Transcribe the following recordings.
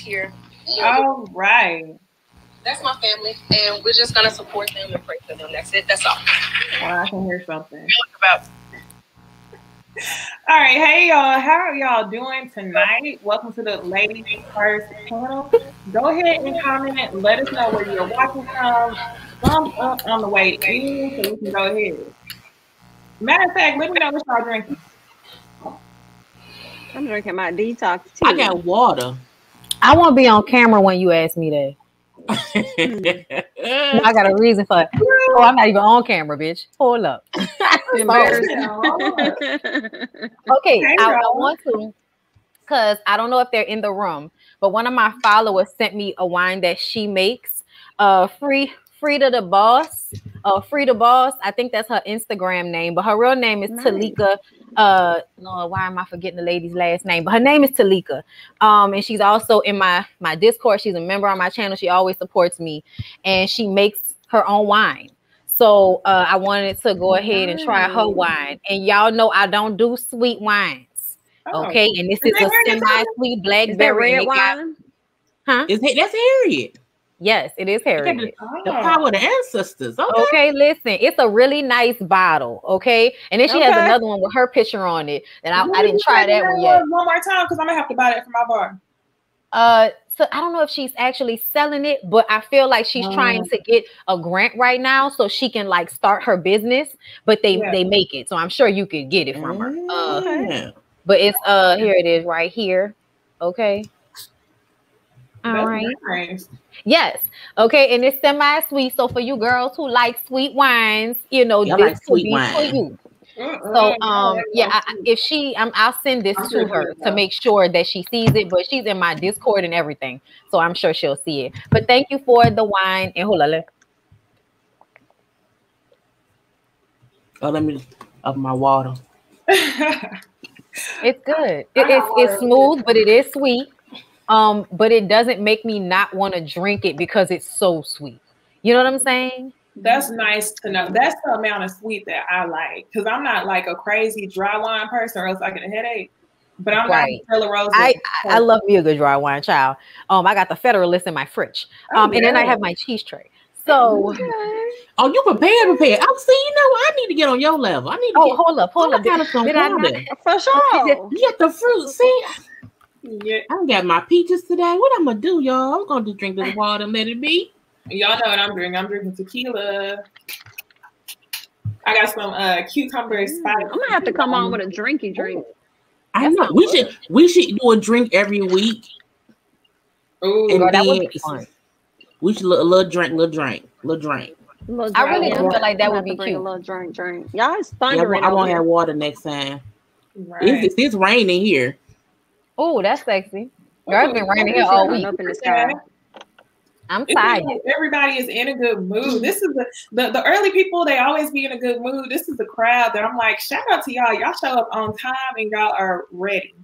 here. All right. That's my family, and we're just gonna support them and pray for them. That's it. That's all. Well, I can hear something. About All right, hey y'all, how are y'all doing tonight? Welcome to the Ladies First panel. Go ahead and comment. Let us know where you're watching from. Thumbs up on the way in so we can go ahead. Matter of fact, let me know what y'all drinking. I'm drinking my detox tea. I got water. I won't be on camera when you ask me that. I got a reason for it. Oh, I'm not even on camera, bitch. Hold up. Embarrassing. Okay, I want to, because I don't know if they're in the room, but one of my followers sent me a wine that she makes. Frida the Boss. Frida Boss. I think that's her Instagram name, but her real name is Talika. No, why am I forgetting the lady's last name? But her name is Talika. And she's also in my Discord. She's a member on my channel. She always supports me, and she makes her own wine. So I wanted to go ahead and try her wine. And y'all know I don't do sweet wines. Okay, and this is a semi-sweet blackberry red wine. That's Harriet. Yes, it is Harriet. The power of the ancestors. Okay, listen, it's a really nice bottle. Okay, and then she has another one with her picture on it, and I didn't try that one yet. One more time, because I'm gonna have to buy that for my bar. So I don't know if she's actually selling it, but I feel like she's trying to get a grant right now so she can like start her business. But they make it, so I'm sure you could get it from her. But it's here it is right here. Okay. All right. Nice. Yes. Okay. And it's semi-sweet. So for you girls who like sweet wines, you know, y'all this like could sweet be wine. for you. So I'll send this to her to make sure that she sees it. But she's in my Discord and everything, so I'm sure she'll see it. But thank you for the wine and hold on. Let me up my water. It's good. It's smooth, but it is sweet. But it doesn't make me not want to drink it because it's so sweet. You know what I'm saying? That's nice to know. That's the amount of sweet that I like, because I'm not like a crazy dry wine person, or else I get a headache. But I'm not Stella Rosa. I love me a good dry wine, child. I got the Federalist in my fridge. And then I have my cheese tray. So oh, you prepared. I'll see. You know, I need to get on your level. I need to hold up. Did I not? For sure. You get the fruit. See, I got my peaches today. What I'm gonna do, y'all? I'm gonna just drink this water and let it be. Y'all know what I'm drinking. I'm drinking tequila. I got some cucumber spice. I'm gonna have to come on with a drinky drink. I know. We should do a drink every week. Ooh, and that would be fun. We should little drink. I really do feel like that would be cute. A little drink. Y'all, it's thundering. I won't have water next time. Right. It's raining here. Oh, that's sexy. Girl, it's been raining here all week. Up in the sky. I'm tired. Everybody is in a good mood. This is the early people. They always be in a good mood. This is the crowd that I'm like, shout out to y'all. Y'all show up on time and y'all are ready.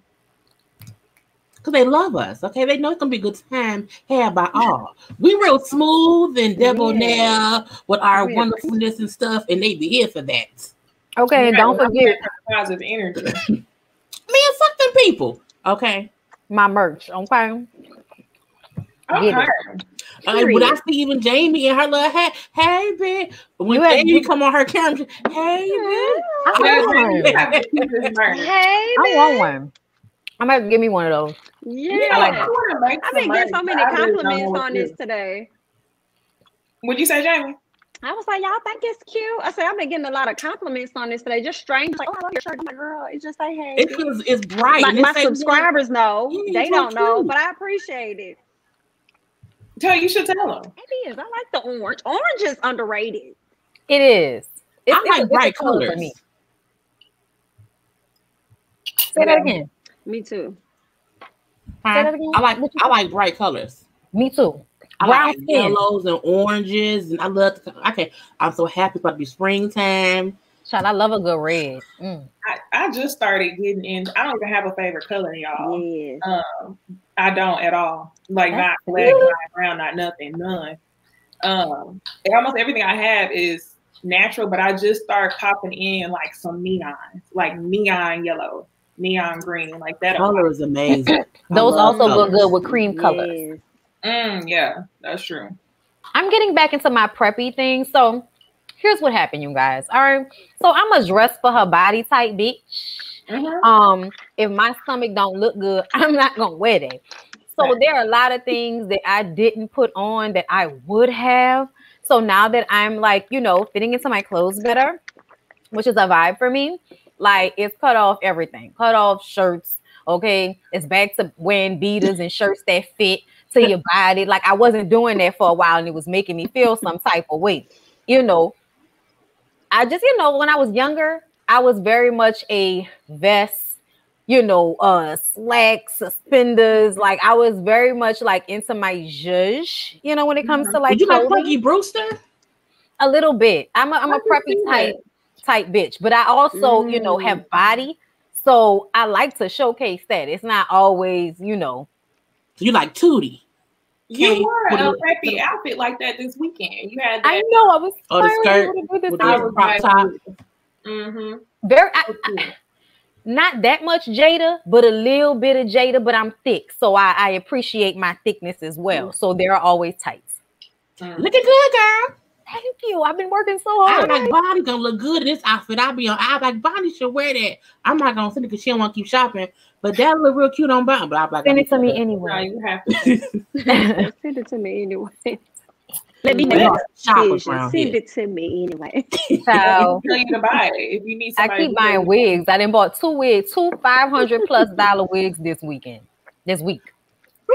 Because they love us. Okay, they know it's gonna be a good time had by all. We real smooth and debonair with our wonderfulness and stuff, and they be here for that. Okay, and don't forget positive energy. Man, fuck them people. Okay, my merch. Okay. When I see even Jamie and her little hey bitch, when Jamie come on her camera, hey bitch, I want one. I'm gonna have to give me one of those. Yeah, I like I've been getting so many compliments on this today. What'd you say, Jamie? I was like, y'all think it's cute? I said, I've been getting a lot of compliments on this today. Just strange, like, oh, I love your shirt. I'm like, girl, it's just like, hey. It's bright. My subscribers know. They don't know, but I appreciate it. You should tell them. It is. I like the orange. Orange is underrated. It is. I like bright colors. For me. Say that again. Me too. Say that again. I like bright colors. Me too. I like yellows and oranges, and I love. I'm so happy about to be springtime. Child, I love a good red. I just started getting in. I don't even have a favorite color, y'all. Yeah. I don't at all. Like not black, not brown, not nothing, none. Almost everything I have is natural, but I just start popping in like some neon, like neon yellow. neon green like that. Color is amazing. Those also colors. look good with cream colors. Yeah, that's true. I'm getting back into my preppy thing. So here's what happened, you guys. All right. So I'm a dress for her body type bitch. If my stomach don't look good, I'm not gonna wear that. So there are a lot of things that I didn't put on that I would have. So now that I'm like, you know, fitting into my clothes better, which is a vibe for me, like it's cut off everything, cut off shirts. Okay, it's back to wearing beaters and shirts that fit to your body. Like I wasn't doing that for a while, and it was making me feel some type of way. You know, I just, you know, when I was younger, I was very much a vest, you know, slacks, suspenders. Like I was very much like into my zhuzh, you know, when it comes to like Would you like clothing. Punky Brewster? A little bit. I'm a preppy type bitch, but I also, you know, have body. So I like to showcase that. It's not always, you know. So you like Tootie? You wore a preppy outfit like that this weekend. You had that. I know. I was. Oh, the skirt with the crop top. Very. Not that much Jada, but a little bit of Jada. But I'm thick, so I appreciate my thickness as well. So there are always tights. Looking good, girl. Thank you. I've been working so hard. I'm like, Bonnie gonna look good in this outfit. I'm like, Bonnie should wear that. I'm not gonna send it because she don't want to keep shopping. But that look real cute on Bonnie. But I'm like, send it to me anyway. No, you have to send it to me anyway. Let me know. Send it to me anyway. So tell you to buy it if you need somebody. I keep buying wigs. I done bought 2 wigs, two $500+ wigs this week.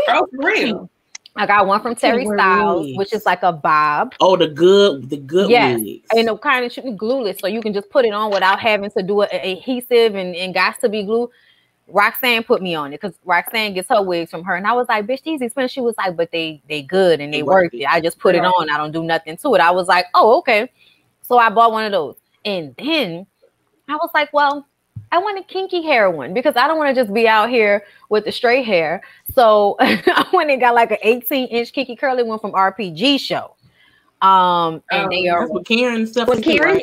Oh, for real. I got one from Terry Styles, which is like a bob. Oh, the good wigs. And the kind that should be glueless, so you can just put it on without having to do an adhesive and got to be glue. Roxanne put me on it because Roxanne gets her wigs from her, and I was like, "Bitch, these expensive." She was like, "But they good and they worth it. I just put it on. I don't do nothing to it." I was like, "Oh, okay." So I bought one of those, and then I was like, "Well, I want a kinky hair one because I don't want to just be out here with the straight hair." So I went and got like an 18-inch kinky curly one from RPG Show. And they are with Karen and stuff. With Karen,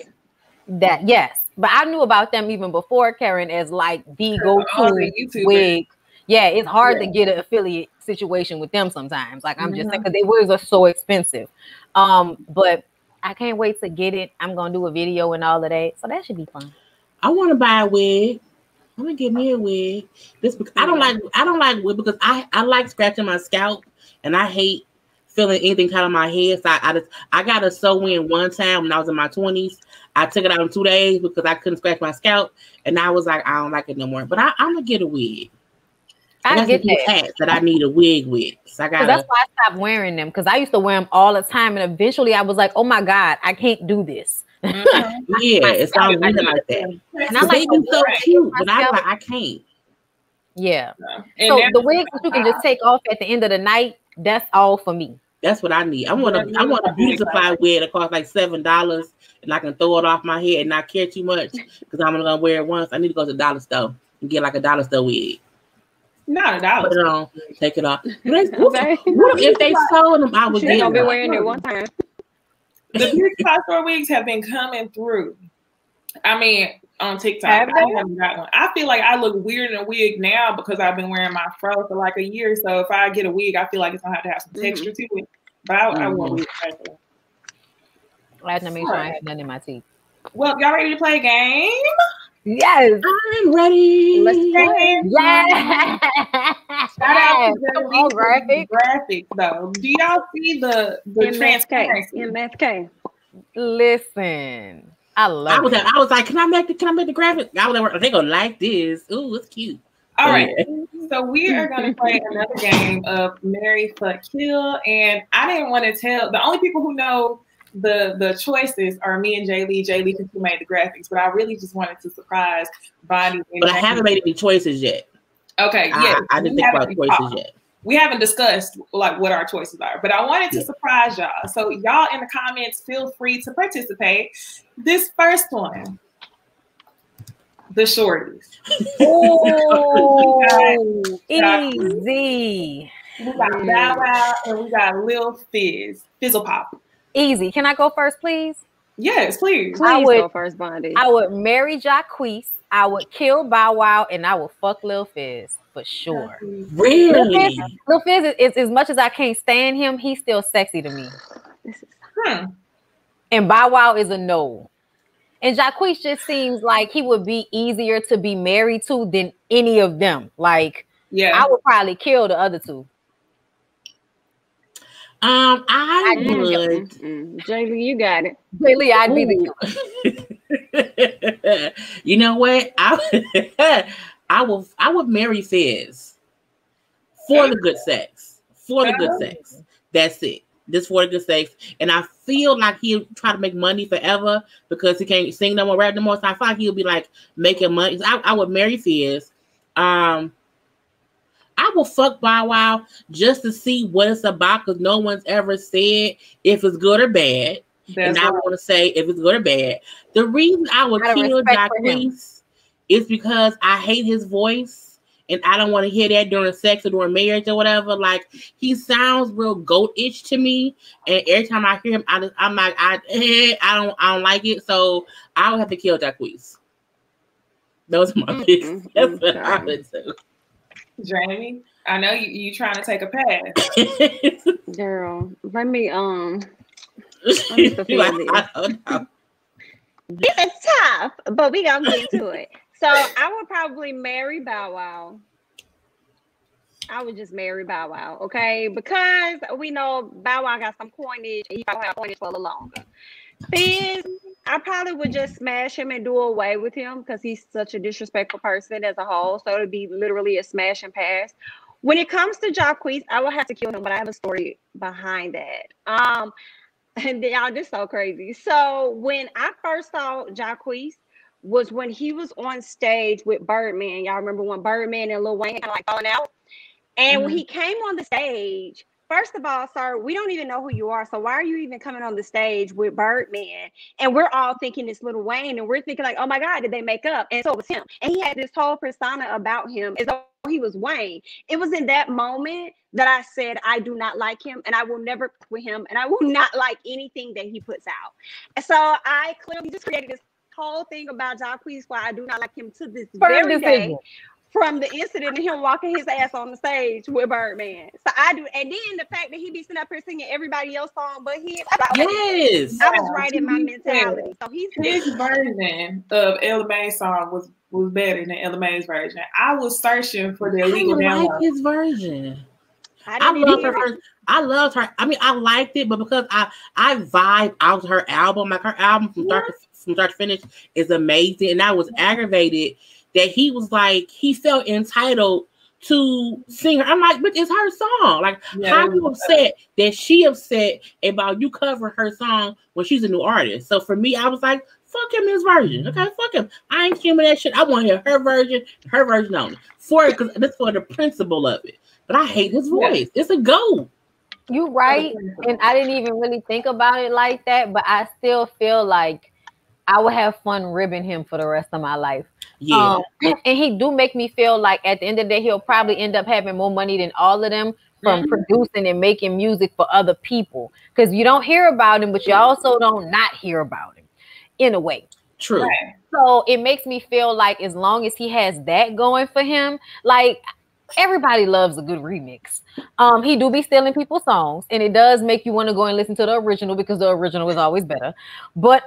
that yes, but I knew about them even before Karen as like the go-to wig. Yeah, it's hard to get an affiliate situation with them sometimes. Like I'm just saying, because their wigs are so expensive. But I can't wait to get it. I'm gonna do a video and all of that, so that should be fun. I want to buy a wig. I'm gonna get me a wig. This because I don't like wig because I like scratching my scalp and I hate feeling anything kind of my head. So I got a sew in one time when I was in my 20s. I took it out in 2 days because I couldn't scratch my scalp, and I was like, I don't like it no more. But I'm gonna get a wig. I get that I need a wig with. So that's why I stopped wearing them because I used to wear them all the time, and eventually I was like, oh my God, I can't do this. Yeah, it sounds weird like that. And I'm like, they so cute, but I can't. Yeah. So the wigs that you can just take off at the end of the night, that's all for me. That's what I need. I want a beauty supply wig that costs like $7, and I can throw it off my head and not care too much because I'm gonna wear it once. I need to go to the dollar store and get like a dollar store wig. Not $1. Put it on, take it off. What if they sold them? I would get them. Be wearing it one time. The beauty supply store wigs have been coming through. I mean, on TikTok. I haven't got one. I feel like I look weird in a wig now because I've been wearing my fro for like a year. So if I get a wig, I feel like it's gonna have to have some texture to it. But I want wigs. I had to make sure I had none in my teeth. Well, y'all ready to play a game? Yes, I'm ready. Let's play. Yeah. Shout out to graphics though. Do y'all see the transparency? MFK. Listen, I love it. I was like, can I make the graphic? I was like, they gonna like this. Ooh, it's cute. All right. So we are gonna play another game of Marry, Fuck, Kill. And I didn't want to tell the only people who know the choices are me and Jay Lee. Jay Lee who made the graphics, but I really just wanted to surprise Bonnie. But I haven't made any choices yet. Okay, yeah. I didn't think about choices yet. We haven't discussed like what our choices are, but I wanted to surprise y'all. So y'all in the comments, feel free to participate. This first one, the shorties. Oh, easy. We got Bow Wow and we got Lil Fizzle Pop. Easy. Can I go first, please? Yes, please. Please would- go first, Bondi. I would marry Jacquees. I would kill Bow Wow, and I would fuck Lil Fizz for sure. Really? Lil Fizz is as much as I can't stand him, he's still sexy to me. And Bow Wow is a no. And Jacquees just seems like he would be easier to be married to than any of them. Like, I would probably kill the other two. I would. Jaylee, you got it. Jaylee, I'd be the. You know what? I would marry Fizz for the good sex. For the good sex. That's it. This for the good sex. And I feel like he'll try to make money forever because he can't sing no more, rap no more. So I feel like he'll be like making money. So I would marry Fizz. I will fuck Bow Wow just to see what it's about because no one's ever said if it's good or bad. And I want to say if it's good or bad. The reason I would kill Jacquees is because I hate his voice. And I don't want to hear that during sex or during marriage or whatever. Like, he sounds real goat-ish to me. And every time I hear him, I'm like, I don't like it. So I would have to kill Jacquees. Those are my picks. That's what I would do. Jamie, I know you trying to take a pass. Girl, let me Like, I don't know. This is tough, but we gonna get to it. So I would probably marry Bow Wow. I would just marry Bow Wow, okay? Because we know Bow Wow got some coinage, and he probably have coinage for a little longer. Fizz, I probably would just smash him and do away with him because he's such a disrespectful person as a whole. So it'd be literally a smash and pass. When it comes to Jacquees, I would have to kill him, but I have a story behind that. And y'all just so crazy. So when I first saw Jacquees was when he was on stage with Birdman. Y'all remember when Birdman and Lil Wayne kind of like falling out? And when he came on the stage, first of all, sir, we don't even know who you are. So why are you even coming on the stage with Birdman? And we're all thinking it's Lil Wayne. And we're thinking like, oh my God, did they make up? And so it was him. And he had this whole persona about him as though he was Wayne. It was in that moment that I said, I do not like him. And I will never fuck with him. And I will not like anything that he puts out. And so I clearly just created this whole thing about Jacquees, why I do not like him to this very day, from the incident of him walking his ass on the stage with Birdman. So I do, and then the fact that he be sitting up here singing everybody else's song, but he, I was right in my mentality. So his version of Ella May's song was better than Ella May's version. I was searching for the illegal download. I like his version. I loved her. I mean, I liked it, but because I vibe out her album, like her album from start to finish is amazing. And I was aggravated that he was like, he felt entitled to sing her. I'm like, but it's her song. Like, how are you upset that she upset about you covering her song when she's a new artist? So for me, I was like, fuck him his version. Okay, fuck him. I ain't streaming that shit. I want to hear her version only. Because that's for the principle of it. But I hate his voice. It's a goat. You right. And I didn't even really think about it like that, but I still feel like I would have fun ribbing him for the rest of my life. Yeah. And he do make me feel like at the end of the day, he'll probably end up having more money than all of them from producing and making music for other people. Because you don't hear about him, but you also don't not hear about him in a way. True. Right. So it makes me feel like as long as he has that going for him, like everybody loves a good remix. He do be stealing people's songs, and it does make you want to go and listen to the original because the original is always better. But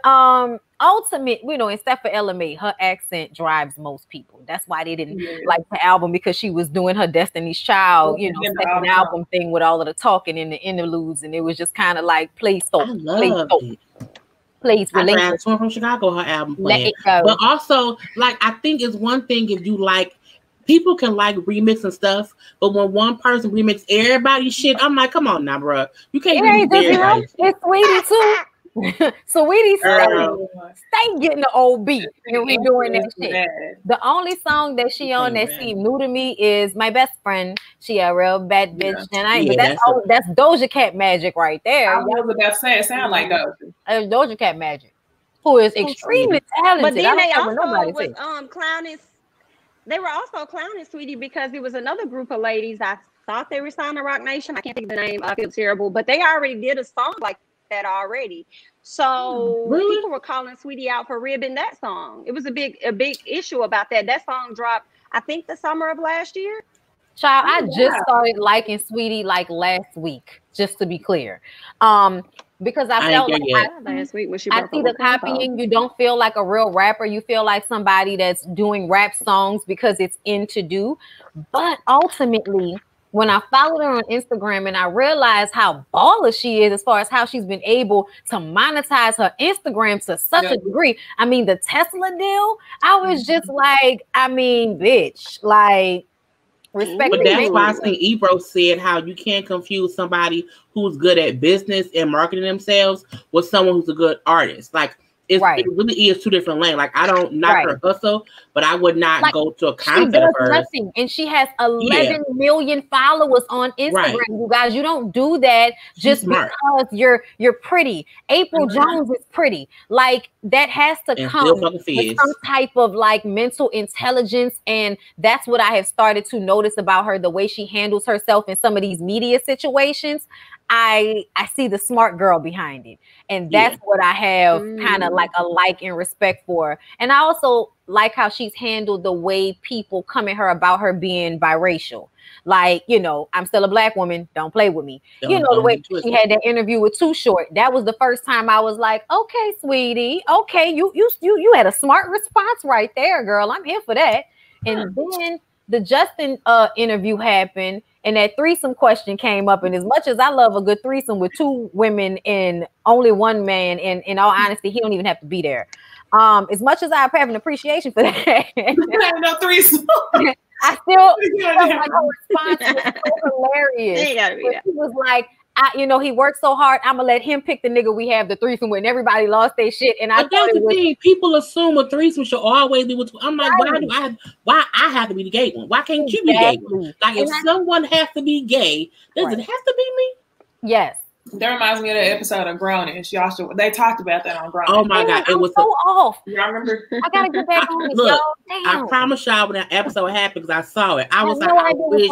ultimate, you know, except for Ella Mai, her accent drives most people. That's why they didn't like the album, because she was doing her Destiny's Child, you know, second album thing with all of the talking and the interludes, and it was just kind of like place related. Someone from Chicago, her album playing. But also, like, I think it's one thing if you like. People can like remix and stuff, but when one person remix everybody's shit, I'm like, come on now, bro. You can't remix everybody's shit. It's Sweetie too. Sweetie, stay getting the old beat and we doing that shit. The only song that she on that seemed new to me is My Best Friend. She a real bad bitch, but that's Doja Cat magic right there. I was about to say it sound like Doja. Doja Cat magic, who is extremely talented. But then they also was clowning. They were also clowning Sweetie because it was another group of ladies. I thought they were signed to Rock Nation. I can't think of the name. I feel terrible. But they already did a song like that already. So Really? people were calling Sweetie out for ribbing that song. It was a big issue about that. That song dropped, I think, the summer of last year. Child, I just started liking Sweetie like last week, just to be clear. Because I felt like last week when she I broke see up the with Campo. copying. You don't feel like a real rapper. You feel like somebody that's doing rap songs because it's in to do. But ultimately, when I followed her on Instagram and I realized how baller she is as far as how she's been able to monetize her Instagram to such a degree. I mean, the Tesla deal, I was just like, I mean, bitch, like, respect. But that's why I think Ebro said how you can't confuse somebody who's good at business and marketing themselves with someone who's a good artist. Like, it really is two different lanes. Like, I don't knock her hustle, but I would not go to a concert of hers. Nothing, and she has 11 million followers on Instagram. You guys, you don't do that just because you're pretty. April Jones is pretty. Like, that has to come with some type of like mental intelligence, and that's what I have started to notice about her. The way she handles herself in some of these media situations. I see the smart girl behind it, and that's what I have kind of like a like and respect for. And I also like how she's handled the way people come at her about her being biracial. Like, you know, I'm still a black woman, don't play with me. You know, the way she had that interview with Too Short. That was the first time I was like, okay, sweetie, okay, you had a smart response right there, girl. I'm here for that. And then the Justin interview happened, and that threesome question came up. And as much as I love a good threesome with two women and only one man, and in all honesty, he don't even have to be there. As much as I have an appreciation for that, no threesome. I still felt like her response was so hilarious. He was like, you know, he worked so hard. I'm gonna let him pick the nigga we have the threesome with. And everybody lost their shit. And but that's the thing. People assume a threesome should always be with. I'm like, why I have to be the gay one? Why can't you be the gay one? Like, if someone has to be gay, does it have to be me? Yes. That reminds me of the episode of Grownish. Y'all should. They talked about that on Grownish. Oh my god, it was so off. Y'all remember? I gotta get back on it. Look, Damn. I promise y'all when that episode happened, because I saw it. I was like, I wish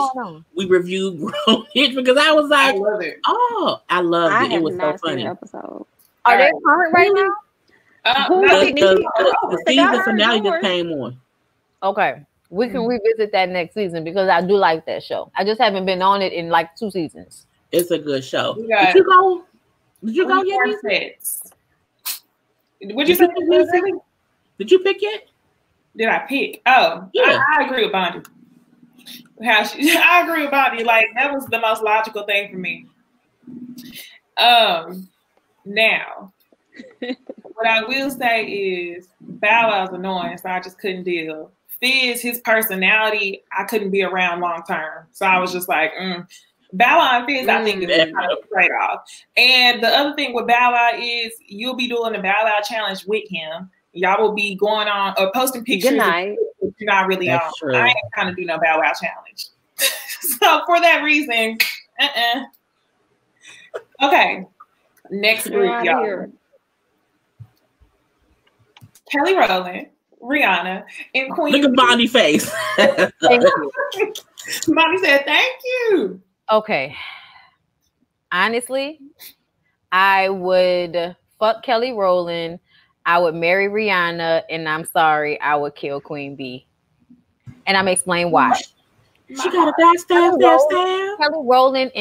we reviewed Grownish, because I was like, I love it. Oh, I loved it. It was so funny. Episode. Are they current right now? The season finale just came on. Okay. We can revisit that next season, because I do like that show. I just haven't been on it in like 2 seasons. It's a good show. Did you go? Did you go yet? Would you say? Did you pick yet? Did I pick? Oh, yeah. I agree with Bondi. I agree with Bondi. Like, that was the most logical thing for me. Now, what I will say is Bow Wow's annoying, so I just couldn't deal. Fizz, his personality, I couldn't be around long term, so I was just like, Bow Wow and Fizz, I think, is kind of a trade-off. And the other thing with Bow Wow is you'll be doing the Bow Wow challenge with him. Y'all will be going on or posting pictures. Good night. You're not really on. True. I ain't trying to do no Bow Wow challenge. So for that reason, Okay, next group, y'all. Kelly Rowland, Rihanna, and Queen. Look at Bonnie's face. Thank you. Bonnie said, "Thank you." Okay. Honestly, I would fuck Kelly Rowland. I would marry Rihanna, and I'm sorry, I would kill Queen Bee. And I'm explain why. She got a backstab. Kelly Rowland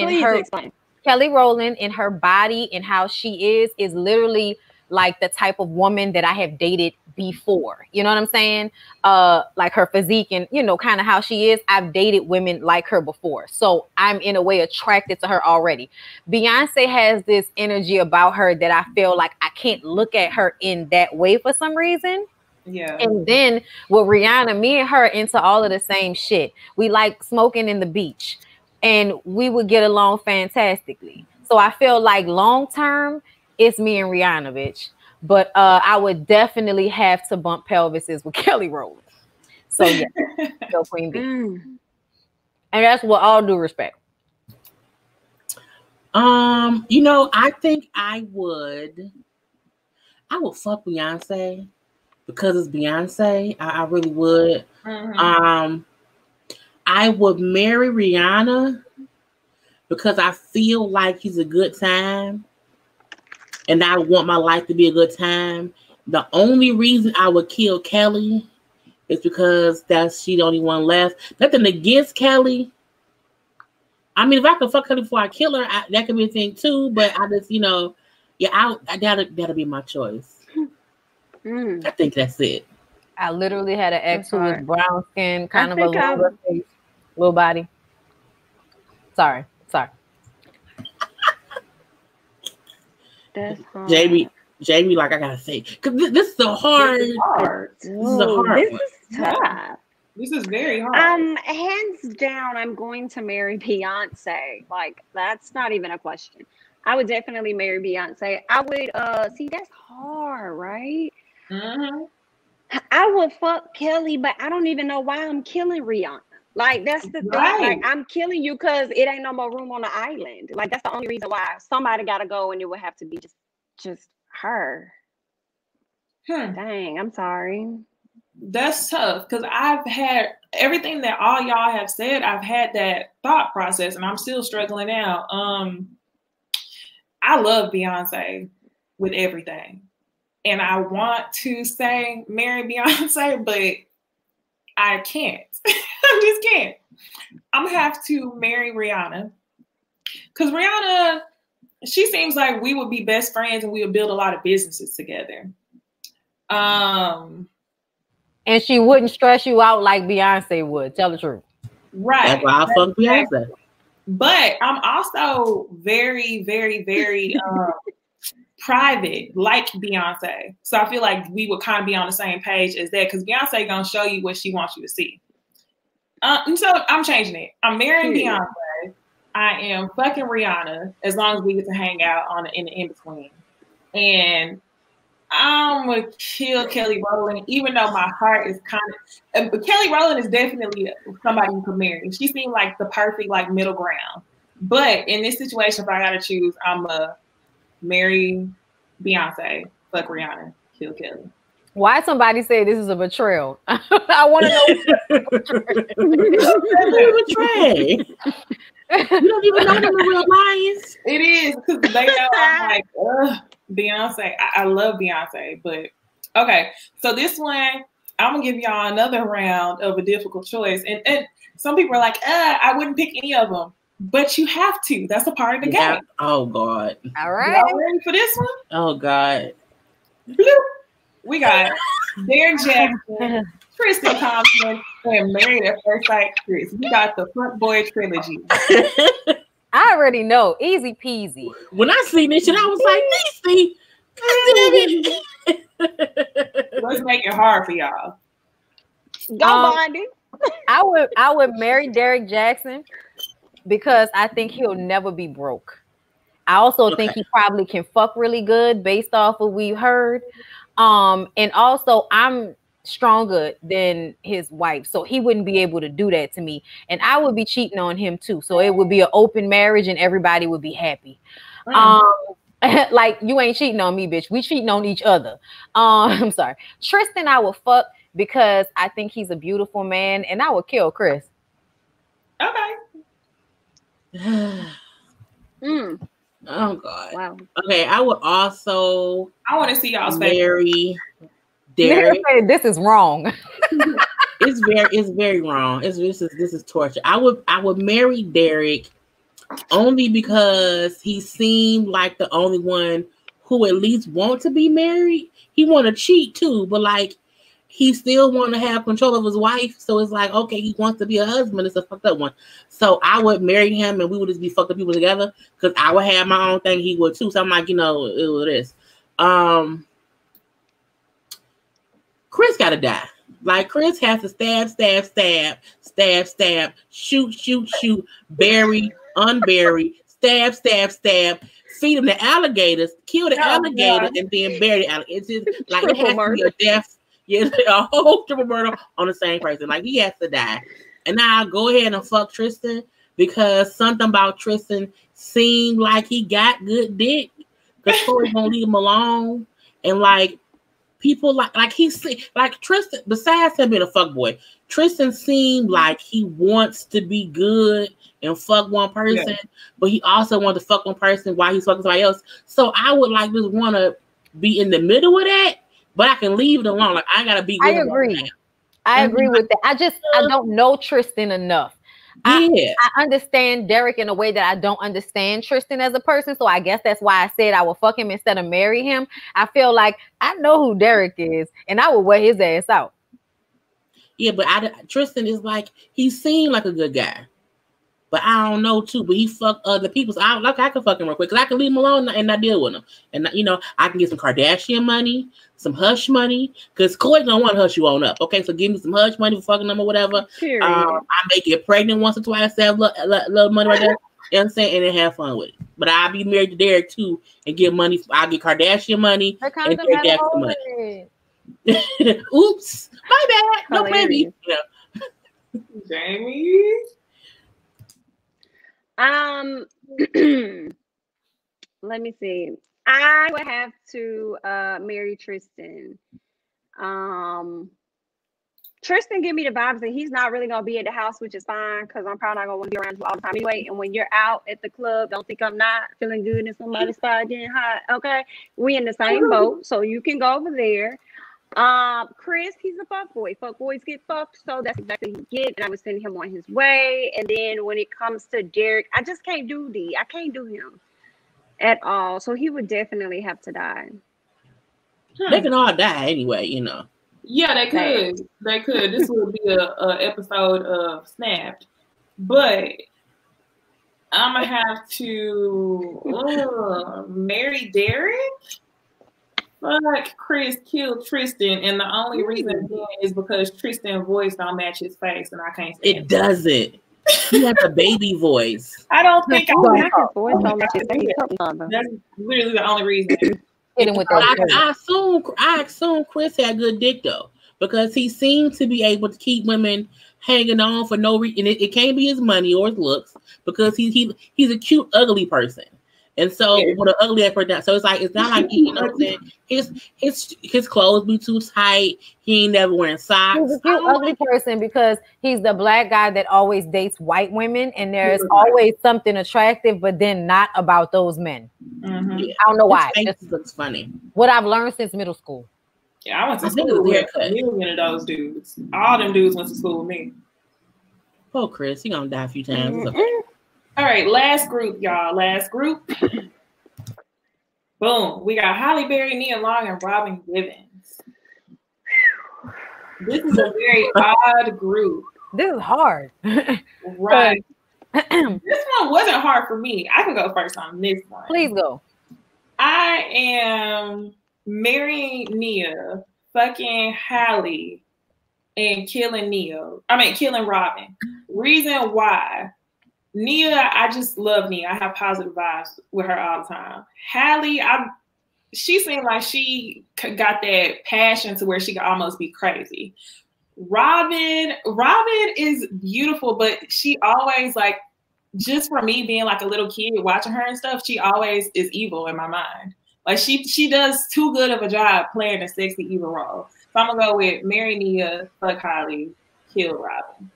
Kelly Rowland in her body and how she is literally like the type of woman that I have dated before. You know what I'm saying? Like her physique and, you know, kind of how she is. I've dated women like her before. So I'm in a way attracted to her already. Beyonce has this energy about her that I feel like I can't look at her in that way for some reason. Yeah. And then with Rihanna, me and her into all of the same shit. We like smoking in the beach and we would get along fantastically. So I feel like long term, it's me and Rihanna, bitch. But I would definitely have to bump pelvises with Kelly Rowland. So yeah, go Queen Bee. And that's with all due respect. You know, I think I would fuck Beyonce because it's Beyonce. I really would. Mm-hmm. I would marry Rihanna because I feel like he's a good time. and I want my life to be a good time. The only reason I would kill Kelly is because she the only one left. Nothing against Kelly. I mean, if I could fuck Kelly before I kill her, that could be a thing too. But I just, that'll be my choice. I think that's it. I literally had an ex who was brown skin, kind of a longer face, little body. Sorry. That's hard. Jamie, like I gotta say, because this is so hard. This is hard. This is tough. This is very hard. Hands down, I'm going to marry Beyonce. Like, that's not even a question. I would definitely marry Beyonce. I would see, that's hard, right? Mm-hmm. I would fuck Kelly, but I don't even know why I'm killing Rihanna. Like, that's the thing. Like, I'm killing you because it ain't no more room on the island. Like, that's the only reason why. Somebody gotta go, and it would have to be just her. Dang, I'm sorry. That's tough because I've had everything that all y'all have said. I've had that thought process, and I'm still struggling now. I love Beyonce with everything, and I want to say marry Beyonce, but I can't. I just can't. I'm gonna have to marry Rihanna because Rihanna, she seems like we would be best friends and we would build a lot of businesses together. And she wouldn't stress you out like Beyonce would. Tell the truth. Right. That's why I fuck Beyonce. But I'm also very, very, very private, like Beyonce. So I feel like we would kind of be on the same page as that because Beyonce gonna show you what she wants you to see. And so I'm changing it. I'm marrying Beyonce. I am fucking Rihanna as long as we get to hang out in the in-between. And I'm gonna kill Kelly Rowland, even though my heart is kind of. But Kelly Rowland is definitely somebody you could marry. She seemed like the perfect middle ground. But in this situation, if I gotta choose, I'm gonna marry Beyonce, fuck Rihanna, kill Kelly. Why somebody say this is a betrayal? I want to know. Betray. You don't even know them in real lives. It is because they know I'm like, ugh. Beyonce, I love Beyonce, but okay. So this one, I'm gonna give y'all another round of a difficult choice, and some people are like, I wouldn't pick any of them, but you have to. That's a part of the game. Oh God! All right, y'all ready for this one? Oh God! Bloop. We got Derek Jackson, Tristan Thompson, and Married at First Sight Chris. We got the Front Boy trilogy. I already know. Easy peasy. When I seen this shit, I was like, Let's make it hard for y'all. Go, Bondi. I would marry Derek Jackson because I think he'll never be broke. I also think he probably can fuck really good based off of what we heard. And also I'm stronger than his wife, so he wouldn't be able to do that to me, and I would be cheating on him too, so it would be an open marriage and everybody would be happy. Like, you ain't cheating on me, bitch, we cheating on each other. I'm sorry. Tristan I would fuck because I think he's a beautiful man, and I would kill Chris. Okay. Oh God. Wow. Okay, I would also. I want to see y'all marry Derek. This is wrong. It's very wrong. This is torture. I would marry Derek only because he seemed like the only one who at least want to be married. He want to cheat too, but he still want to have control of his wife. So it's like, okay, he wants to be a husband. It's a fucked up one. So I would marry him and we would just be fucked up people together because I would have my own thing. He would too. So I'm like, it was this. Chris got to die. Like, Chris has to stab, shoot, bury, unbury, stab, feed him the alligators, kill the alligator, and then bury the alligator. It's just like it has to be a death. Yeah, a whole triple murder on the same person. Like, he has to die. And now I'll go ahead and fuck Tristan because something about Tristan seemed like he got good dick because Corey won't leave him alone. And people like like Tristan. Besides him being a fuckboy, Tristan seemed like he wants to be good and fuck one person, but he also wants to fuck one person while he's fucking somebody else. So I would like just want to be in the middle of that, but I can leave it alone. Like I gotta be. I agree. I agree with that. I don't know Tristan enough. Yeah. I understand Derek in a way that I don't understand Tristan as a person. So I guess that's why I said I would fuck him instead of marry him. I feel like I know who Derek is, and I would wear his ass out. Yeah, but Tristan is like, he seemed like a good guy. But I don't know too. But he fucked other people. So I can fuck him real quick. Because I can leave him alone and not deal with him. And, you know, I can get some Kardashian money, some hush money. Because Corey's going to want to hush you on up. Okay, so give me some hush money for fucking them or whatever. I may get pregnant once or twice to have little money right there. You know what I'm saying? And then have fun with it. But I'll be married to Derek too and get money. I'll get Kardashian money and Derek Jackson money. Oops. My bad. No baby. Yeah. Jamie. Let me see. I would have to marry Tristan. Tristan give me the vibes that he's not really gonna be at the house, which is fine because I'm probably not gonna want to be around you all the time anyway. And when you're out at the club, don't think I'm not feeling good in somebody's spot getting hot. Okay, we in the same boat, so you can go over there. Chris, he's a fuck boy. Fuck boys get fucked, so that's exactly what he get. And I was sending him on his way. And then when it comes to Derek, I just can't do I can't do him at all. So he would definitely have to die. They can all die anyway, you know. Yeah, they could. They could. This would be a episode of Snapped, but I'm gonna have to marry Derek. Fuck, Chris killed Tristan, and the only reason is because Tristan's voice don't match his face, and I can't stand it. Doesn't. He has a baby voice. I don't think his voice don't match his face. That's literally the only reason. I assume Chris had good dick though, because he seemed to be able to keep women hanging on for no reason. It can't be his money or his looks, because he's a cute, ugly person. And so with an ugly ass person, so it's not like you know what I'm saying. His clothes be too tight. He ain't never wearing socks. He's a cute ugly person because he's the black guy that always dates white women, and there's always something attractive, but then not about those men. Mm-hmm. Yeah. I don't know why. It just looks funny. What I've learned since middle school. Yeah, I went to school with a million of those dudes. All them dudes went to school with me. Oh, Chris, he gonna die a few times. Mm-hmm. All right, last group, y'all. Last group. Boom. We got Halle Berry, Nia Long, and Robin Givens. This is a very odd group. This is hard. Right. This one wasn't hard for me. I can go first on this one. Please go. I am marrying Nia, fucking Halle, and killing Robin. Reason why. Nia, I just love Nia. I have positive vibes with her all the time. Halle, she seemed like she got that passion to where she could almost be crazy. Robin is beautiful, but she always, like, just for me being like a little kid watching her and stuff, she always is evil in my mind. Like she does too good of a job playing a sexy evil role. So I'm gonna go with marry Nia, fuck Halle, kill Robin.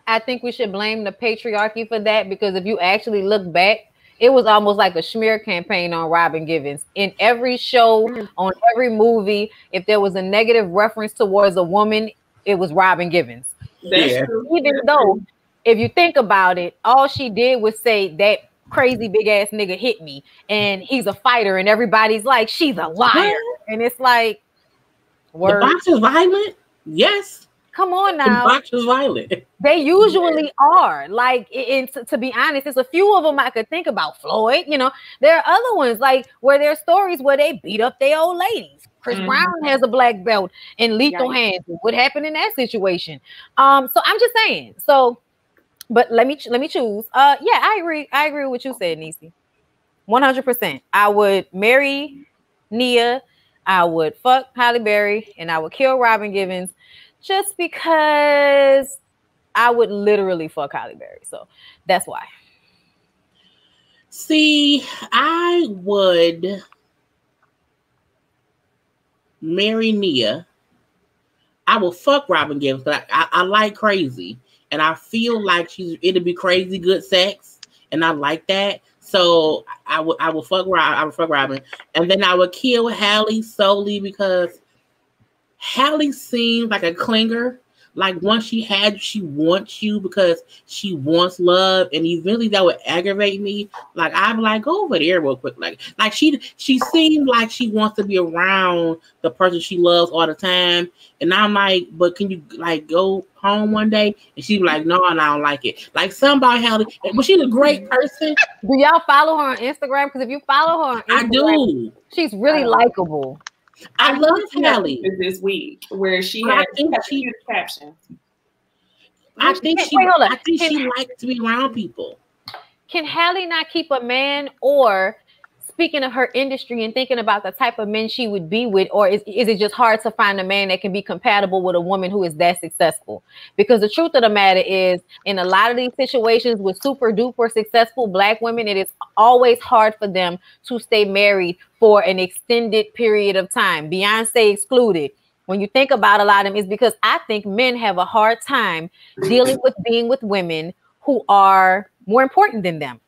I think we should blame the patriarchy for that, because if you actually look back, it was almost like a smear campaign on Robin Givens. In every show, on every movie, if there was a negative reference towards a woman, it was Robin Givens. Yeah. Even though, if you think about it, all she did was say that crazy big ass nigga hit me and he's a fighter, and everybody's like, she's a liar. And it's like, word. The box is violent? Yes. Come on now. The box is violent. They usually are. Like, to be honest, there's a few of them I could think about. Floyd, you know, there are other ones like where there's stories where they beat up their old ladies. Chris Brown has a black belt in Lethal Hands. What happened in that situation? So I'm just saying. So, but let me choose. Yeah, I agree. I agree with what you said, Niecy. 100%. I would marry Nia. I would fuck Halle Berry, and I would kill Robin Givens. Just because I would literally fuck Halle Berry. So that's why. See, I would. marry Nia. I will fuck Robin Givens, but I like crazy, and I feel like it'll be crazy good sex, and I like that. So I will fuck Robin, and then I would kill Hallie solely because Hallie seems like a clinger. Like once she had you, she wants you because she wants love, and eventually that would aggravate me. Like I'm like, go over there real quick. Like she seemed like she wants to be around the person she loves all the time, and I'm like, but can you like go home one day? And she'd be like, no, and I don't like it. Like somebody Hallie, but she's a great person. Do y'all follow her on Instagram? Because if you follow her on Instagram, I do. She's really likable. I love Hallie. This week where she had she caption. I think she likes to be around people. Can Hallie not keep a man? Or speaking of her industry and thinking about the type of men she would be with, or is it just hard to find a man that can be compatible with a woman who is that successful? Because the truth of the matter is, in a lot of these situations with super duper successful Black women, it is always hard for them to stay married for an extended period of time, Beyonce excluded. When you think about a lot of them, it's because I think men have a hard time dealing with being with women who are more important than them.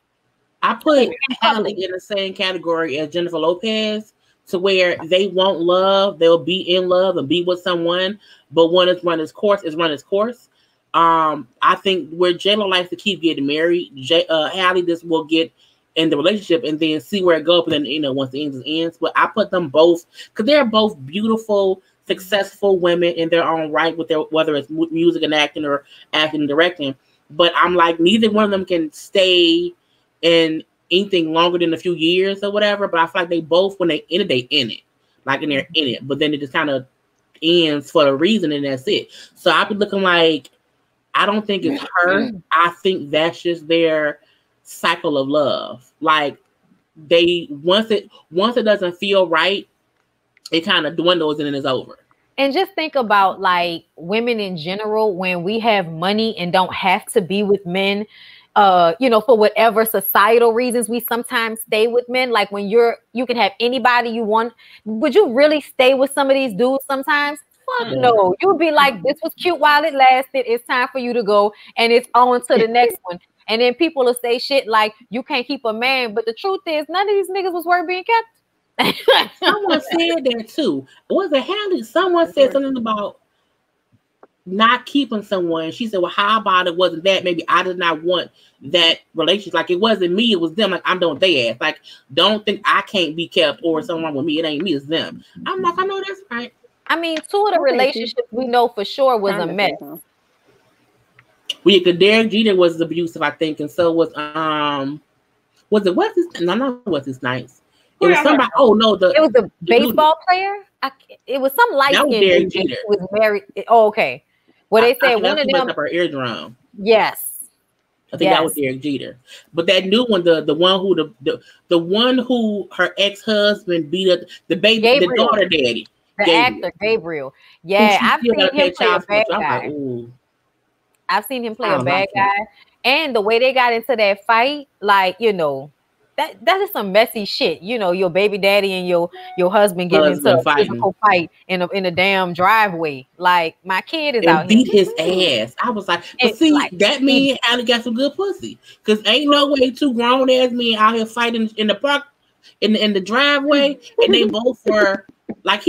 I put Hallie in the same category as Jennifer Lopez, to where they want love, they'll be in love and be with someone, but when it's run its course, it's run its course. I think where J-Lo likes to keep getting married, Hallie just will get in the relationship and then see where it goes, and then once the ends. But I put them both because they're both beautiful, successful women in their own right, with their whether it's music and acting or acting and directing. But I'm like, neither one of them can stay in anything longer than a few years or whatever. But I feel like they both, when they in it, like, and they're in it. But then it just kind of ends for a reason, and that's it. So I've been looking like, I don't think it's her. I think that's just their cycle of love. Like they once it doesn't feel right, it kind of dwindles and then it's over. And just think about like women in general, when we have money and don't have to be with men, for whatever societal reasons, we sometimes stay with men. Like when you can have anybody you want. Would you really stay with some of these dudes sometimes? Fuck no. You would be like, this was cute while it lasted. It's time for you to go. And it's on to the next one. And then people will say shit like, you can't keep a man. But the truth is, none of these niggas was worth being kept. Someone said that too. Was it Hallie? Someone said something about not keeping someone. She said, well, how about it wasn't that? Maybe I did not want that relationship. Like it wasn't me, it was them. Like I'm doing their ass. Like, don't think I can't be kept or someone wrong with me. It ain't me, it's them. I'm like, I know that's right. I mean, two of the relationships we know for sure was a mess. Well, Derek Jeter was abusive, I think, and so was what's his nice. It was somebody. Oh no, it was a baseball player. It was some light skin. He was married. Oh, okay. Well, they said one of them up her eardrum. Yes, I think that was Derek Jeter. But that new one, the one who her ex-husband beat up the baby, Gabriel. the daughter daddy, actor Gabriel. Yeah, I've seen him play a bad guy. I've seen him play a bad guy, and the way they got into that fight, like that is some messy shit. Your baby daddy and your husband getting into a physical fight in a damn driveway. Like my kid is out beat his ass. I was like, but see, like, that means Hallie got some good pussy, because ain't no way two grown ass men out here fighting in the park in the driveway, and they both were like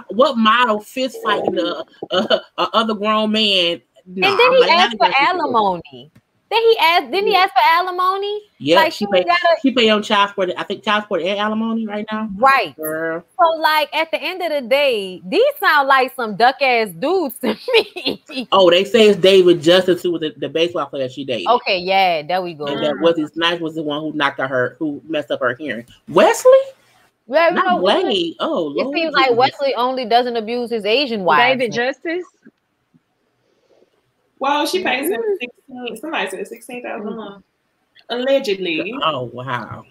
what model fist fighting a other grown man. No, and then he asked for alimony. Didn't he ask for alimony? Yeah, like she pay on child support. I think child support and alimony right now. Right. Girl. So like at the end of the day, these sound like some duck ass dudes to me. Oh, they say it's David Justice, who was the baseball player she dated. Okay, yeah, there we go. And that was his knife was the one who who messed up her hearing. Wesley? Yeah, not Blade. Oh, Lord. It seems like Wesley only doesn't abuse his Asian wife. David Justice. Well, she pays him 16. Somebody said 16,000 a month, allegedly. Oh wow.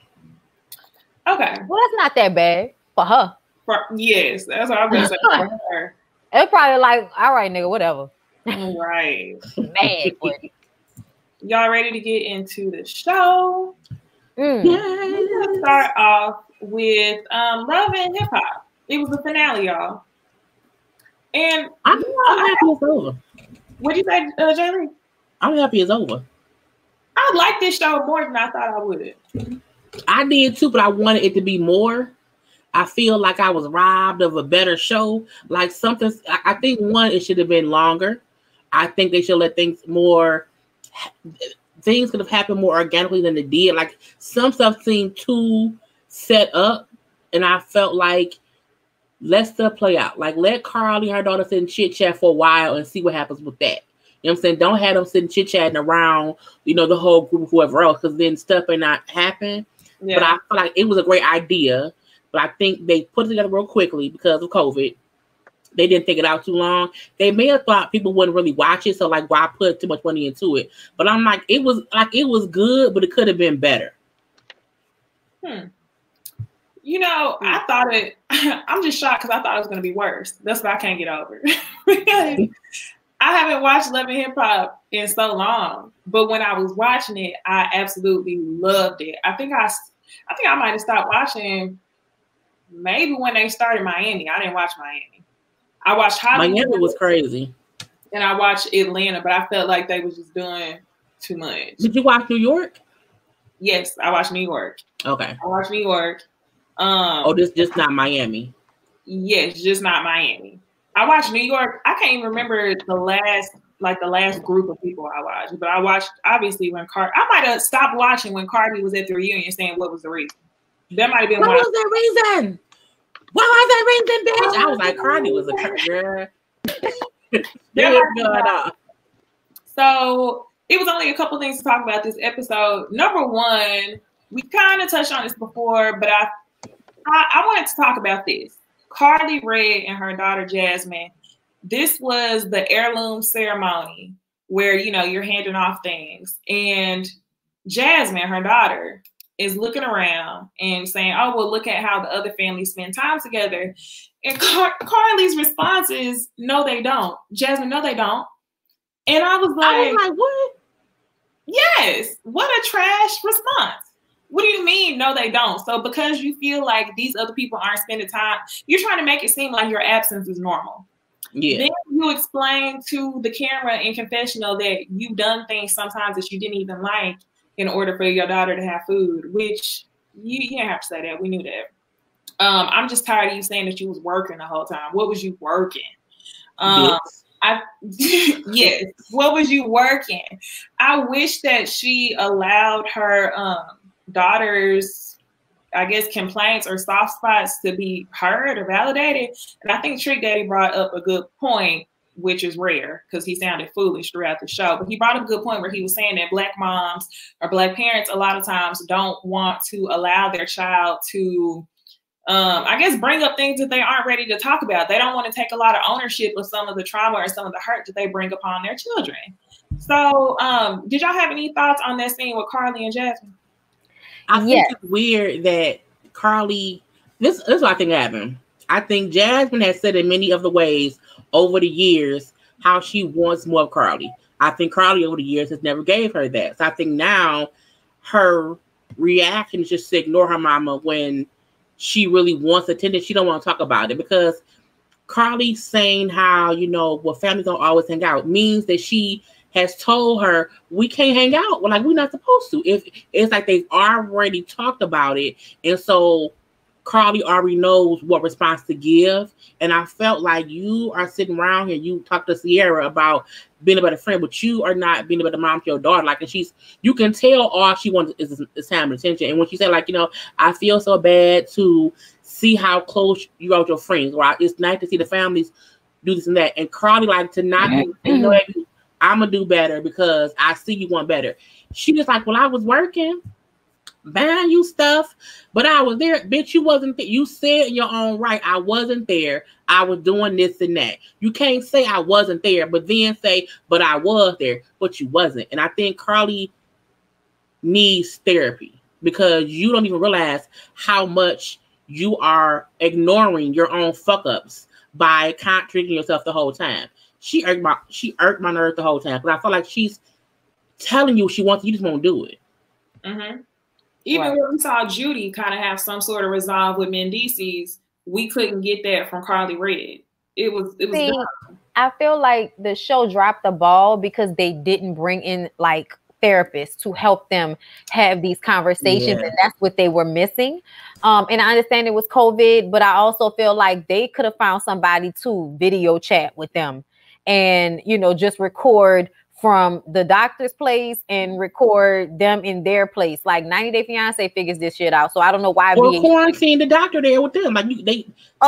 Okay. Well, that's not that bad for her. Yes, that's what I'm gonna say for her. It's probably like, all right, nigga, whatever. Right. Mad. Y'all ready to get into the show? Yeah. We're gonna start off with love and hip hop. It was the finale, y'all. And I'm happy it's over. What'd you say, Jaylee? I'm happy it's over. I like this show more than I thought I would. I did too, but I wanted it to be more. I feel like I was robbed of a better show. Like something, I think one, it should have been longer. I think they should let things could have happened more organically than it did. Like some stuff seemed too set up, and I felt like let stuff play out. Like let Carly and her daughter sit and chit chat for a while and see what happens with that. You know what I'm saying? Don't have them sitting chit chatting around, the whole group of whoever else, because then stuff may not happen. Yeah. But I feel like it was a great idea. But I think they put it together real quickly because of COVID. They didn't think it out too long. They may have thought people wouldn't really watch it, so like why put too much money into it? But I'm like, it was good, but it could have been better. I thought it. I'm just shocked because I thought it was going to be worse. That's what I can't get over. I haven't watched Love and Hip Hop in so long, but when I was watching it, I absolutely loved it. I think I might have stopped watching maybe when they started Miami. I didn't watch Miami. I watched Hollywood. Miami was crazy. And I watched Atlanta, but I felt like they was just doing too much. Did you watch New York? Yes, I watched New York. Okay. I watched New York. Just not Miami. Yes, just not Miami. I watched New York. I can't even remember the last group of people I watched, but I watched obviously when I might have stopped watching when Cardi was at the reunion saying what was the reason. That might have been what was the reason? What was the reason, bitch? I was like, Cardi was a girl. So it was only a couple things to talk about this episode. Number one, we kind of touched on this before, but I wanted to talk about this. Carly Rae and her daughter Jasmine. This was the heirloom ceremony where you're handing off things, and Jasmine, her daughter, is looking around and saying, "Oh, well, look at how the other families spend time together." And Carly's response is, "No, they don't." Jasmine, "No, they don't." And I was like, "What?" Yes, what a trash response. What do you mean? No, they don't. So because you feel like these other people aren't spending time, you're trying to make it seem like your absence is normal. Yeah. Then you explain to the camera in confessional that you've done things sometimes that you didn't even like in order for your daughter to have food, which you didn't have to say that. We knew that. I'm just tired of you saying that you was working the whole time. What was you working? Yes. What was you working? I wish that she allowed her daughter's, I guess, complaints or soft spots to be heard or validated. And I think Trick Daddy brought up a good point, which is rare because he sounded foolish throughout the show. But he brought up a good point where he was saying that Black moms or Black parents a lot of times don't want to allow their child to I guess bring up things that they aren't ready to talk about. They don't want to take a lot of ownership of some of the trauma or some of the hurt that they bring upon their children. So did y'all have any thoughts on that scene with Carly and Jasmine? I think it's weird that Carly, this is what I think happened. I think Jasmine has said in many of the ways over the years how she wants more of Carly. I think Carly over the years has never gave her that. So I think now her reaction is just to ignore her mama when she really wants attention. She don't want to talk about it because Carly saying how, families don't always hang out means that she has told her we can't hang out. Well, like we're not supposed to. If it's like they've already talked about it, and so Carly already knows what response to give. And I felt like you are sitting around here. You talk to Sierra about being a better friend, but you are not being a better mom to your daughter. Like, and you can tell all she wants is time and attention. And when she said, like, I feel so bad to see how close you are with your friends. Right? It's nice to see the families do this and that. And Carly, like, to not I'm gonna do better because I see you want better. She was like, well, I was working, buying you stuff, but I was there. Bitch, you wasn't there. You said in your own right, I wasn't there. I was doing this and that. You can't say I wasn't there, but then say, but I was there, but you wasn't. And I think Carly needs therapy because you don't even realize how much you are ignoring your own fuck-ups by contradicting yourself the whole time. She irked my nerves the whole time because I feel like she's telling you she wants you just won't do it. Mm-hmm. Even when we saw Judy kind of have some sort of resolve with Mendices, we couldn't get that from Carly Red. It was See, dumb. I feel like the show dropped the ball because they didn't bring in like therapists to help them have these conversations, and that's what they were missing. And I understand it was COVID, but I also feel like they could have found somebody to video chat with them and, you know, just record from the doctor's place and record them in their place. Like 90 Day Fiance figures this shit out. So I don't know why. Well, quarantine the doctor there with them. Like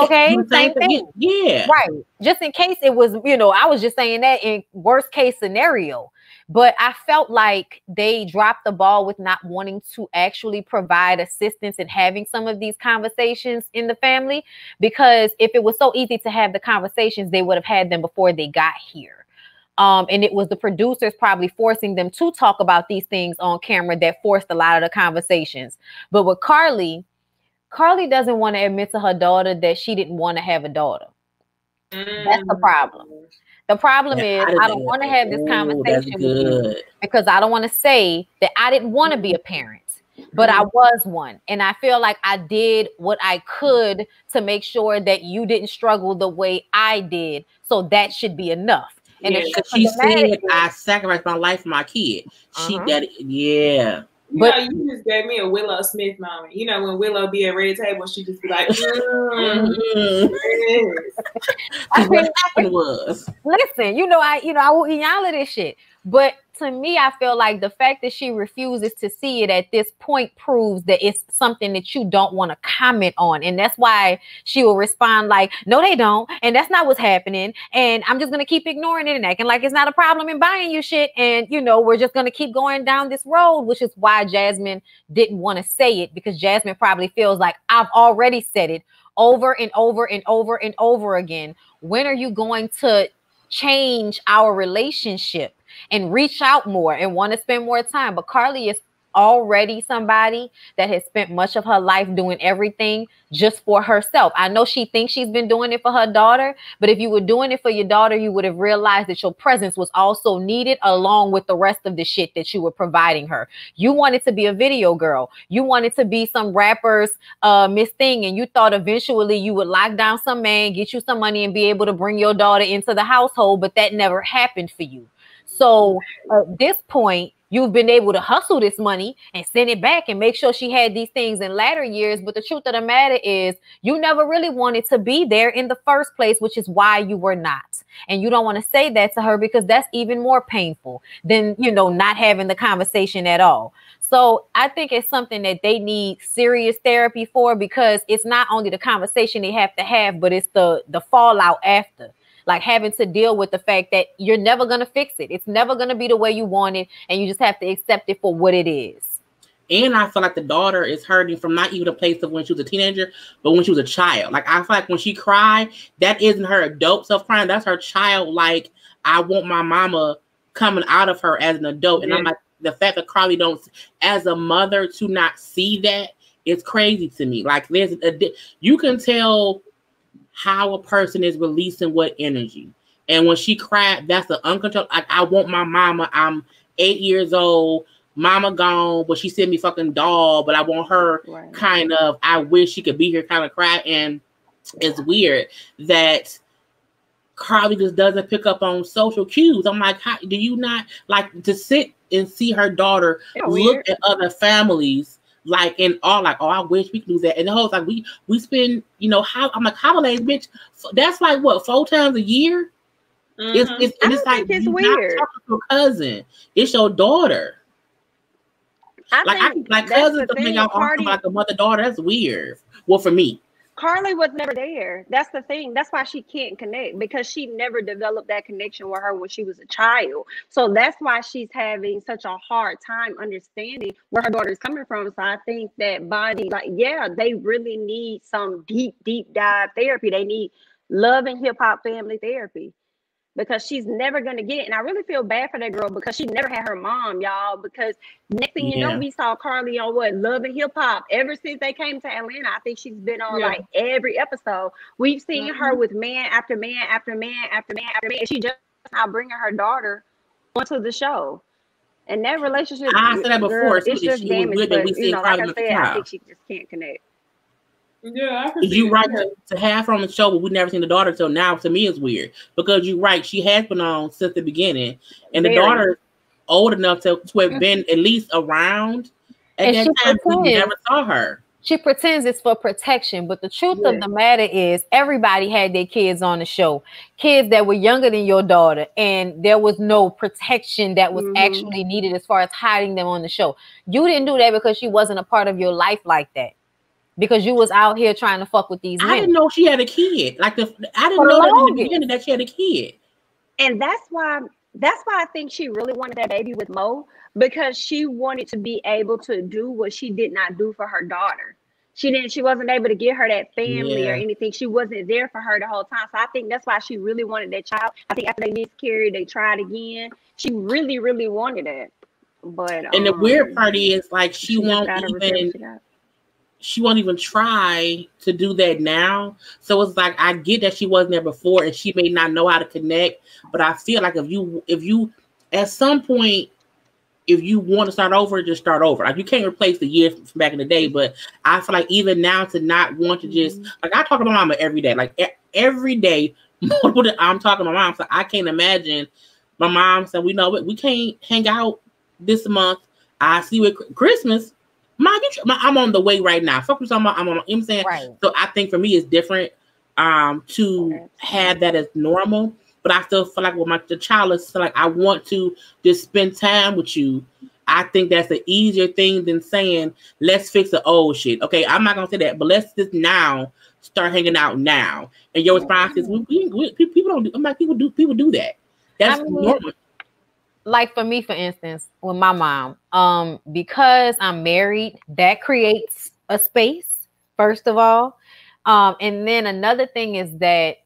same thing. Yeah. Right. Just in case it was, you know, I was just saying that in worst case scenario. But I felt like they dropped the ball with not wanting to actually provide assistance and having some of these conversations in the family, because if it was so easy to have the conversations, they would have had them before they got here. And it was the producers probably forcing them to talk about these things on camera that forced a lot of the conversations. But with Carly doesn't want to admit to her daughter that she didn't want to have a daughter. That's the problem. The problem is I don't want to have this conversation with you because I don't want to say that I didn't want to be a parent, but I was one. And I feel like I did what I could to make sure that you didn't struggle the way I did. So that should be enough. And she said, I sacrificed my life for my kid. She did, yeah. You know, you just gave me a Willow Smith moment. You know, when Willow be at Red Table, she just be like, yes. What happened was, listen, I will eat all of this shit. But to me, I feel like the fact that she refuses to see it at this point proves that it's something that you don't want to comment on. And that's why she will respond like, no, they don't. And that's not what's happening. And I'm just going to keep ignoring it and acting like it's not a problem in buying you shit. And, we're just going to keep going down this road, which is why Jasmine didn't want to say it, because Jasmine probably feels like I've already said it over and over and over and over again. When are you going to change our relationship and reach out more and want to spend more time? But Carly is already somebody that has spent much of her life doing everything just for herself. I know she thinks she's been doing it for her daughter, but if you were doing it for your daughter, you would have realized that your presence was also needed along with the rest of the shit that you were providing her. You wanted to be a video girl. You wanted to be some rapper's Miss Thing, and you thought eventually you would lock down some man, get you some money, and be able to bring your daughter into the household, but that never happened for you. So at this point, you've been able to hustle this money and send it back and make sure she had these things in latter years. But the truth of the matter is you never really wanted to be there in the first place, which is why you were not. And you don't want to say that to her because that's even more painful than, not having the conversation at all. So I think it's something that they need serious therapy for, because it's not only the conversation they have to have, but it's the fallout after. Like having to deal with the fact that you're never going to fix it. It's never going to be the way you want it. And you just have to accept it for what it is. And I feel like the daughter is hurting from not even a place of when she was a teenager, but when she was a child. Like, I feel like when she cried, that isn't her adult self crying. That's her child. Like, I want my mama coming out of her as an adult. And I'm like, the fact that Carly don't, as a mother, to not see that is crazy to me. Like, you can tell how a person is releasing what energy. And when she cried, that's the uncontrolled. Like, I want my mama. I'm 8 years old. Mama gone, but she sent me fucking doll, but I want her kind of, I wish she could be here kind of cry. And it's weird that Carly just doesn't pick up on social cues. I'm like, how do you not like to sit and see her daughter look at other families? Like, and all like, oh, I wish we could do that. And the whole time we spend, I'm like, holidays, bitch. That's like what, 4 times a year? Mm-hmm. It's like it's weird. Not talking to a cousin. It's your daughter. I think cousins don't make out like a mother daughter. That's weird. Well, for me. Carly was never there. That's the thing. That's why she can't connect, because she never developed that connection with her when she was a child. So that's why she's having such a hard time understanding where her daughter's coming from. So I think that body, they really need some deep dive therapy. They need love and hip hop family therapy, because she's never going to get it. And I really feel bad for that girl, because she never had her mom, y'all. Because next thing you know, we saw Carly on Love and Hip Hop. Ever since they came to Atlanta, I think she's been on like every episode. We've seen her with man after man after man after man after man. And she just now bringing her daughter onto the show. And that relationship, I said that before. It's just damaged. But, like I said, I think she just can't connect. Yeah, I can see You it. right to have her on the show, but we never seen the daughter till now. To me, it's weird because you're right. She has been on since the beginning, and the Very. daughter old enough to have been at least around at And that she time. We pretends never saw her. she pretends it's for protection, but the truth Yeah. of the matter is everybody had their kids on the show, kids that were younger than your daughter, and there was no protection that was actually needed as far as hiding them on the show. You didn't do that because she wasn't a part of your life like that, because you was out here trying to fuck with these I men. didn't know she had a kid. I didn't For the know that in the longest. beginning that she had a kid. And that's why I think she really wanted that baby with Mo, because she wanted to be able to do what she did not do for her daughter. She wasn't able to get her that family or Yeah. anything. She wasn't there for her the whole time. So I think that's why she really wanted that child. I think after they miscarried, they tried again. She really, really wanted it. But And the weird part is like she never got a result she won't even try to do that now. So it's like I get that she wasn't there before and she may not know how to connect, but I feel like if you at some point, if you want to start over, just start over. Like you can't replace the years from back in the day, but I feel like even now to not want to just like I talk to my mama every day, like every day. I'm talking to my mom, so I can't imagine my mom saying, "We know it, we can't hang out this month. I see you at Christmas." I'm on the way right now. Fuck what I'm on. You know what I'm saying? Right. So I think for me it's different to have that as normal. But I still feel like with the child is like I want to just spend time with you. I think that's an easier thing than saying let's fix the old shit. Okay, I'm not gonna say that, but let's just now start hanging out now. And your response is people don't do. I'm like people do that. That's normal. Like for me, for instance, with my mom, because I'm married, that creates a space, first of all. And then another thing is that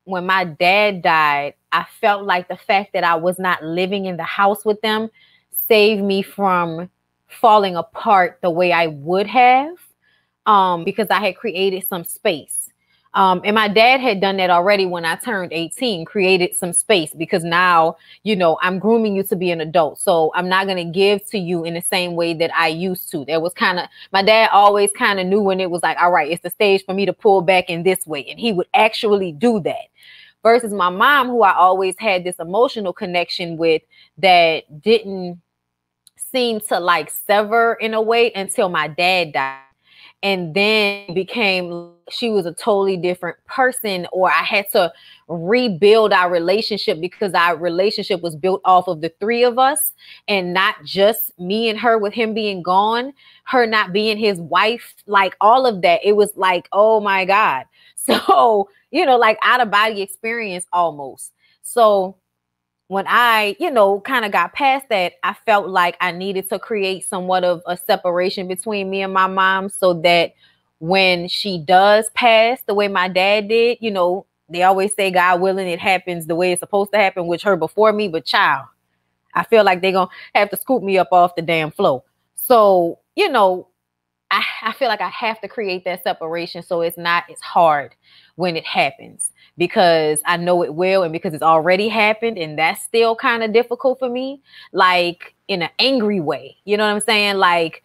when my dad died, I felt like the fact that I was not living in the house with them saved me from falling apart the way I would have, because I had created some space. And my dad had done that already when I turned 18, created some space, because now, I'm grooming you to be an adult. So I'm not going to give to you in the same way that I used to. There was my dad always kind of knew when it was like, all right, it's the stage for me to pull back in this way. And he would actually do that. Versus my mom, who I always had this emotional connection with that didn't seem to like sever in a way until my dad died. And then she was a totally different person, or I had to rebuild our relationship because our relationship was built off of the three of us and not just me and her with him being gone, her not being his wife, like all of that. It was like, oh my God. So, like out of body experience almost. So when I, kind of got past that, I felt like I needed to create somewhat of a separation between me and my mom so that when she does pass the way my dad did, they always say, God willing, it happens the way it's supposed to happen, with her before me. But child, I feel like they're going to have to scoop me up off the damn floor. So, I feel like I have to create that separation so it's not as hard when it happens, because I know it will, and because it's already happened, and that's still kind of difficult for me, like in an angry way. You know what I'm saying? Like,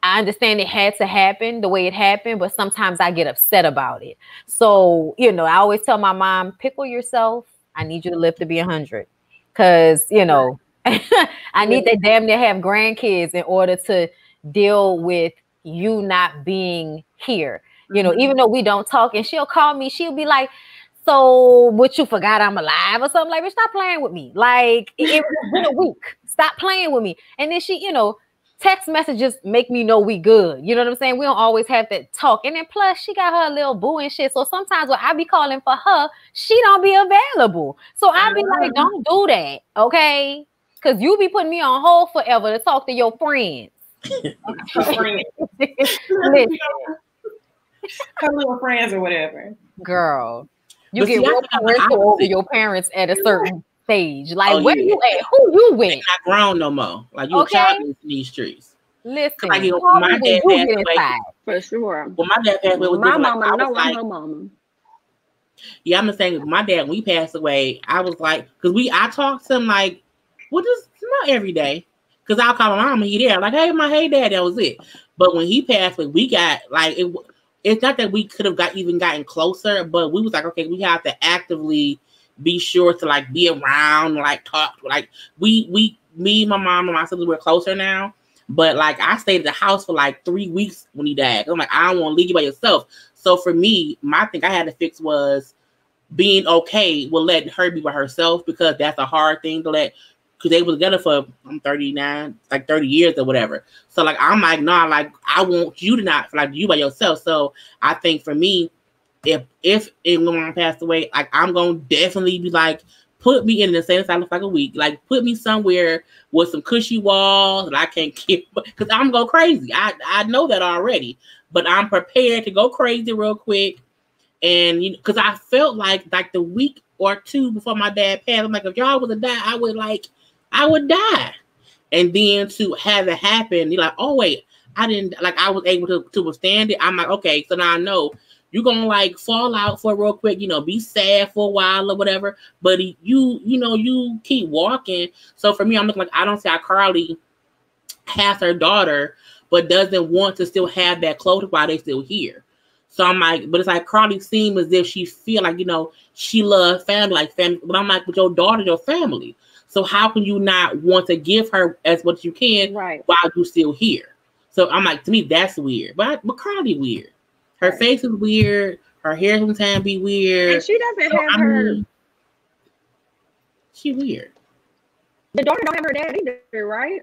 I understand it had to happen the way it happened, but sometimes I get upset about it. So, I always tell my mom, pickle yourself. I need you to live to be 100, because, I need that damn near have grandkids in order to deal with you not being here. Even though we don't talk, and she'll call me, she'll be like, so what, you forgot I'm alive or something? Like, bitch, stop playing with me. Like, it's been a week. Stop playing with me. And then she, text messages make me know we good. You know what I'm saying? We don't always have that talk. And then plus she got her little boo and shit. So sometimes when I be calling for her, she don't be available. So I be like, don't do that. Okay. Cause you be putting me on hold forever to talk to your friends. Her little friends or whatever. Girl, you get real parental over your parents at a certain stage. Like, where you at? Who you with? They're not grown no more. Like, you a child in these streets. Listen, like, my dad passed away. For sure. Well, my dad passed away. My mama know I'm her mama. Yeah, I'm just saying, my dad, when he passed away, I was like, because I talked to him like, well, just not every day. Because I'll call my mom and he there. Like, hey dad, that was it. But when he passed away, we got like, it's not that we could have gotten closer, but we was like, okay, we have to actively be sure to like be around, like talk, like me, my mom, and my sister were closer now. But like I stayed at the house for like 3 weeks when he died. I'm like, I don't want to leave you by yourself. So for me, my thing I had to fix was being okay with letting her be by herself, because that's a hard thing to let, because they were together for, I'm 39, like 30 years or whatever. So like, I'm like, nah, like I want you to not like you by yourself. So I think for me, if when mom passed away, like I'm gonna definitely be like, put me in the same asylum for like a week, like put me somewhere with some cushy walls that I can't keep, because I'm go crazy. I know that already, but I'm prepared to go crazy real quick. And you know, because I felt like the week or two before my dad passed, I'm like, if y'all was to die, I would die. And then to have it happen, you're like, oh wait, I didn't, like I was able to withstand it. I'm like, okay, so now I know you're gonna like fall out for real quick, you know, be sad for a while or whatever. But you keep walking. So for me, I'm looking like, I don't see how Carly has her daughter, but doesn't want to still have that close while they still here. So I'm like, but it's like Carly seems as if she feel like, you know, she loves family, like family. But I'm like, but your daughter's your family. So how can you not want to give her as much as you can while you're still here? So I'm like, to me, that's weird. But Carly weird. Her face is weird. Her hair sometimes be weird. And she doesn't have her. She weird. The daughter don't have her dad either, right?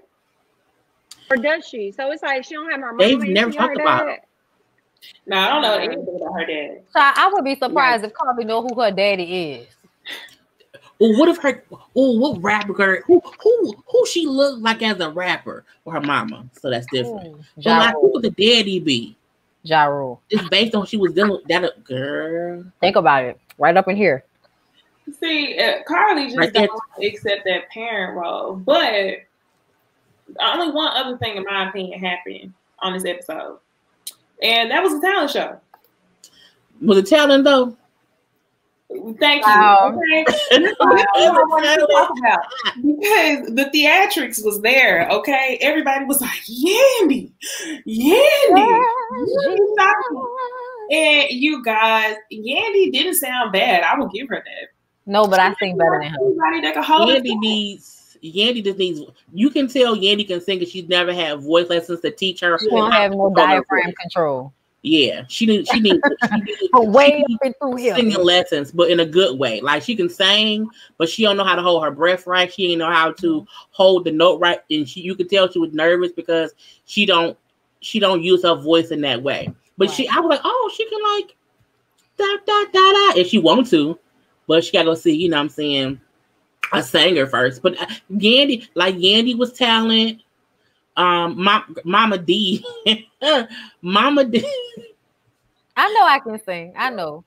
Or does she? So it's like she don't have her mom. They've never talked about it. No, I don't know anything about her dad. So I would be surprised if Carly know who her daddy is. Well, what if what rapper girl? Who she look like as a rapper or her mama? So that's different. So like, who would the daddy be? Ja Rule. It's based on she was dealing with that girl. Think about it. Right up in here. See, Carly just don't accept that parent role. But only one other thing, in my opinion, happened on this episode, and that was a talent show. Was it talent though? Thank you. Wow. Okay. That's what I wanted to talk about, because the theatrics was there. Okay, everybody was like, Yandy. And you guys, Yandy didn't sound bad. I will give her that. No, but I sing better than her. Anybody that can hold Yandy just needs. You can tell Yandy can sing, because she's never had voice lessons to teach her. She don't have no diaphragm control. Yeah, she needs way up and through here singing lessons, but in a good way. Like she can sing, but she don't know how to hold her breath right. She didn't know how to hold the note right, and you could tell she was nervous because she don't use her voice in that way. But I was like, oh, she can like da da da da if she wants to, but she gotta go see, you know what I'm saying, a singer first. But Yandy was talent. Mama D. Mama D. I know I can sing. I know.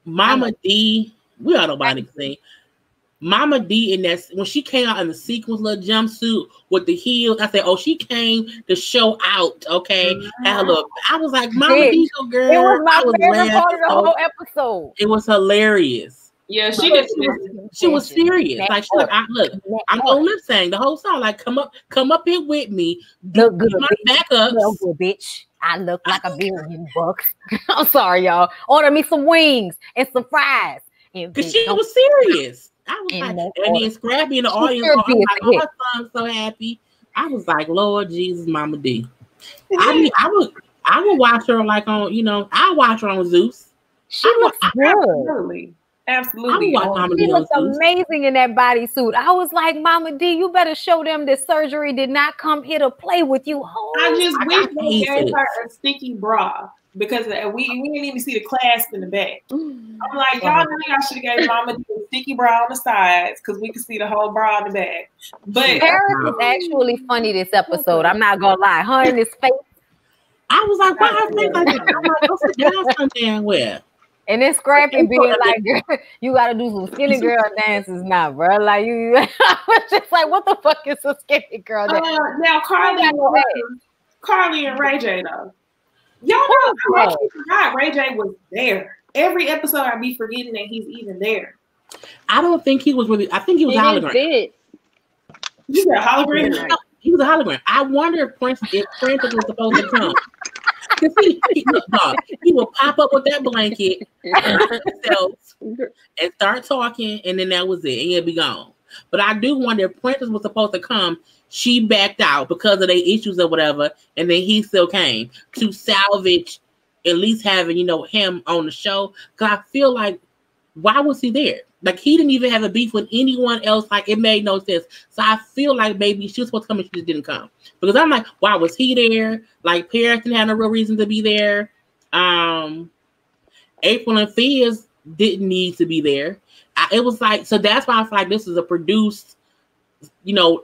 Mama D. We all know nobody can sing. Mama D in that, when she came out in the sequence little jumpsuit with the heels, I said, oh, she came to show out. Okay. I was like, Mama D, girl. It was my favorite part of the whole episode. It was hilarious. Yeah, she was serious. Like, she like, look, I'm gonna lip sing the whole song. Like, come up here with me. Look good, my backups. Look good, bitch. I look like $1 billion. I'm sorry, y'all. Order me some wings and some fries. Because she was serious. I was like, and then Scrappy in the audience, like, oh, my son's so happy. I was like, Lord Jesus, Mama D. I would watch her like on, you know, I watch her on Zeus. She looks good. Absolutely. She looks amazing in that bodysuit. I was like, Mama D, you better show them that surgery did not come here to play with you. I just wish they gave her a sticky bra, because we didn't even see the clasp in the back. I'm like, y'all know y'all should have gave Mama D a sticky bra on the sides, because we could see the whole bra in the back. But Paris is actually funny this episode. I'm not gonna lie. Her in his face. I was like, why her face like that? I'm like, go sit down somewhere where. And then Scrappy being like, girl, you gotta do some skinny girl dances now, bro. Like you, I was just like, what the fuck is a skinny girl dance? Now Carly and Ray J though. Y'all know, I actually forgot Ray J was there. Every episode I be forgetting that he's even there. I don't think he was really. I think he was hologram. You said hologram? He was a hologram. I wonder if Prince was supposed to come. He will pop up with that blanket himself and start talking, and then that was it. And he'll be gone. But I do wonder if Princess was supposed to come. She backed out because of their issues or whatever, and then he still came to salvage at least having, him on the show. Because I feel like, why was he there? Like, he didn't even have a beef with anyone else. Like, it made no sense. So I feel like maybe she was supposed to come and she just didn't come. Because I'm like, why was he there? Like, Paris didn't have no real reason to be there. April and Fizz didn't need to be there. It was like, so that's why I feel like this is a produced,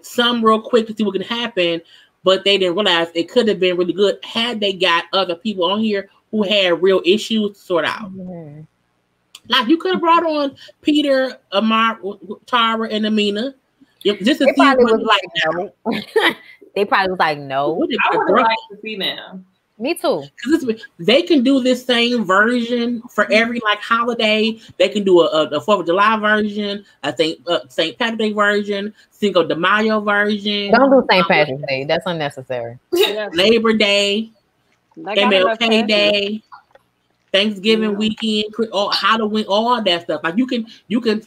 some real quick to see what can happen. But they didn't realize it could have been really good had they got other people on here who had real issues to sort out. Mm-hmm. Like, you could have brought on Peter, Amar, Tara, and Amina. Just to they see probably was like, no. They probably was like, no. I would like to see them. Me too. Because they can do this same version for every holiday. They can do a 4th of July version, I think St. Patrick's Day version, Cinco de Mayo version. Don't do St. Patrick's Day. That's unnecessary. Labor Day, MLK Day. Thanksgiving weekend, Halloween, all that stuff. Like, you can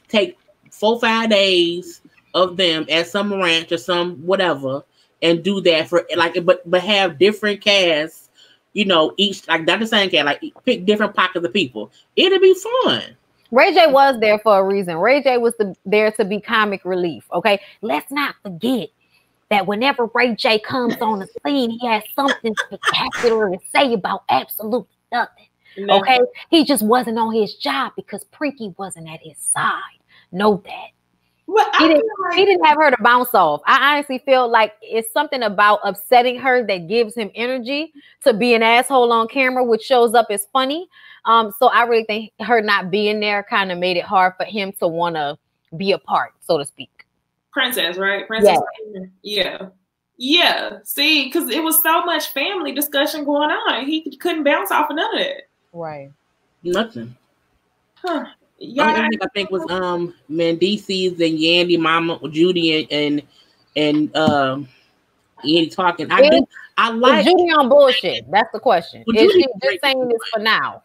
take 4-5 days of them at some ranch or some whatever and do that for but have different casts, each not the same cast, pick different pockets of people. It'll be fun. Ray J was there for a reason. Ray J was there to be comic relief. Okay, let's not forget that whenever Ray J comes on the scene, he has something spectacular to say about absolutely nothing. No. Okay, he just wasn't on his job because Prinky wasn't at his side. Know that. Well, he didn't have her to bounce off. I honestly feel like it's something about upsetting her that gives him energy to be an asshole on camera, which shows up as funny. So I really think her not being there kind of made it hard for him to want to be a part, so to speak. Princess, right? Princess. Yeah. See, because it was so much family discussion going on. He couldn't bounce off of none of that. Right. Nothing. Huh. I think was Mendices and Yandy, Mama, Judy, and Yandy talking. I like Judy on bullshit. That's the question. Is she just saying this for now?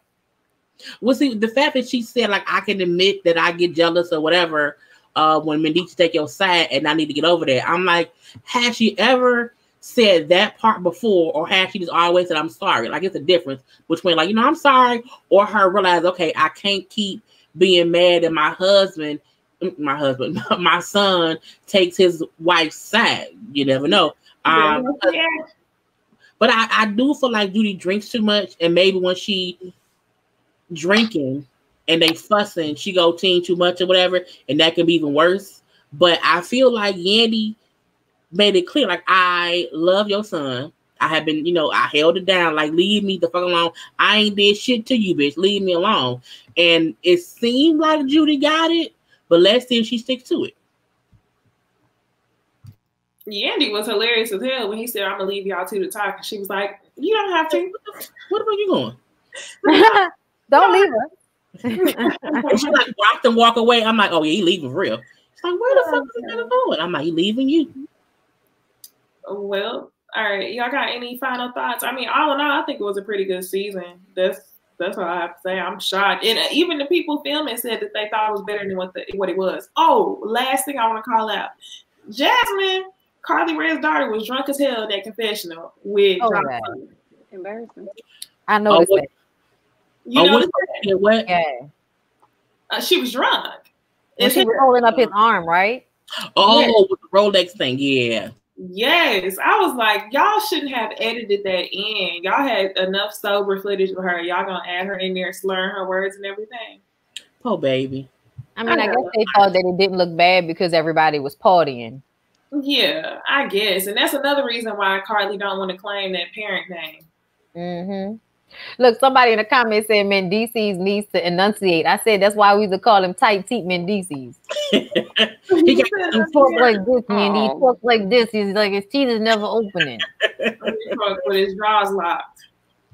Well, see, the fact that she said I can admit that I get jealous or whatever when Mendices take your side and I need to get over that. I'm like, has she ever said that part before, or has she just always said I'm sorry? It's a difference between I'm sorry, or her realize, okay, I can't keep being mad at my son takes his wife's side. You never know. But I do feel like Judy drinks too much, and maybe when she drinking and they fussing, she go teen too much or whatever, and that can be even worse. But I feel like Yandy made it clear, I love your son. I have been, I held it down. Leave me the fuck alone. I ain't did shit to you, bitch. Leave me alone. And it seemed like Judy got it, but let's see if she sticks to it. Yandy was hilarious as hell when he said, I'm gonna leave y'all two to talk. And she was like, you don't have to. What about you going? Don't leave her. And she rocked and walk away. I'm like, oh yeah, he leaving for real. She's like, where the fuck is he gonna go? I'm like, he leaving you. Well, all right. Y'all got any final thoughts? I mean, all in all, I think it was a pretty good season. That's all I have to say. I'm shocked. And even the people filming said that they thought it was better than what it was. Oh, last thing I want to call out. Jasmine, Carly Rae's daughter, was drunk as hell in that confessional with John. Embarrassing. I noticed that. You know what? Yeah. She was drunk. And she was holding up his arm, right? Oh, yes. With the Rolex thing, yeah. Yes, I was like, y'all shouldn't have edited that in. Y'all had enough sober footage of her. Y'all gonna add her in there, slurring her words and everything. Oh, baby. I mean, I guess they thought that it didn't look bad because everybody was partying. Yeah, I guess, and that's another reason why Carly don't want to claim that parent name. Mm-hmm. Look, somebody in the comments said Mendices needs to enunciate. I said that's why we used to call him tight teeth Mendices. He talk like this, Mendy. He talk like this. He's like his teeth is never opening. With his jaws locked.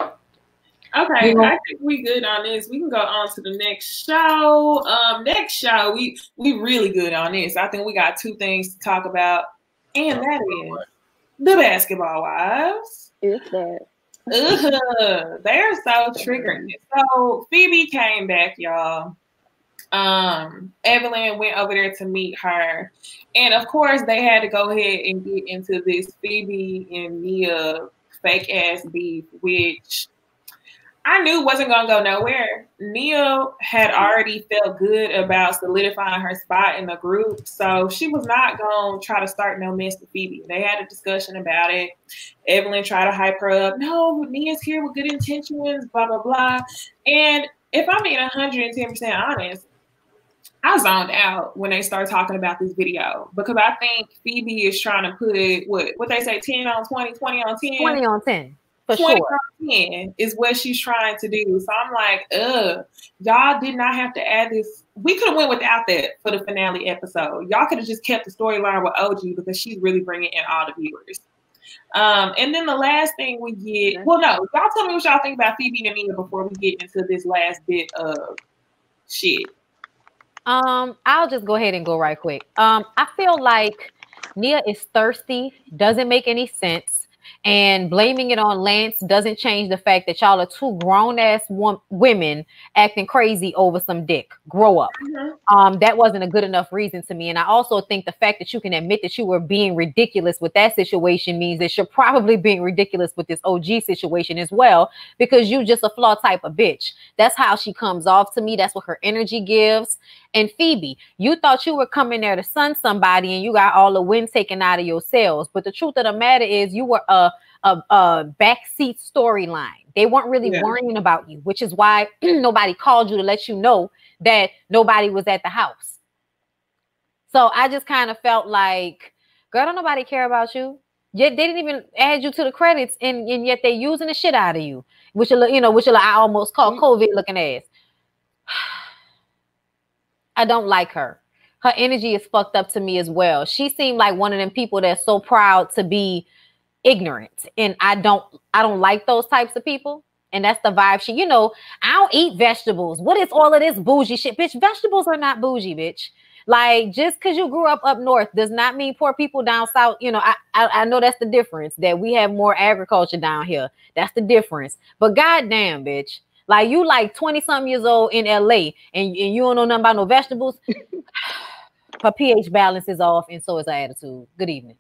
Okay, I think we good on this. We can go on to the next show. Next show, we really good on this. I think we got two things to talk about, and that is the Basketball Wives. It's that. Ugh, they're so triggering. So Phoebe came back, y'all. Evelyn went over there to meet her, and of course they had to go ahead and get into this Phoebe and Nia fake ass beef, which I knew wasn't gonna go nowhere. Nia had already felt good about solidifying her spot in the group, so she was not gonna try to start no mess with Phoebe. They had a discussion about it. Evelyn tried to hype her up. No, Nia's here with good intentions, blah blah blah. And if I'm being 110% honest, I zoned out when they start talking about this video because I think Phoebe is trying to put what they say 10 on 20, 20 on 10. 20 on 10. For 20 sure. on 10 is what she's trying to do. So I'm like, y'all did not have to add this. We could have went without that for the finale episode. Y'all could have just kept the storyline with OG because she's really bringing in all the viewers. And then the last thing we get, well, no, y'all tell me what y'all think about Phoebe and Nia before we get into this last bit of shit. I'll just go ahead and go right quick. I feel like Nia is thirsty, doesn't make any sense, and blaming it on Lance doesn't change the fact that y'all are two grown-ass women acting crazy over some dick. Grow up. Mm-hmm. That wasn't a good enough reason to me. And I also think the fact that you can admit that you were being ridiculous with that situation means that you're probably being ridiculous with this OG situation as well, because you just a flaw type of bitch. That's how she comes off to me. That's what her energy gives. And Phoebe, you thought you were coming there to sun somebody and you got all the wind taken out of your sails. But the truth of the matter is you were a backseat storyline. They weren't really worrying about you, which is why nobody called you to let you know that nobody was at the house. So I just kind of felt like, girl, don't nobody care about you. Yet they didn't even add you to the credits, and yet they using the shit out of you, which I almost call COVID looking ass. I don't like her. Her energy is fucked up to me as well. She seemed like one of them people that's so proud to be ignorant, and I don't like those types of people. And that's the vibe she, I don't eat vegetables. What is all of this bougie shit? Bitch, vegetables are not bougie, bitch. Like, just because you grew up north does not mean poor people down south. I know that's the difference, that we have more agriculture down here. That's the difference. But goddamn, bitch. Like, you like 20-something years old in LA and you don't know nothing about no vegetables. Her pH balance is off, and so is her attitude. Good evening.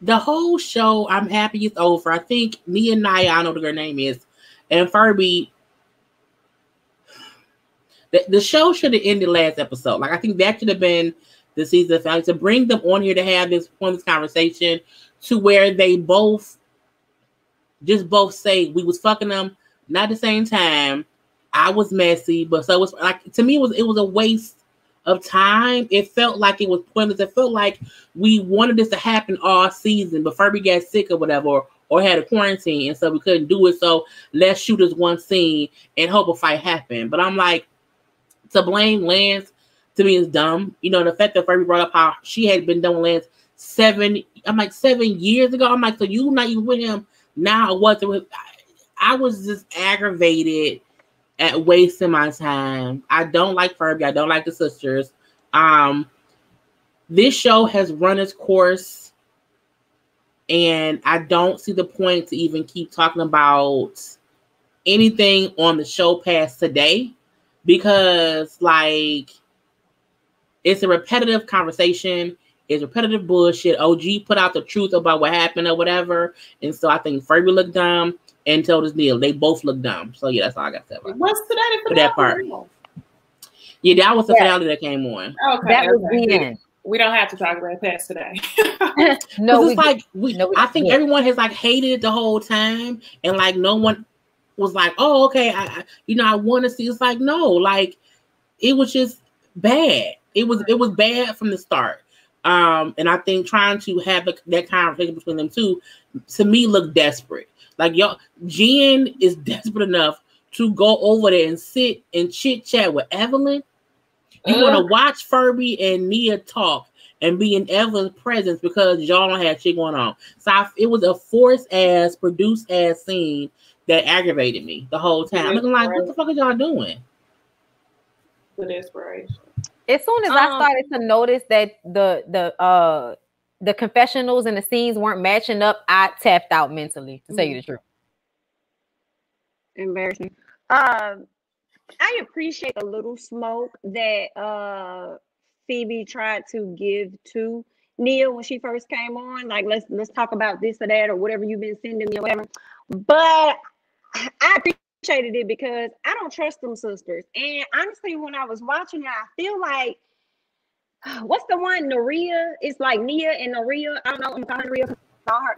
The whole show, I'm happy it's over. I think Nia and Nia, I know what her name is, and Furby, the show should have ended last episode. Like, I think that should have been the season finale, to bring them on here to have this conversation to where they both say we was fucking them, not at the same time. I was messy, but so it was like, to me, it was a waste of time. It felt like it was pointless. It felt like we wanted this to happen all season, but Furby got sick or whatever, or had a quarantine, and so we couldn't do it. So let's shoot this one scene and hope a fight happened. But I'm like, to blame Lance to me is dumb. The fact that Furby brought up how she had been done with Lance 7 years ago. I'm like, so you not even with him now? I was just aggravated at wasting my time. I don't like Furby. I don't like the sisters. This show has run its course, and I don't see the point to even keep talking about anything on the show past today, because like, it's a repetitive conversation. It's repetitive bullshit. OG put out the truth about what happened or whatever, and so I think Furby looked dumb, and so does Neil. They both look dumb. So yeah, that's all I got to say about What's today for that part. Yeah, that was the finale that came on. Okay, that was the end. We don't have to talk about past today. No, it's like I think everyone has like hated it the whole time, and like no one was like, "Oh, okay, I want to see." It's like, no, like it was just bad. It was bad from the start. And I think trying to have that conversation between them two, to me, looked desperate. Like, y'all, Jen is desperate enough to go over there and sit and chit chat with Evelyn. You want to watch Furby and Nia talk and be in Evelyn's presence because y'all don't have shit going on. So it was a forced ass, produced ass scene that aggravated me the whole time. I'm looking like, what the fuck are y'all doing? The desperation. As soon as I started to notice that the the confessionals and the scenes weren't matching up, I tapped out mentally, to tell you the truth. Embarrassing. I appreciate the little smoke that Phoebe tried to give to Neil when she first came on. Like, let's talk about this or that or whatever you've been sending me or whatever. But I appreciated it because I don't trust them sisters. And honestly, when I was watching it, I feel like, what's the one, Naria? It's like Nia and Naria. I don't know. I'm calling Naria.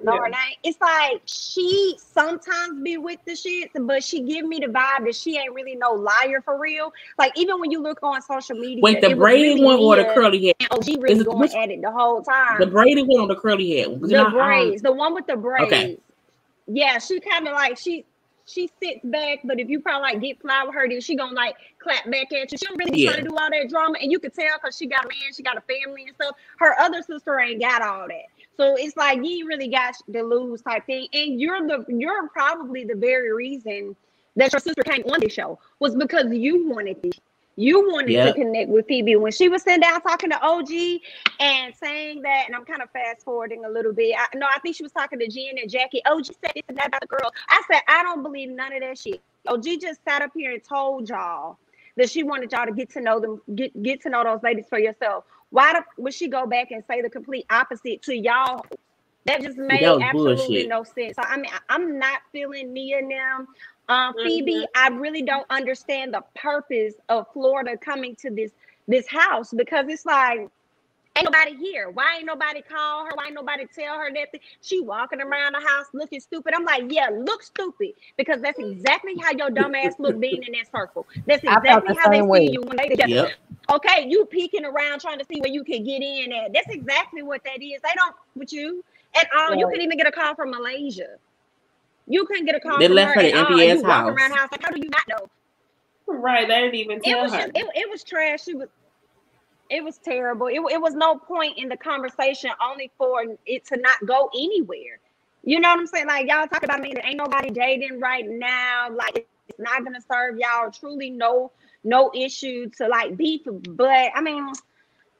Know her name. It's like she sometimes be with the shit, but she give me the vibe that she ain't really no liar for real. Like, even when you look on social media, wait, the braided one or the curly hair? And OG really going at it the whole time. The braided one or the curly hair? The braids, the one with the braids. Okay. Yeah, she kind of like she sits back, but if you probably like get fly with her, then she gonna like clap back at you. She don't really be trying to do all that drama, and you can tell because she got a man, she got a family and stuff. Her other sister ain't got all that. So it's like you really got to lose type thing. And you're probably the very reason that your sister came on the show was because you wanted this. You wanted to connect with Phoebe when she was sitting down talking to OG and saying that, and I'm kind of fast forwarding a little bit. I think she was talking to Jen and Jackie. OG said this and that about the girl. I said, I don't believe none of that shit. OG just sat up here and told y'all that she wanted y'all to get to know them, get to know those ladies for yourself. Why would she go back and say the complete opposite to y'all? That just made absolutely no sense. So I mean, I'm not feeling Nia now. Phoebe, I really don't understand the purpose of Florida coming to this house because it's like ain't nobody here. Why ain't nobody call her? Why ain't nobody tell her that she walking around the house looking stupid? I'm like, yeah, look stupid because that's exactly how your dumb ass look being in that circle. That's exactly how they see you when they together. Yep. Okay, you peeking around trying to see where you can get in at. That's exactly what that is. They don't with you at all. You couldn't even get a call from Malaysia. You couldn't get a call from her at all. You walking around the house. Like, how do you not know? Right, they didn't even tell her. It was trash. It was terrible. It was no point in the conversation only for it to not go anywhere. You know what I'm saying? Like, y'all talk about me. There ain't nobody dating right now. Like, it's not gonna serve y'all truly no issue to like beef. But I mean,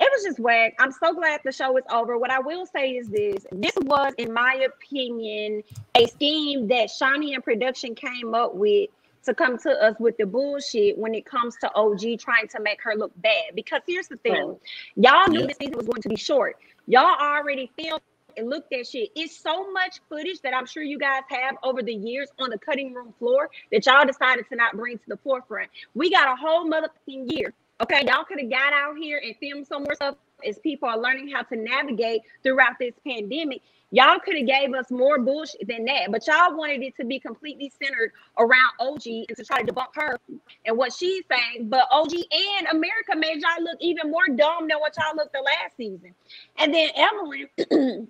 it was just whack. I'm so glad the show is over. What I will say is this was, in my opinion, a scheme that Shani and production came up with to come to us with the bullshit when it comes to OG trying to make her look bad. Because here's the thing. Y'all knew this season was going to be short. Y'all already filmed and looked at shit. It's so much footage that I'm sure you guys have over the years on the cutting room floor that y'all decided to not bring to the forefront. We got a whole motherfucking year. Okay, y'all could have got out here and filmed some more stuff as people are learning how to navigate throughout this pandemic. Y'all could have gave us more bullshit than that, but y'all wanted it to be completely centered around OG and to try to debunk her and what she's saying. But OG and America made y'all look even more dumb than what y'all looked the last season. And then Evelyn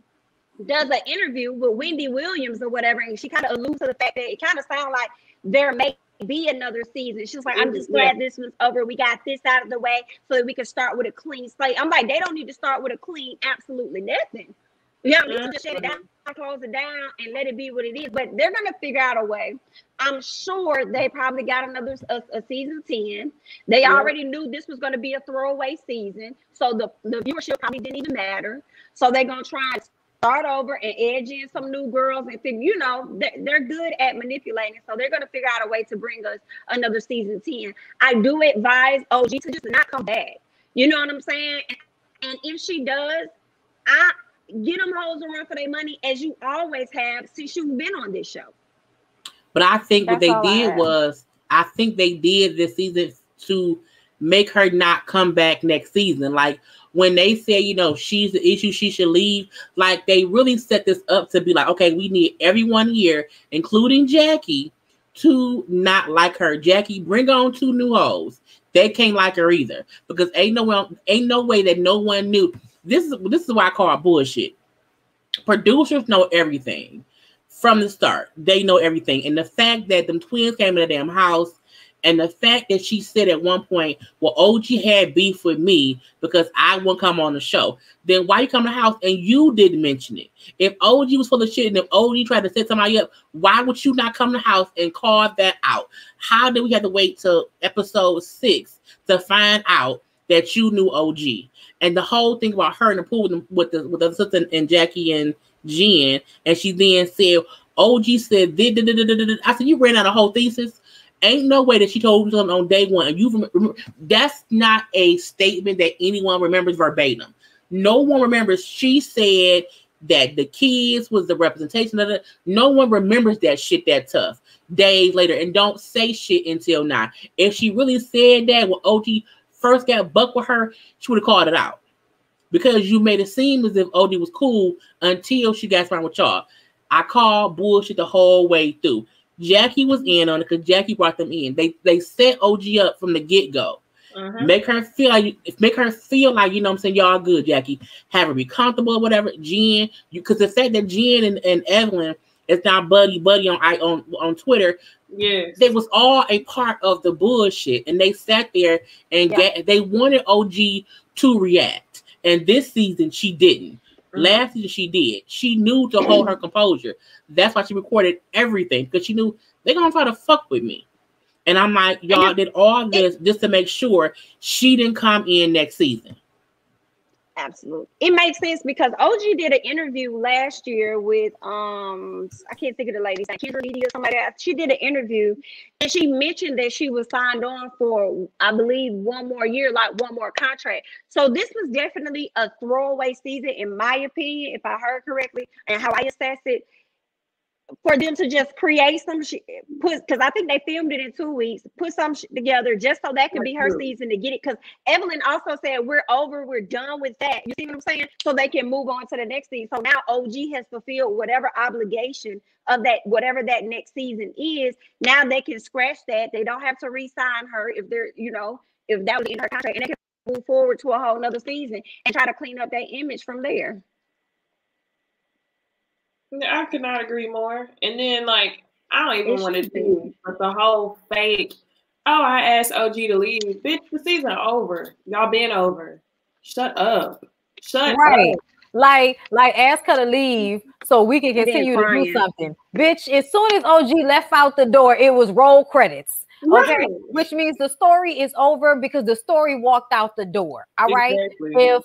does an interview with Wendy Williams or whatever, and she kind of alludes to the fact that it kind of sounds like there may be another season. She was like, I'm just glad this one's over. We got this out of the way so that we can start with a clean slate. I'm like, they don't need to start with a clean absolutely nothing. Yeah, you can just shut it down, close it down, and let it be what it is. But they're gonna figure out a way. I'm sure they probably got another a season 10. They already knew this was gonna be a throwaway season, so the viewership probably didn't even matter. So they're gonna try and start over and edge in some new girls and figure, you know, they're good at manipulating. So they're gonna figure out a way to bring us another season 10. I do advise OG to just not come back. You know what I'm saying? And if she does, I get them hoes around for their money as you always have since you've been on this show. But I think what they did was, I think they did this season to make her not come back next season. Like when they say, you know, she's the issue, she should leave. Like they really set this up to be like, okay, we need everyone here, including Jackie, to not like her. Jackie, bring on 2 new hoes. They can't like her either because ain't no way that no one knew. This is why I call it bullshit. Producers know everything from the start. They know everything. And the fact that them twins came in the damn house, and the fact that she said at one point, well, OG had beef with me because I won't come on the show. Then why you come to the house and you didn't mention it? If OG was full of shit and if OG tried to set somebody up, why would you not come to the house and call that out? How did we have to wait till episode 6 to find out that you knew OG. And the whole thing about her in the pool with the sister and Jackie and Jen, and she then said, OG said, I said, you ran out a whole thesis. Ain't no way that she told you something on day one. And you remember, that's not a statement that anyone remembers verbatim. No one remembers she said that the kids was the representation of it. No one remembers that shit that tough days later, and don't say shit until now. If she really said that when OG first got bucked with her, she would have called it out. Because you made it seem as if OG was cool until she got around with y'all. I called bullshit the whole way through. Jackie was in on it because Jackie brought them in. They set OG up from the get-go. Make her feel like you know what I'm saying, y'all good, Jackie. Have her be comfortable or whatever. Jen, because the fact that Jen and Evelyn is now buddy on Twitter, yes, they was all a part of the bullshit, and they sat there and they wanted OG to react. And this season she didn't. Last season she did. She knew to hold her composure. That's why she recorded everything, because she knew they're gonna try to fuck with me. And I'm like, y'all did all this just to make sure she didn't come in next season. Absolutely. It makes sense because OG did an interview last year with I can't think of the lady's name, Kendra Media or something like that. She did an interview and she mentioned that she was signed on for, I believe, one more year, like one more contract. So this was definitely a throwaway season, in my opinion, if I heard correctly, and how I assess it. For them to just create some shit, because I think they filmed it in 2 weeks, put some shit together just so that could be her season to get it. Because Evelyn also said, we're over, we're done with that. You see what I'm saying? So they can move on to the next season. So now OG has fulfilled whatever obligation of that, whatever that next season is. Now they can scratch that. They don't have to re-sign her if they're, if that was in her contract, and they can move forward to a whole nother season and try to clean up that image from there. I could not agree more. And then, like, I don't even want to do, but the whole fake, oh, I asked OG to leave. Bitch, the season over. Y'all been over. Shut up. Shut up. Like ask her to leave so we can continue to do something. Bitch, as soon as OG left out the door, it was roll credits. Okay, right. Which means the story is over because the story walked out the door. All right. Exactly.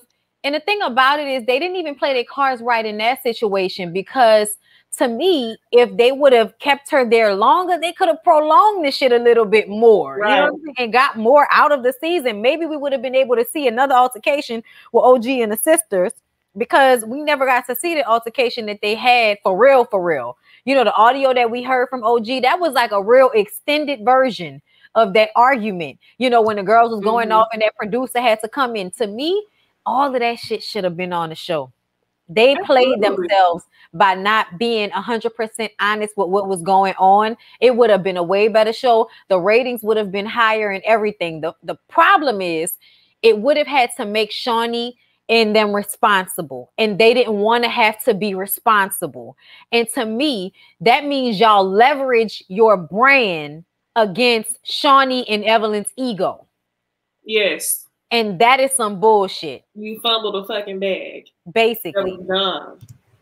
And the thing about it is they didn't even play their cards right in that situation, because to me, if they would have kept her there longer, they could have prolonged this shit a little bit more, right. You know what I'm saying? And got more out of the season. Maybe we would have been able to see another altercation with OG and the sisters, because we never got to see the altercation that they had for real, for real. You know, the audio that we heard from OG, that was like a real extended version of that argument. You know, when the girls was going off and that producer had to come in. To me, all of that shit should have been on the show. They played themselves by not being 100% honest with what was going on. It would have been a way better show. The ratings would have been higher and everything. The problem is it would have had to make Shawnee and them responsible, and they didn't want to have to be responsible. And to me, that means y'all leverage your brand against Shawnee and Evelyn's ego. Yes. And that is some bullshit. You fumbled a fucking bag. Basically. Dumb.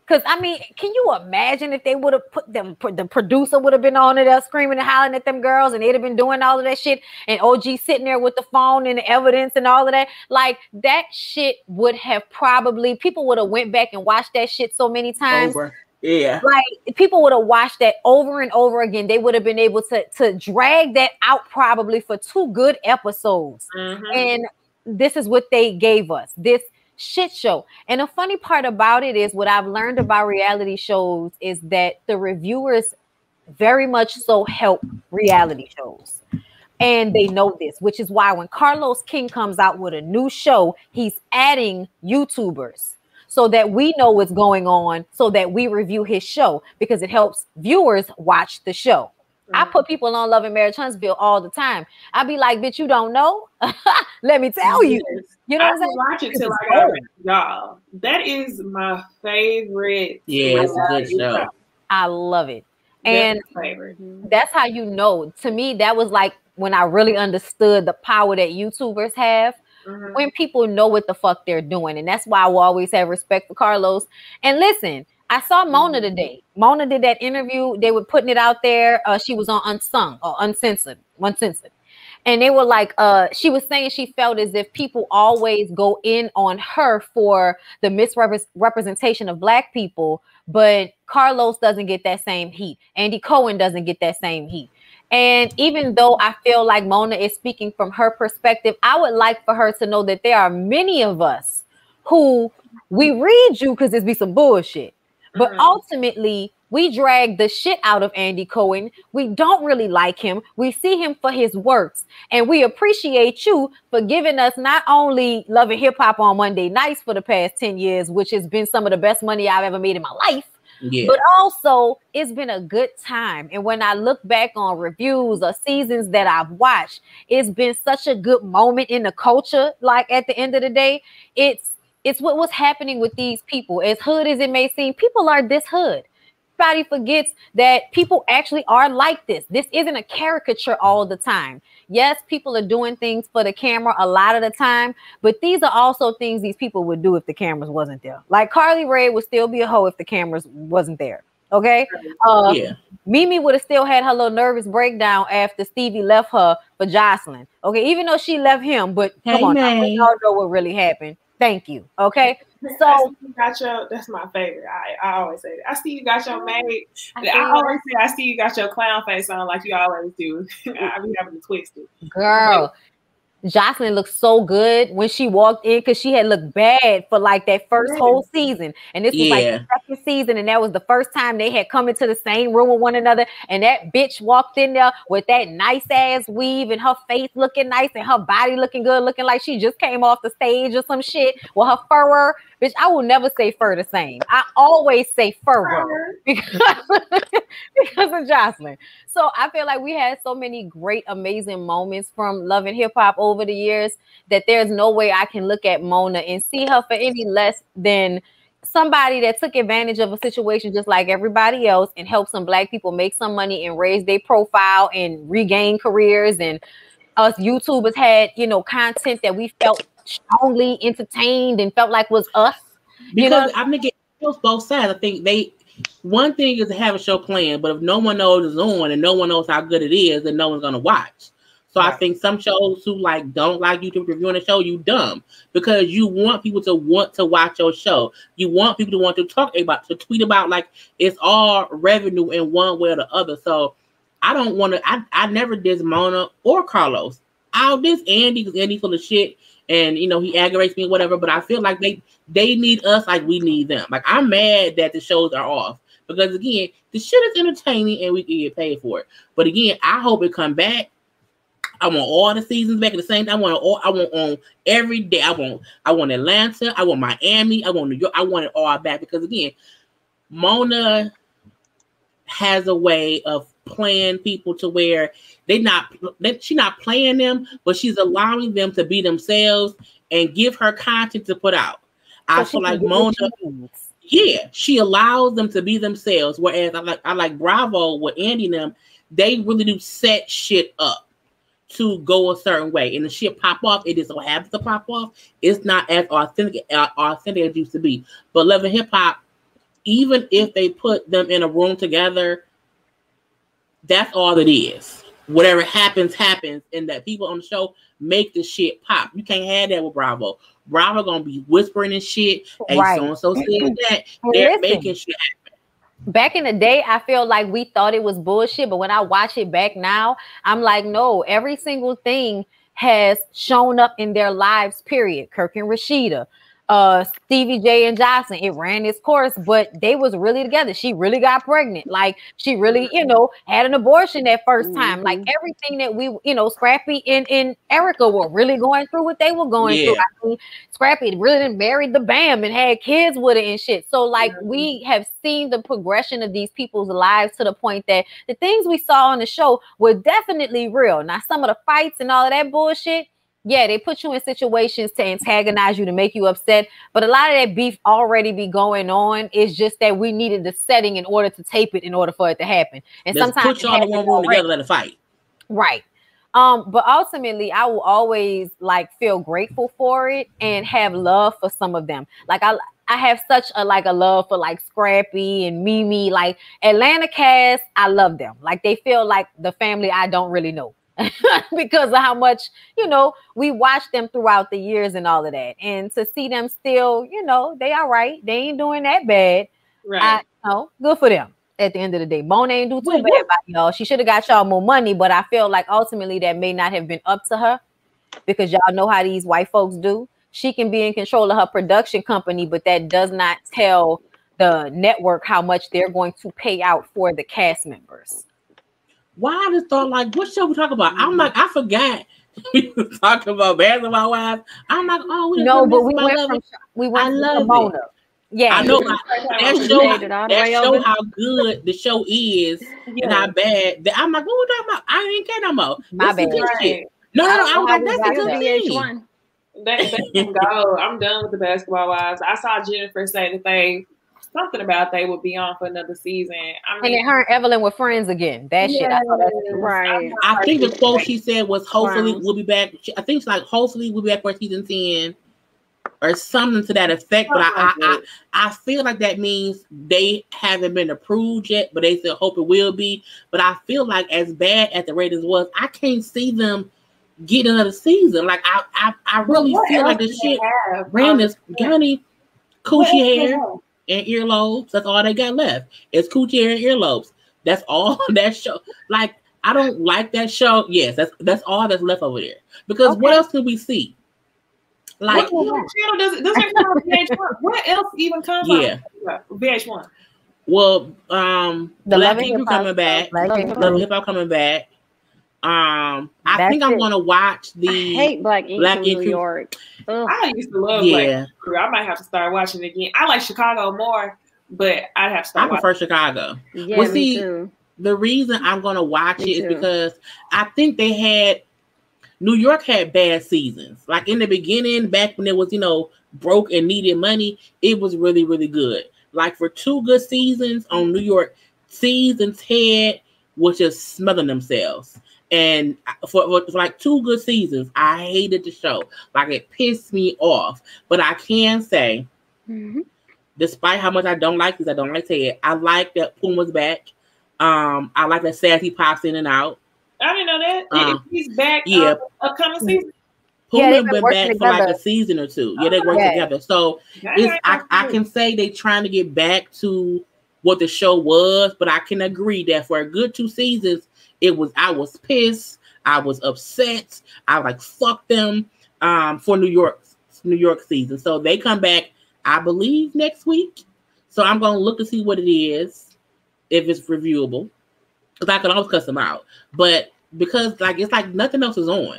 Because, I mean, can you imagine if they would have put them, the producer would have been on it, screaming and hollering at them girls, and they'd have been doing all of that shit, and OG sitting there with the phone and the evidence and all of that? Like, that shit would have probably, people would have went back and watched that shit so many times. Over. Yeah. Like, people would have watched that over and over again. They would have been able to drag that out probably for 2 good episodes. And this is what they gave us, this shit show. And the funny part about it is, what I've learned about reality shows is that the reviewers very much so help reality shows. And they know this, which is why when Carlos King comes out with a new show, he's adding YouTubers so that we know what's going on, so that we review his show, because it helps viewers watch the show. I put people on Love and Marriage Huntsville all the time. I be like, bitch, you don't know? Let me tell you. You know what I'm saying? I watch it till I got it, y'all. That is my favorite. Yeah, it's a good show. I love it. And that's how you know. To me, that was like when I really understood the power that YouTubers have. When people know what the fuck they're doing. And that's why I will always have respect for Carlos. And listen, I saw Mona today. Mona did that interview. They were putting it out there. She was on Unsung or Uncensored. And they were like, she was saying she felt as if people always go in on her for the misrepresentation of Black people, but Carlos doesn't get that same heat. Andy Cohen doesn't get that same heat. And even though I feel like Mona is speaking from her perspective, I would like for her to know that there are many of us who we read you because it's be some bullshit. But ultimately, we drag the shit out of Andy Cohen. We don't really like him. We see him for his works. And we appreciate you for giving us not only Love and Hip Hop on Monday nights for the past 10 years, which has been some of the best money I've ever made in my life. Yeah. But also, it's been a good time. And when I look back on reviews or seasons that I've watched, it's been such a good moment in the culture. Like at the end of the day, it's what's happening with these people. As hood as it may seem, people are this hood. Everybody forgets that people actually are like this. This isn't a caricature all the time. Yes, people are doing things for the camera a lot of the time, but these are also things these people would do if the cameras wasn't there. Like Carly Rae would still be a hoe if the cameras wasn't there. Okay. Mimi would have still had her little nervous breakdown after Stevie left her for Jocelyn. Okay, even though she left him, but come on, we all know what really happened. Thank you. Okay. So that's my favorite. I always say that. I see you got your maid. I always say I see you got your clown face on like you always do. I be having to twist it. Girl. Jocelyn looked so good when she walked in because she had looked bad for like that first whole season. And this was like the second season. And that was the first time they had come into the same room with one another. And that bitch walked in there with that nice ass weave and her face looking nice and her body looking good, looking like she just came off the stage or some shit with her fur. Bitch, I will never say fur the same. I always say fur because of Jocelyn. So I feel like we had so many great, amazing moments from Love and Hip Hop over the years that there's no way I can look at Mona and see her for any less than somebody that took advantage of a situation just like everybody else and helped some Black people make some money and raise their profile and regain careers. And us YouTubers had, content that we felt strongly entertained and felt like was us. Because I think it feels both sides. I think one thing is to have a show planned, but if no one knows it's on and no one knows how good it is, then no one's gonna watch. So I think some shows who don't like YouTube reviewing a show, you dumb, because you want people to want to watch your show. You want people to want to talk about, to tweet about, like it's all revenue in one way or the other. So I don't want to. I never diss Mona or Carlos. I'll diss Andy because Andy full of shit. And he aggravates me, whatever. But I feel like they need us like we need them. Like I'm mad that the shows are off because again, the shit is entertaining and we can get paid for it. But again, I hope it come back. I want all the seasons back at the same time. I want on every day. I want Atlanta. I want Miami. I want New York. I want it all back because again, Mona has a way of playing people to where she's not playing them, but she's allowing them to be themselves and give her content to put out. I feel like Mona, she allows them to be themselves. Whereas I like Bravo with Andy and them, they really do set shit up to go a certain way, and the shit pop off. It just so happens to pop off. It's not as authentic as it used to be. But Love and Hip Hop, even if they put them in a room together, that's all it is. Whatever happens, and that people on the show make the shit pop. You can't have that with Bravo. Bravo gonna be whispering and shit. Hey, so-and-so said that. They're making shit happen. Back in the day, I feel like we thought it was bullshit, but when I watch it back now, I'm like, no, every single thing has shown up in their lives, period. Kirk and Rashida, Stevie J and Jocelyn, it ran its course, but they was really together. She really got pregnant. Like she really, had an abortion that first time. Like everything that we, Scrappy and Erica were really going through what they were going through. I mean, Scrappy really married the Bam and had kids with it and shit. So like we have seen the progression of these people's lives to the point that the things we saw on the show were definitely real. Now some of the fights and all of that bullshit, yeah, they put you in situations to antagonize you, to make you upset. But a lot of that beef already be going on. It's just that we needed the setting in order to tape it in order for it to happen. And sometimes put y'all in one room together, let it fight. Right. But ultimately, I will always feel grateful for it and have love for some of them. Like I have such a love for Scrappy and Mimi. Like Atlanta cast, I love them. Like they feel like the family I don't really know. because of how much, we watched them throughout the years and all of that. And to see them still, they all right. They ain't doing that bad. Right. Good for them. At the end of the day, Mona ain't do too bad by y'all. She should have got y'all more money, but I feel like ultimately that may not have been up to her, because y'all know how these white folks do. She can be in control of her production company, but that does not tell the network how much they're going to pay out for the cast members. Why I just thought, like, what show we talking about? I'm like, I forgot we were talking about Basketball Wives. I'm like, oh, we went from Mona. Yeah, I know that show how good the show is and how bad. I'm like, what we talking about? I ain't care no more. My bad. Shit. No, I was like, that's a good VH1. They can go. I'm done with the Basketball Wives. I saw Jennifer say that they would be on for another season. And then her and Evelyn were friends again. That shit. I thought that right. I think the quote she said was, hopefully we'll be back. I think it's like, hopefully we'll be back for season 10 or something to that effect. But I feel like that means they haven't been approved yet, but they still hope it will be. But I feel like as bad as the ratings was, I can't see them get another season. Like I really feel like this shit ran this Gunny coochie hair and earlobes. That's all they got left. It's coochie hair and earlobes. That's all that show. Like, I don't like that show. Yes, that's all that's left over there. Because what else can we see? Like, what channel does it come on VH1? What else even comes on VH1? Well, Black People coming back. Love Hip Hop coming back. I think I'm gonna watch the I hate Black Ink in New York. I used to love Black Ink. I might have to start watching it again. I like Chicago more, but I'd have to start. I prefer Chicago. Yeah, well, me too. The reason I'm gonna watch it is because I think New York had bad seasons. Like in the beginning, back when it was, broke and needed money, it was really, really good. Like for 2 good seasons on New York, seasons head was just smothering themselves. And for like 2 good seasons, I hated the show. Like it pissed me off. But I can say, despite how much I don't like this, I don't like Ted. I like that Puma's back. I like that Sassy pops in and out. I didn't know that. He's back upcoming season. Puma been back for like a season or 2. Yeah, they work together. So I can say they trying to get back to what the show was, but I can agree that for a good 2 seasons, I was pissed. I was upset. I like fuck them for New York season. So they come back, I believe, next week. So I'm gonna look to see what it is, if it's reviewable. Because I can always cuss them out. But because it's like nothing else is on.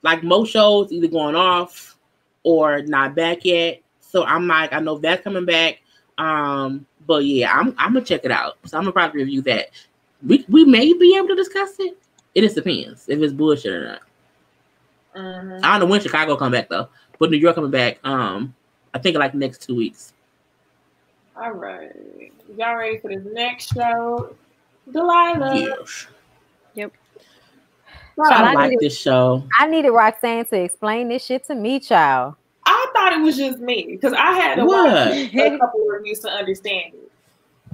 Like most shows either going off or not back yet. So I'm like, I know that's coming back. But yeah, I'm gonna check it out. So I'm gonna probably review that. We may be able to discuss it. It just depends if it's bullshit or not. I don't know when Chicago come back though, but New York coming back. I think like next 2 weeks. All right, y'all ready for this next show? Delilah. Yes. Yep. I like this show. I needed Roxanne to explain this shit to me, child. I thought it was just me because I had to watch a couple of reviews to understand it.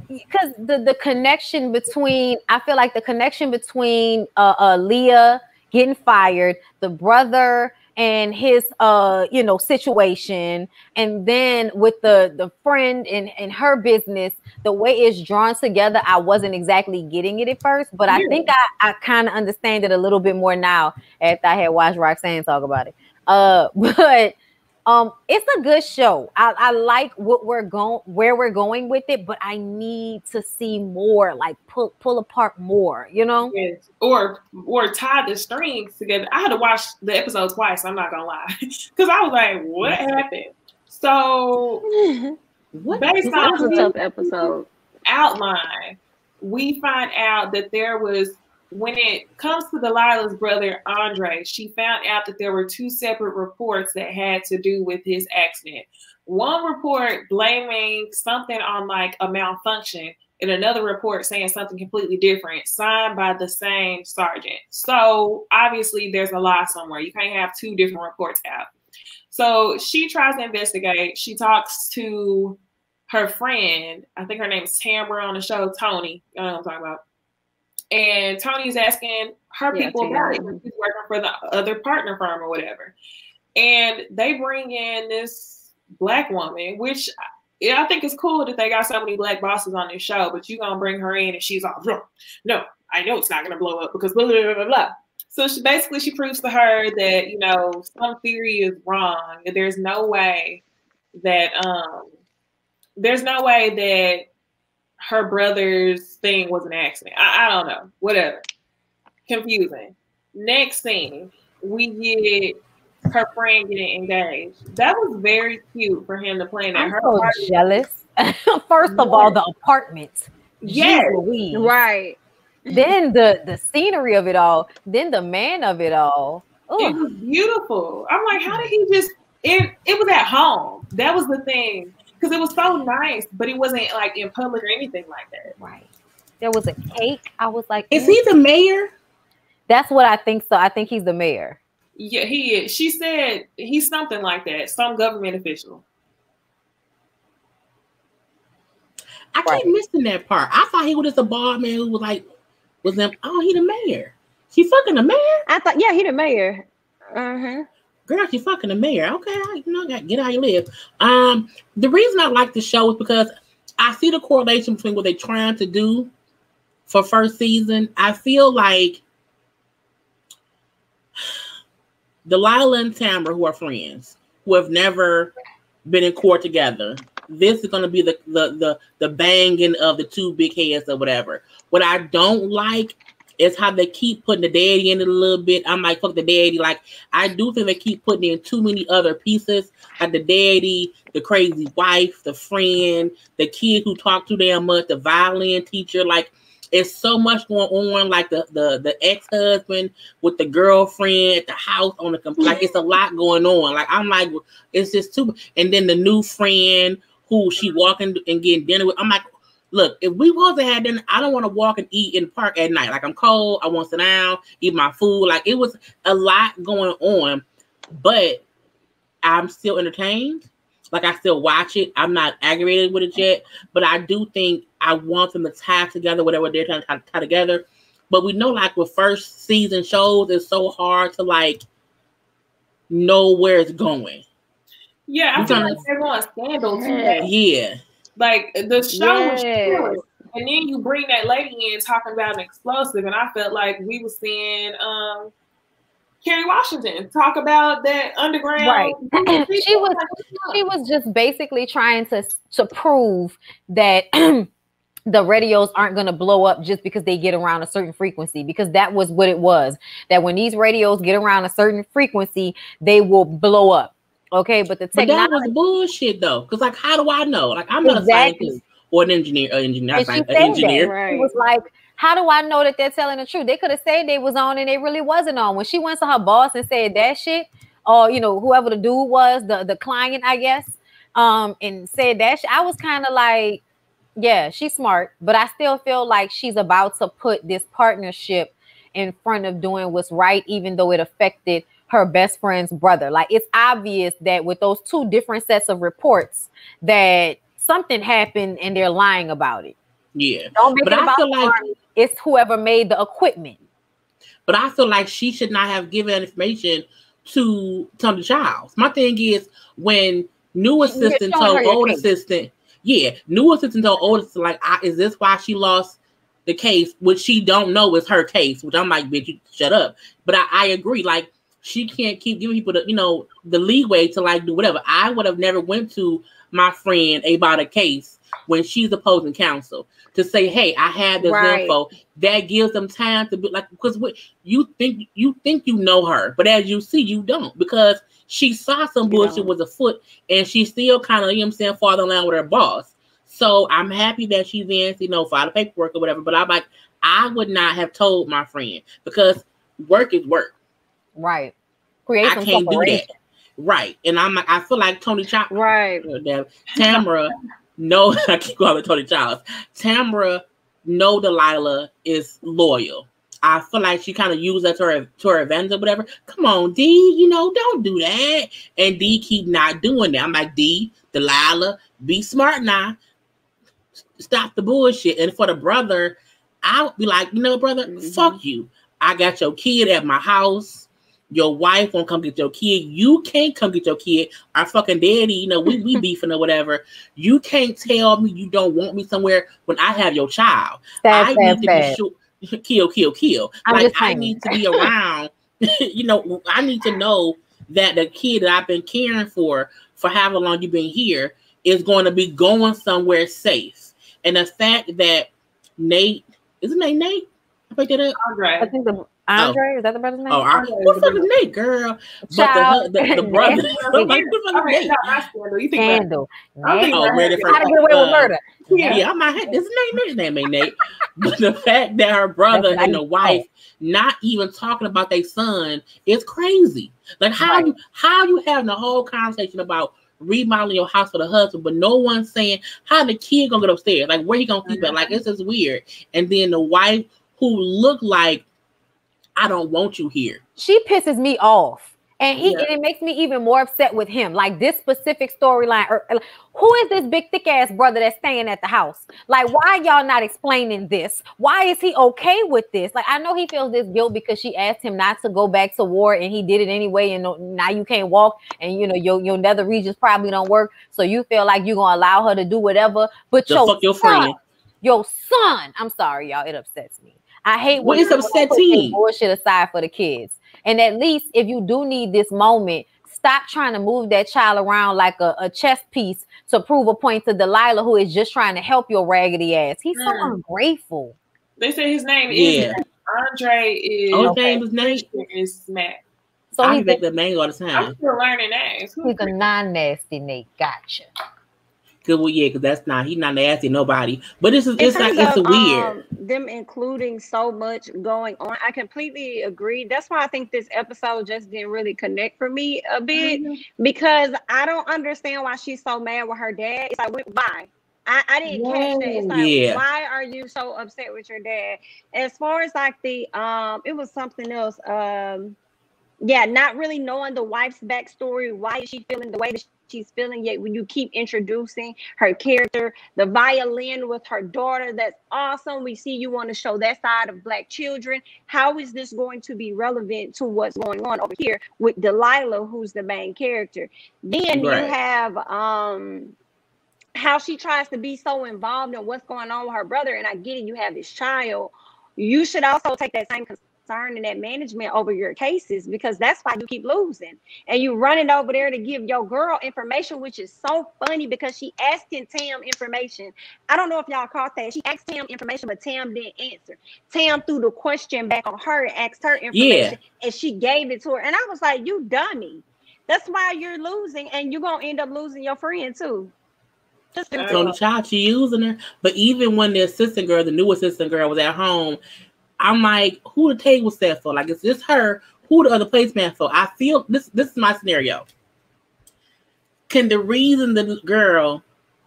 Because the connection between, I feel like the connection between Leah getting fired, the brother and his situation, and then with the friend and her business, the way it's drawn together, I wasn't exactly getting it at first, but I think I kind of understand it a little bit more now after I had watched Roxanne talk about it. But it's a good show. I like where we're going with it, but I need to see more, like pull apart more, Yes. Or tie the strings together. I had to watch the episode twice, I'm not gonna lie. Because I was like, what happened? So based on a tough episode outline, we find out that there was, when it comes to Delilah's brother, Andre, she found out that there were 2 separate reports that had to do with his accident. One report blaming something on like a malfunction, and another report saying something completely different, signed by the same sergeant. So obviously there's a lie somewhere. You can't have 2 different reports out. So she tries to investigate. She talks to her friend. I think her name is Tamara on the show, Tony. I don't know what I'm talking about. And Tony's asking her people about it. She's working for the other partner firm or whatever. And they bring in this black woman, which I think it's cool that they got so many black bosses on this show, but you're going to bring her in and she's all, no, I know it's not going to blow up because blah, blah, blah, blah, blah. So she proves to her that, you know, some theory is wrong. There's no way that her brother's thing was an accident. I don't know. Whatever. Confusing. Next scene, we get her friend getting engaged. That was very cute for him to plan that. I'm so jealous. First of all, the apartment. Yes. Right. Then the scenery of it all. Then the man of it all. Ugh. It was beautiful. I'm like, how did he just? It was at home. That was the thing. Because it was so nice, but it wasn't like in public or anything like that. Right. There was a cake. I was like, is he the mayor? That's what I think. So I think he's the mayor. Yeah, he is. She said he's something like that. Some government official. I keep missing that part. I thought he was just a bald man who was like, he the mayor. She fucking the mayor? I thought, yeah, he the mayor. Uh-huh. Girl, she fucking the mayor. Okay, get how you live. The reason I like the show is because I see the correlation between what they're trying to do for first season. I feel like Delilah and Tamara, who are friends, who have never been in court together, this is going to be the banging of the two big heads or whatever. What I don't like is how they keep putting the daddy in it a little bit. I'm like, fuck the daddy. Like, I do think they keep putting in too many other pieces. Like the daddy, the crazy wife, the friend, the kid who talked too damn much, the violin teacher. Like, it's so much going on. Like the ex-husband with the girlfriend at the house on the like, it's a lot going on. Like, I'm like, it's just too. And then the new friend who she walking and getting dinner with. I'm like, look, if we was to have dinner, I don't want to walk and eat in the park at night. Like, I'm cold. I want to sit down, eat my food. Like, it was a lot going on, but I'm still entertained. Like, I still watch it. I'm not aggravated with it yet, but I do think I want them to tie together whatever they're trying to tie together. But we know, like, with first season shows, it's so hard to, like, know where it's going. Yeah, I feel like they're going scandal too. Yeah. Like, the show was killer. And then you bring that lady in talking about an explosive, and I felt like we were seeing Kerry Washington talk about that underground. Right. She was just basically trying to prove that the radios aren't going to blow up just because they get around a certain frequency, because that was what it was. That when these radios get around a certain frequency, they will blow up. Okay, but the technology, that was bullshit though. Because, like, how do I know? Like, I'm not a scientist or an engineer. An engineer. Right. It was like, how do I know that they're telling the truth? They could have said they was on and they really wasn't on. When she went to her boss and said that shit, or whoever the dude was, the client, I guess, and said that shit, I was kind of like, yeah, she's smart, but I still feel like she's about to put this partnership in front of doing what's right, even though it affected her best friend's brother. Like, it's obvious that with those two different sets of reports that something happened and they're lying about it. Yeah. Don't make it about her. It's whoever made the equipment. But I feel like she should not have given information to Tony Childs. My thing is, when new assistant told old assistant, like, is this why she lost the case? Which she don't know is her case, which I'm like, bitch, you shut up. But I agree, like, she can't keep giving people the leeway to, like, do whatever. I would have never went to my friend about a case when she's opposing counsel to say, hey, I have this info. That gives them time to be like, because you think you know her, but as you see, you don't, because she saw some bullshit was afoot and she's still kind of, farther along with her boss. So I'm happy that she's in, file the paperwork or whatever. But I'm like, I would not have told my friend, because work is work. Right. I can't do that. Right. And I'm like, I feel like Tony Childs. Right. Tamara, no, I keep calling it Tony Childs. Tamara, no, Delilah is loyal. I feel like she kind of used that to her advantage or whatever. Come on, D, don't do that. And D keep not doing that. I'm like, D, Delilah, be smart now. Stop the bullshit. And for the brother, I would be like, brother, fuck you. I got your kid at my house. Your wife won't come get your kid. You can't come get your kid. Our fucking daddy, we beefing or whatever. You can't tell me you don't want me somewhere when I have your child. I need to be sure. Kill. I need to be around. I need to know that the kid that I've been caring for however long you've been here is going to be going somewhere safe. And the fact that Nate, isn't it Nate? I picked it up. Andre. I think Andre, is that the brother's name? What fuck is Nate, girl? Child. But the brother. You think Scandal. Murder. How to get away with murder? Yeah, I might have this name ain't Nate. But the fact that her brother and the wife not even talking about their son is crazy. Like how you having a whole conversation about remodeling your house for the husband, but no one's saying how the kid gonna get upstairs, like where he gonna sleep at. Like it's just weird. And then the wife who looked like, I don't want you here. She pisses me off. And it makes me even more upset with him. Like this specific storyline. Who is this big thick ass brother that's staying at the house? Like, why y'all not explaining this? Why is he okay with this? Like, I know he feels this guilt because she asked him not to go back to war and he did it anyway. And now you can't walk and your nether regions probably don't work. So you feel like you're gonna allow her to do whatever. But your son, I'm sorry, y'all, it upsets me. I hate when it's upsetting. Bullshit aside for the kids. And at least if you do need this moment, stop trying to move that child around like a chess piece to prove a point to Delilah, who is just trying to help your raggedy ass. He's so ungrateful. They say his name is Andre. Is Matt. So I make the name all the time. I'm still learning names. He's a non-nasty Nate. Gotcha. Good, well, yeah, because he's not nasty nobody. But it's weird. Them including so much going on. I completely agree. That's why I think this episode just didn't really connect for me a bit because I don't understand why she's so mad with her dad. It's like, why? I didn't catch that. It's like, why are you so upset with your dad? As far as like the it was something else. Not really knowing the wife's backstory. Why is she feeling the way that she's feeling? Yet when you keep introducing her character, the violin with her daughter, that's awesome. We see you want to show that side of Black children. How is this going to be relevant to what's going on over here with Delilah, who's the main character? Then you have how she tries to be so involved in what's going on with her brother. And I get it, you have this child. You should also take that same concern and that management over your cases, because that's why you keep losing. And you running over there to give your girl information, which is so funny because she asking Tam information. I don't know if y'all caught that. She asked Tam information, but Tam didn't answer. Tam threw the question back on her and asked her information, and she gave it to her. And I was like, you dummy. That's why you're losing, and you're going to end up losing your friend too. So the child, she using her. But even when the new assistant girl was at home, I'm like, who the table set for? Like, is this her? Who the other placeman for? I feel this is my scenario. Can the reason the girl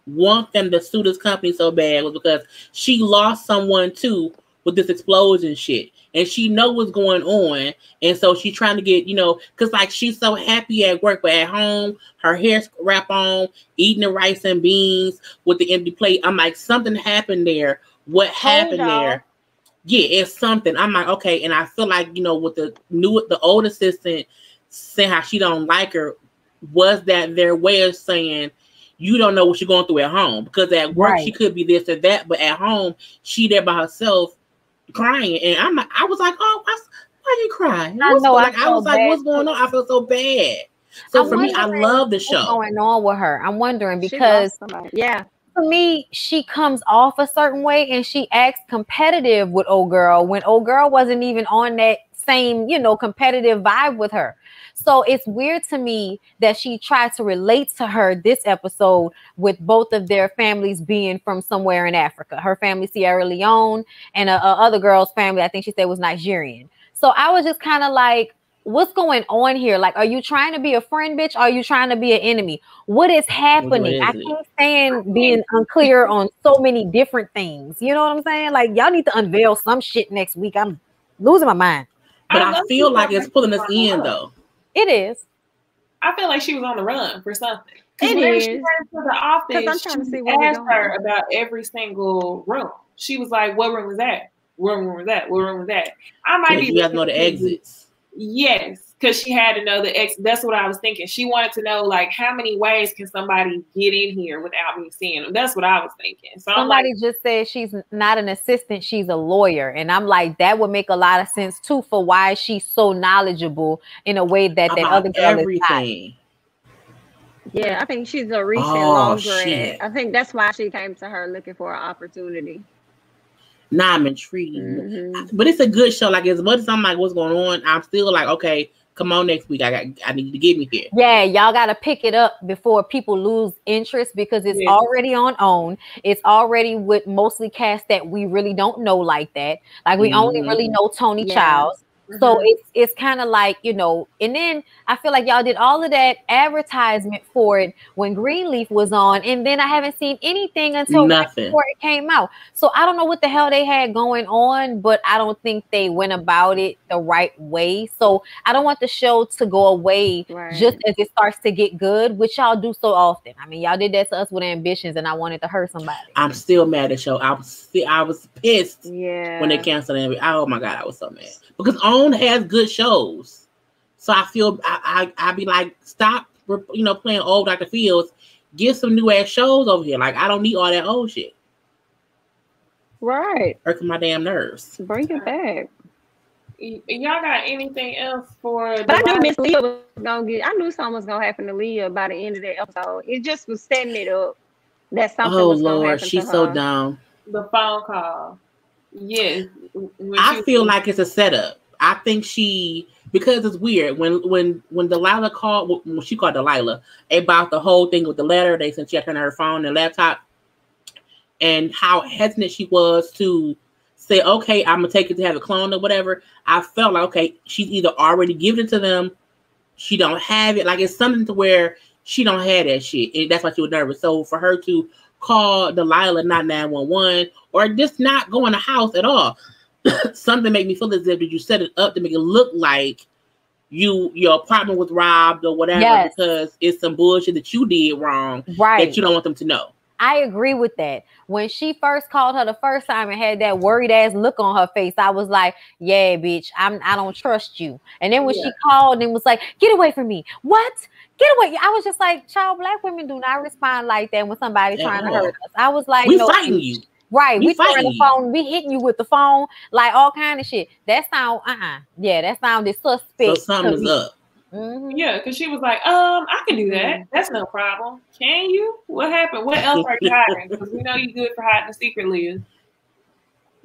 want them to sue this company so bad was because she lost someone too with this explosion shit, and she know what's going on, and so she's trying to get, because like she's so happy at work, but at home her hair's wrap on, eating the rice and beans with the empty plate. I'm like, something happened there. What happened there? Yeah, it's something. I'm like, okay, and I feel like, with the old assistant saying how she don't like her, was that their way of saying you don't know what you're going through at home? Because at work she could be this or that, but at home she there by herself crying, and I was like, oh, why you crying? I was like, what's going on? I feel so bad. So for me, I love the show. What's going on with her? I'm wondering because for me, she comes off a certain way and she acts competitive with old girl when old girl wasn't even on that same, competitive vibe with her. So it's weird to me that she tried to relate to her this episode with both of their families being from somewhere in Africa. Her family, Sierra Leone, and other girl's family, I think she said, was Nigerian. So I was just kind of like, what's going on here? Like, are you trying to be a friend, bitch? Or are you trying to be an enemy? What is happening? I can't stand being unclear on so many different things. You know what I'm saying? Like, y'all need to unveil some shit next week. I'm losing my mind. But I feel like it's pulling us in, though. It is. I feel like she was on the run for something. It when is. she came to the office, I'm trying to see she asked her about every single room. She was like, what room is that? what room was that? What room was that? I might be. You have to know the exits. Yes, because she had to know the exit. That's what I was thinking. She wanted to know, like, how many ways can somebody get in here without me seeing them? That's what I was thinking. So somebody just said she's not an assistant, she's a lawyer. And I'm like, that would make a lot of sense too for why she's so knowledgeable in a way that that other girl is not. Yeah, I think she's a recent law grad. I think that's why she came to her looking for an opportunity. Nah, I'm intrigued. But it's a good show. Like, as much as I'm like, what's going on, I'm still like, okay, come on next week. I need to get me here. Yeah, y'all got to pick it up before people lose interest because it's already on OWN. It's already with mostly cast that we really don't know like that. Like, we only really know Tony Childs. So it's kind of like, you know, and then I feel like y'all did all of that advertisement for it when Greenleaf was on, and then I haven't seen anything until right before it came out. So I don't know what the hell they had going on, but I don't think they went about it the right way. So I don't want the show to go away just as it starts to get good, which y'all do so often. I mean, y'all did that to us with Ambitions, and I wanted to hurt somebody. I'm still mad at the show. I was pissed when they canceled it. Oh my God, I was so mad. Because OWN has good shows. So I feel I be like, stop, you know, playing old Dr. Fields. Get some new ass shows over here. Like, I don't need all that old shit. Right. Irking my damn nerves. Bring it back. Y'all got anything else for? But I knew Miss Leah was gonna get. I knew something was gonna happen to Leah by the end of that episode. It just was setting it up that something was gonna happen. She's so dumb. The phone call. Yes. I feel like it's a setup. I think because it's weird when Delilah called, when she called Delilah about the whole thing with the letter, they said she had to turn her phone and laptop, and how hesitant she was to say, okay, I'm gonna take it to have it cloned or whatever. I felt like, okay, she's either already given it to them, she don't have it, like it's something to where she don't have that shit, and that's why she was nervous. So for her to call Delilah, not 911, or just not go in the house at all, something made me feel as if, did you set it up to make it look like your apartment was robbed or whatever, because it's some bullshit that you did wrong that you don't want them to know. I agree with that. When she first called her the first time and had that worried ass look on her face, I was like, yeah, bitch, I don't trust you. And then when she called and was like, get away from me. What? Get away. I was just like, child, black women do not respond like that when somebody's trying to hurt us. I was like, we fighting you. Right. We throwing the phone, we hitting you with the phone, like all kind of shit. That sound, yeah, that sounded suspect. So something's up. Yeah, because she was like, I can do that. That's no problem. Can you? What happened? What else are you hiding? Because we know you're good for hiding secretly.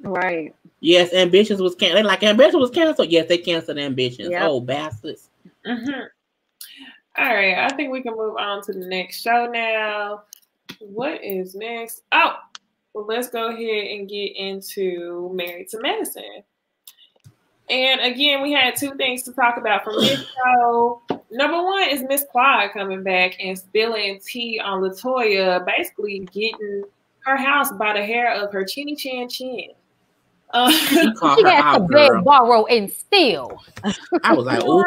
Right. Yes, Ambitions was canceled. They like, Ambitions was canceled. Yes, they canceled Ambitions. Yep. Oh, bastards. All right, I think we can move on to the next show now. What is next? Oh, well, let's go ahead and get into Married to Medicine. And again, we had two things to talk about from this show. Number one is Miss Quad coming back and spilling tea on LaToya, basically getting her house by the hair of her chinny chin chin. She had to beg, borrow, and steal. I was like, oh,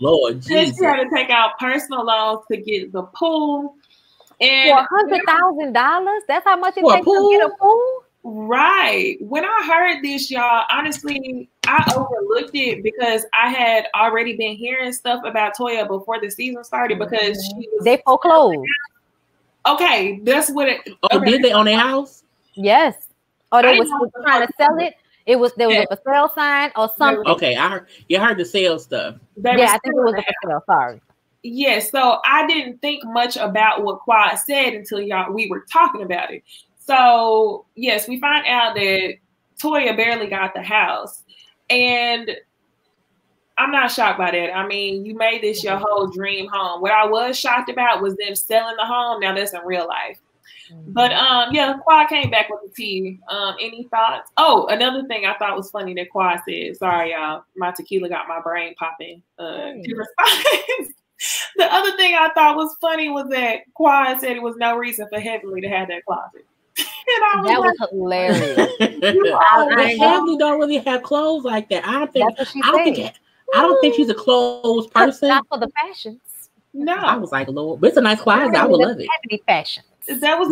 Lord Jesus. She had to take out personal loans to get the pool. And for $100,000? That's how much it takes to get a pool? Right. When I heard this, y'all, honestly, I overlooked it because I had already been hearing stuff about Toya before the season started because she was they foreclosed. Okay, that's what it. Oh, did they own their house? Yes. Or they was trying to sell it. There was a for sale sign or something. Okay, I heard the sales stuff. I think it was a for sale. Sorry. Yes, so I didn't think much about what Quad said until we were talking about it. So, yes, we find out that Toya barely got the house. And I'm not shocked by that. I mean, you made this your whole dream home. What I was shocked about was them selling the home. Now, that's in real life. But, yeah, Quad came back with the tea. Any thoughts? Oh, another thing I thought was funny that Quad said. Sorry, y'all. My tequila got my brain popping. The other thing I thought was funny was that Quad said it was no reason for Heavenly to have that closet. That was hilarious. Heavenly don't really have clothes like that. I don't think she's a clothes person. Not for the fashions. No, I was like, Lord, but it's a nice closet. I would love it. Heavy fashions. That was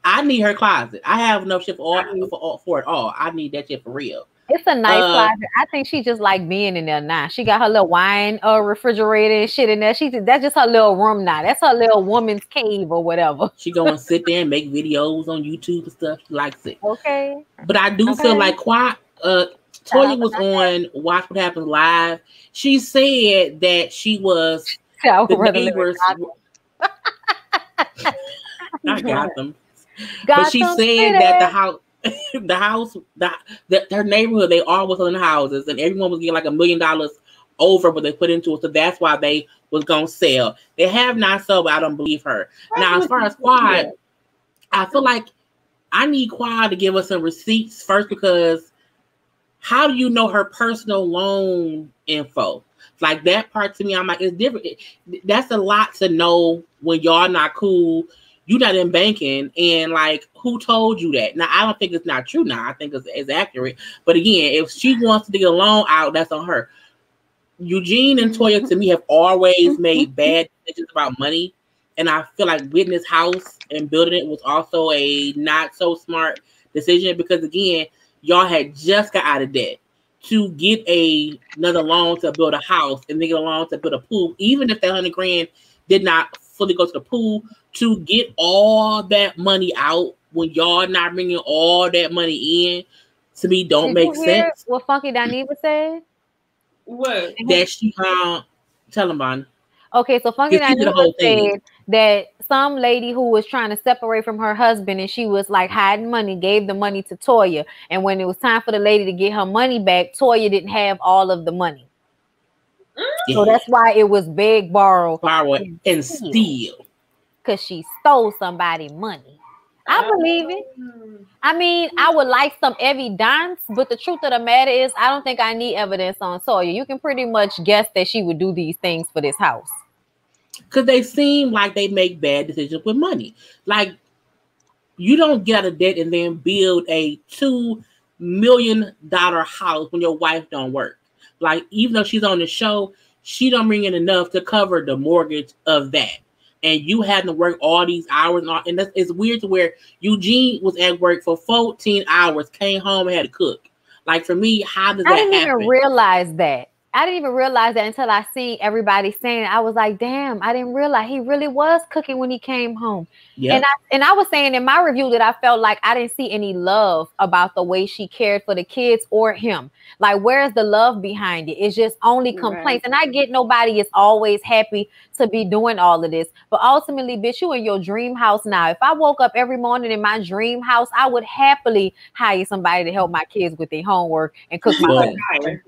I need her closet. I have enough shit for it all. I need that shit for real. It's a nice closet. I think she just like being in there now. She got her little wine refrigerator and shit in there. That's just her little room now. That's her little woman's cave or whatever. She go and sit there and make videos on YouTube and stuff. She likes it. Okay. But I do feel like Toya was on Watch What Happens Live. She said that she was the neighbors. I got them. But she said that their neighborhood, they all was in the houses, and everyone was getting like $1 million over what they put into it. So that's why they was gonna sell. They have not sold, but I don't believe her. Now, as far as Quad, I feel like I need Quad to give us some receipts first, because how do you know her personal loan info? Like that part to me, I'm like, it's different. That's a lot to know when y'all not cool. You not in banking, and like, who told you that? Now, I don't think it's not true. Now, I think it's accurate. But again, if she wants to get a loan out, that's on her. Eugene and Toya, to me, have always made bad decisions about money, and I feel like building this house and building it was also a not so smart decision, because again, y'all had just got out of debt to get another loan to build a house and then get a loan to build a pool, even if that $100,000 did not fully go to the pool. To get all that money out when y'all not bringing all that money in, to me, don't make sense. What Funky Dineva said? What? That she tell them on. Okay, so Funky Dineva said that some lady who was trying to separate from her husband, and she was like hiding money, gave the money to Toya, and when it was time for the lady to get her money back, Toya didn't have all of the money. Yeah. So that's why it was beg, borrow, and steal. Because she stole somebody's money. I believe it. I mean, I would like some evidence, but the truth of the matter is, I don't think I need evidence on Toya. You can pretty much guess that she would do these things for this house. Because they seem like they make bad decisions with money. Like, you don't get out of debt and then build a $2 million house when your wife don't work. Like, even though she's on the show, she don't bring in enough to cover the mortgage of that. And you had to work all these hours. And it's weird to where Eugene was at work for 14 hours, came home and had to cook. Like, for me, how does that happen? I didn't even realize that. I didn't even realize that until I seen everybody saying it. I was like, damn, I didn't realize he really was cooking when he came home. Yep. And I was saying in my review that I felt like I didn't see any love about the way she cared for the kids or him. Like, where's the love behind it? It's just only complaints. Right. And I get nobody is always happy to be doing all of this. But ultimately, bitch, you in your dream house now. If I woke up every morning in my dream house, I would happily hire somebody to help my kids with their homework and cook my dinner.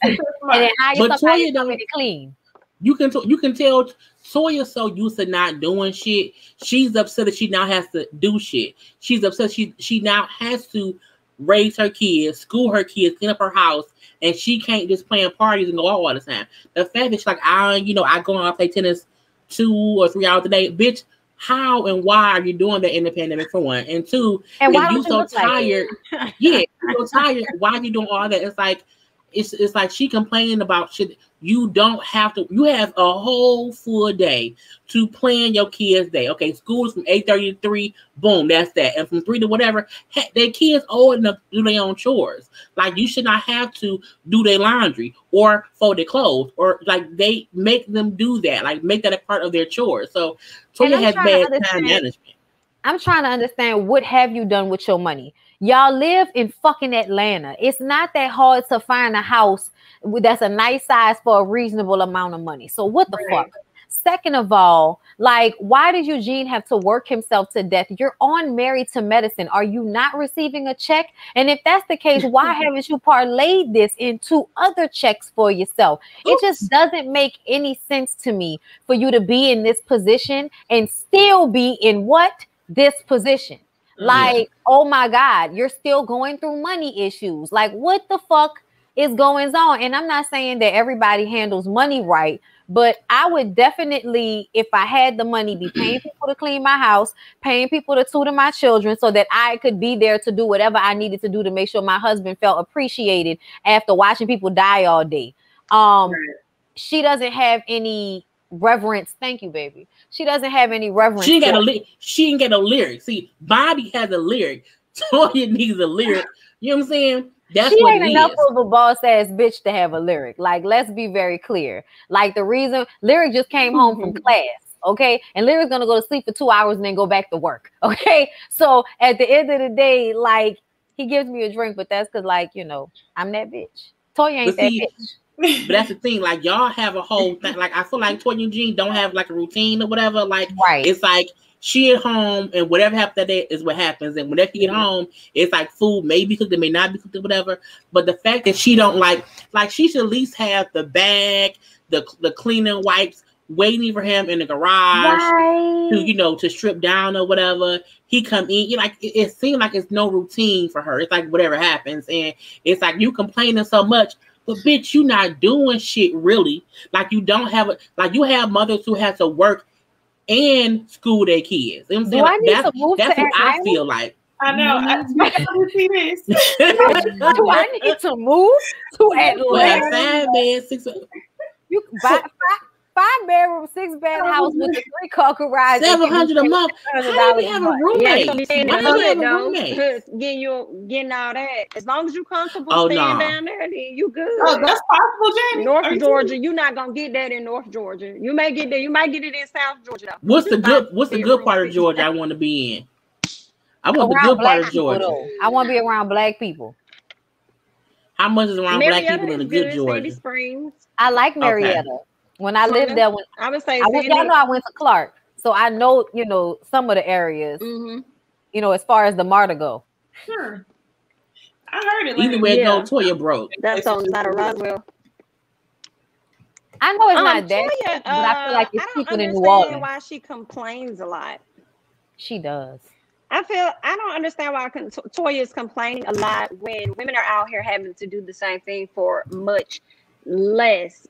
And then hire somebody to come in and clean. You can tell Toya's so used to not doing shit. She's upset that she now has to do shit. She's upset she now has to raise her kids, school her kids, clean up her house, and she can't just plan parties and go out all the time. The fact that she's like, I go out and play tennis 2 or 3 hours a day, bitch. How and why are you doing that in the pandemic, for one? And two, and if you so tired, you're so tired, why are you doing all that? It's like it's like she complaining about shit. You don't have to. You have a whole full day to plan your kids' day. Okay, school's from 8:30 to 3. Boom, that's that. And from 3 to whatever, their kids old enough to do their own chores. Like, you should not have to do their laundry or fold their clothes, or like they make them do that. Like, make that a part of their chores. So Toya has bad time management. I'm trying to understand, what have you done with your money? Y'all live in fucking Atlanta. It's not that hard to find a house that's a nice size for a reasonable amount of money. So what the fuck? Second of all, like, why did Eugene have to work himself to death? You're on Married to Medicine. Are you not receiving a check? And if that's the case, why haven't you parlayed this into other checks for yourself? It just doesn't make any sense to me for you to be in this position and still be in this position. Like, oh my God, you're still going through money issues. Like, what the fuck is going on? And I'm not saying that everybody handles money right, but I would definitely, if I had the money, be paying people to clean my house, paying people to tutor my children so that I could be there to do whatever I needed to do to make sure my husband felt appreciated after watching people die all day. She doesn't have any reverence. Thank you, baby. She doesn't have any reverence. She ain't got a lyric. See, Bobby has a lyric. Toya needs a lyric. You know what I'm saying? That's she what ain't it enough is. of a boss ass bitch to have a lyric. Like, let's be very clear. Like, the reason Lyric just came home from class, okay? And Lyric's gonna go to sleep for 2 hours and then go back to work, okay? So at the end of the day, like, he gives me a drink, but that's because, like, you know, I'm that bitch. Toya ain't that bitch. But that's the thing, like, y'all have a whole thing. Like, I feel like Toya and Eugene don't have like a routine or whatever. Like, it's like she at home and whatever happens that day is what happens. And whenever you get home, it's like food maybe cooked, it may not be cooked or whatever. But the fact that she don't like she should at least have the bag, the cleaning wipes waiting for him in the garage to, you know, to strip down or whatever. He come in, you know, like it seems like it's no routine for her. It's like whatever happens, and it's like you complaining so much. But bitch, you not doing shit really. Like you don't have you have mothers who have to work and school their kids. You know what I'm saying? That's what I feel like. I know. I see this. Do I need to move to Atlanta? 5 beds, 6. You buy 5-bedroom, 6-bed house with a 3-car garage. $700 a month. How do we have a roommate? Why do you have a roommate? Getting all that. As long as you comfortable staying down there, then you good. Oh, that's possible, Jamie. North Georgia, you're not gonna get that in North Georgia. You may get that. You might get it in South Georgia. Though. What's the good part of Georgia I want to be in? I want the good part of Georgia. I want to be around black people. How much is around black people in the good Georgia? Sandy Springs. I like Marietta. Okay. When I lived there, I would say y'all know I went to Clark, so I know, you know, some of the areas. You know, as far as the MARTA go. Sure, I heard it. Either way, no, Toya broke. That's on side of Roswell. I know it's not that, Toya, but I feel like it's people in New Orleans. Why she complains a lot? She does. I don't understand why Toya is complaining a lot when women are out here having to do the same thing for much less.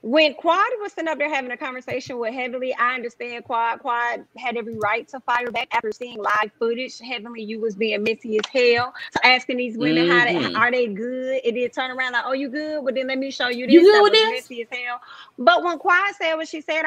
When Quad was sitting up there having a conversation with Heavenly, I understand Quad had every right to fire back after seeing live footage. Heavenly, you was being messy as hell. So asking these women are they good? It did turn around like, oh, you good? Well, then let me show you this. You good with this? Messy as hell. But when Quad said what she said,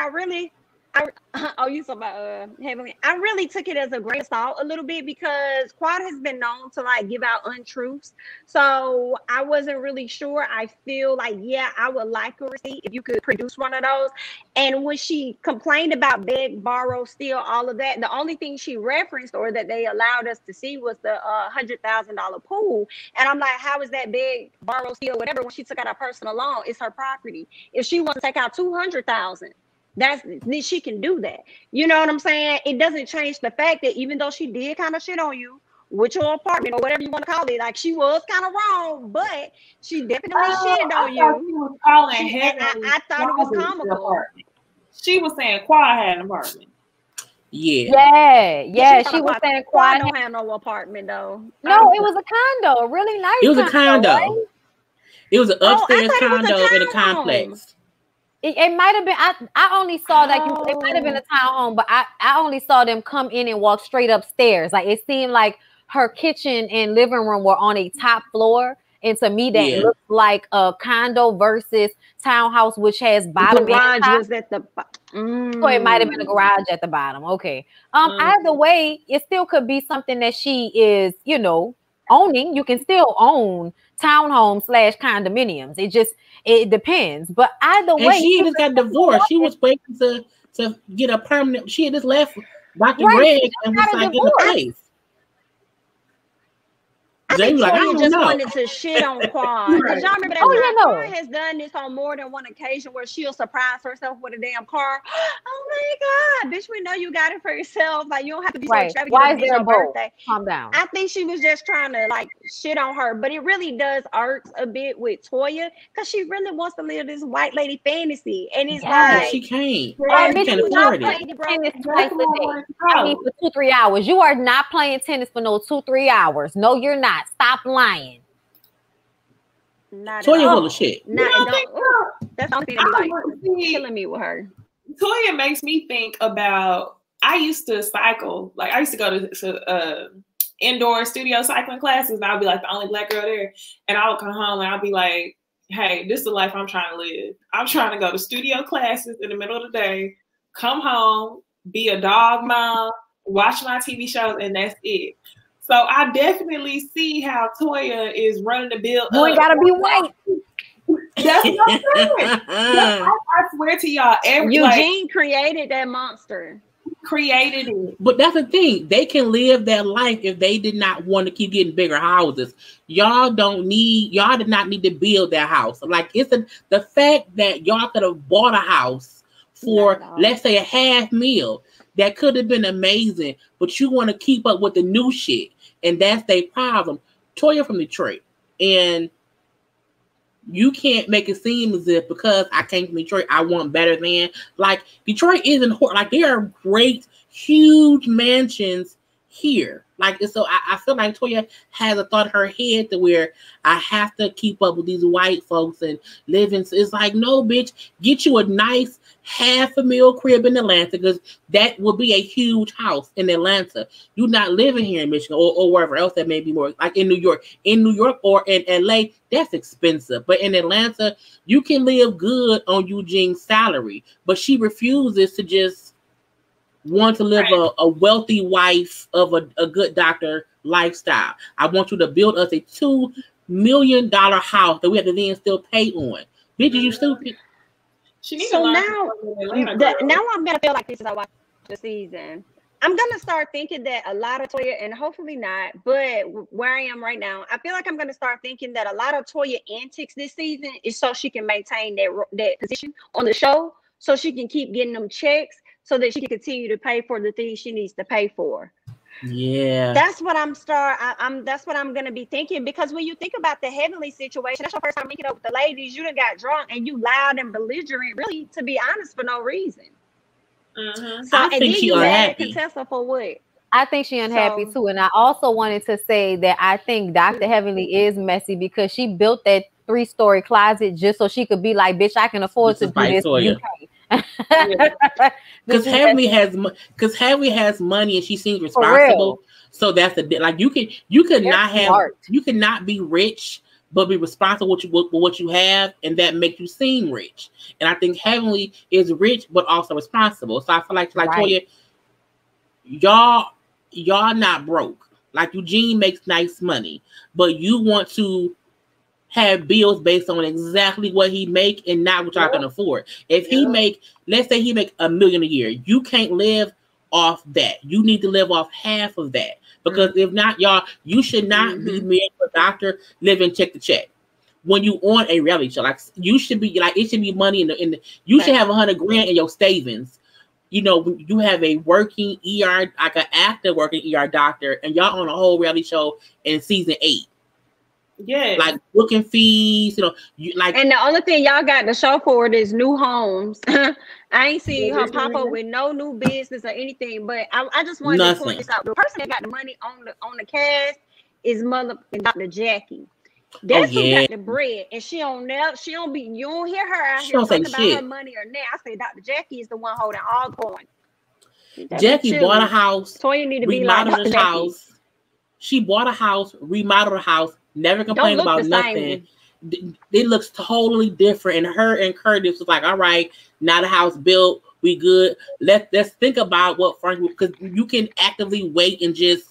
you talking about Heavenly. I really took it as a grain of salt a little bit because Quad has been known to like give out untruths. So I wasn't really sure. I feel like, yeah, I would like a receipt if you could produce one of those. And when she complained about beg, borrow, steal, all of that, the only thing she referenced or that they allowed us to see was the $100,000 pool. And I'm like, how is that beg, borrow, steal, whatever? When she took out her personal loan, it's her property. If she wants to take out $200,000. Then she can do that. You know what I'm saying? It doesn't change the fact that even though she did kind of shit on you with your apartment or whatever you want to call it, like she was kind of wrong, but she definitely shitted on you. I thought it was comical. She was saying Quad had an apartment. Yeah. She was saying Quad don't have no apartment though. No, it was a condo, a really nice. It was a condo. Right? It was an upstairs condo in a complex. It might have been. I only saw that it might have been a townhome, but I only saw them come in and walk straight upstairs. Like it seemed like her kitchen and living room were on a top floor, and to me that looked like a condo versus townhouse, which has bottom. The garage was at the so it might have been a garage at the bottom. Okay. Either way, it still could be something that she is, you know, owning. You can still own townhomes / condominiums. It depends. But either way, she just got divorced. She was waiting to get a permanent. She had just left Dr. Greg and was like in the place. I think Toya just wanted to shit on Quad. Because y'all remember that Quad has done this on more than one occasion where she'll surprise herself with a damn car. Oh my God, bitch, we know you got it for yourself. Like, you don't have to be so extravagant. Why is there a birthday? Calm down. I think she was just trying to like shit on her. But it really does irk a bit with Toya because she really wants to live this white lady fantasy. And it's like she can't. She can't afford it. I mean, for 2-3 hours. You are not playing tennis for no 2-3 hours. No, you're not. Stop lying. Toya full of shit. That's the only thing that be like killing me with her. Toya makes me think about. I used to cycle. Like I used to go to indoor studio cycling classes, and I'll be like the only black girl there. And I would come home and I'll be like, hey, this is the life I'm trying to live. I'm trying to go to studio classes in the middle of the day, come home, be a dog mom, watch my TV shows, and that's it. So I definitely see how Toya is running the bill. You ain't gotta be white. That's what I'm saying. I swear to y'all, Eugene created that monster. Created it. But that's the thing. They can live that life if they did not want to keep getting bigger houses. Y'all did not need to build that house. Like the fact that y'all could have bought a house for, let's say, $500,000, that could have been amazing, but you want to keep up with the new shit. And that's their problem. Toya from Detroit. And you can't make it seem as if because I came from Detroit, I want better than. Like, Detroit isn't like, there are great, huge mansions here. Like, so I feel like Toya has a thought in her head to where I have to keep up with these white folks and live in. It's like, no, bitch, get you a nice $500,000 crib in Atlanta, because that will be a huge house in Atlanta. You're not living here in Michigan or wherever else that may be more, like in New York. In New York or in LA, that's expensive. But in Atlanta, you can live good on Eugene's salary. But she refuses to just want to live a wealthy wife of a good doctor lifestyle. I want you to build us a $2 million house that we have to then still pay on. Bitch, you stupid. So now I'm gonna feel like this as I watch the season. I'm gonna start thinking that a lot of Toya, and hopefully not, but where I am right now, I feel like I'm gonna start thinking that a lot of Toya antics this season is so she can maintain that position on the show, so she can keep getting them checks, so that she can continue to pay for the things she needs to pay for. Yeah, that's what that's what I'm gonna be thinking, because when you think about the Heavenly situation, that's your first time making up with the ladies. You done got drunk and you loud and belligerent, really, to be honest, for no reason. Mm-hmm. So, and then you mad at Contessa for what? I think she unhappy too, and I also wanted to say that I think Dr. Heavenly is messy because she built that 3-story closet just so she could be like, bitch, I can afford to do this. You can't. Because Heavenly has money and she seems responsible. So that's the like you cannot be rich but be responsible with what you have, and that makes you seem rich. And I think Heavenly is rich but also responsible. So I feel like Toya, y'all not broke. Like, Eugene makes nice money, but you want to have bills based on exactly what he make and not what y'all can afford. If he make, let's say he make $1 million a year, you can't live off that. You need to live off half of that, because if not, y'all, you should not be married to a doctor living check to check. When you on a reality show, like, you should be like, it should be money in the you should have $100,000 in your savings. You know, you have a working ER, like an actor working ER doctor, and y'all on a whole reality show in season 8. Yeah, like booking fees, and the only thing y'all got to show for it is new homes. I ain't seen her pop up with no new business or anything, but I just wanted to point this out. The person that got the money on the cast is mother and Dr. Jackie. That's who got the bread, and you don't hear her out here talking about her money or that. I say Dr. Jackie is the one holding all the coin. Jackie bought a house. Toya need to be like Dr. Jackie. She bought a house, remodeled a house, never complained about nothing. It looks totally different. And her and Curtis was like, all right, now the house built, we good. Let's think about what Frank, because you can actively wait and just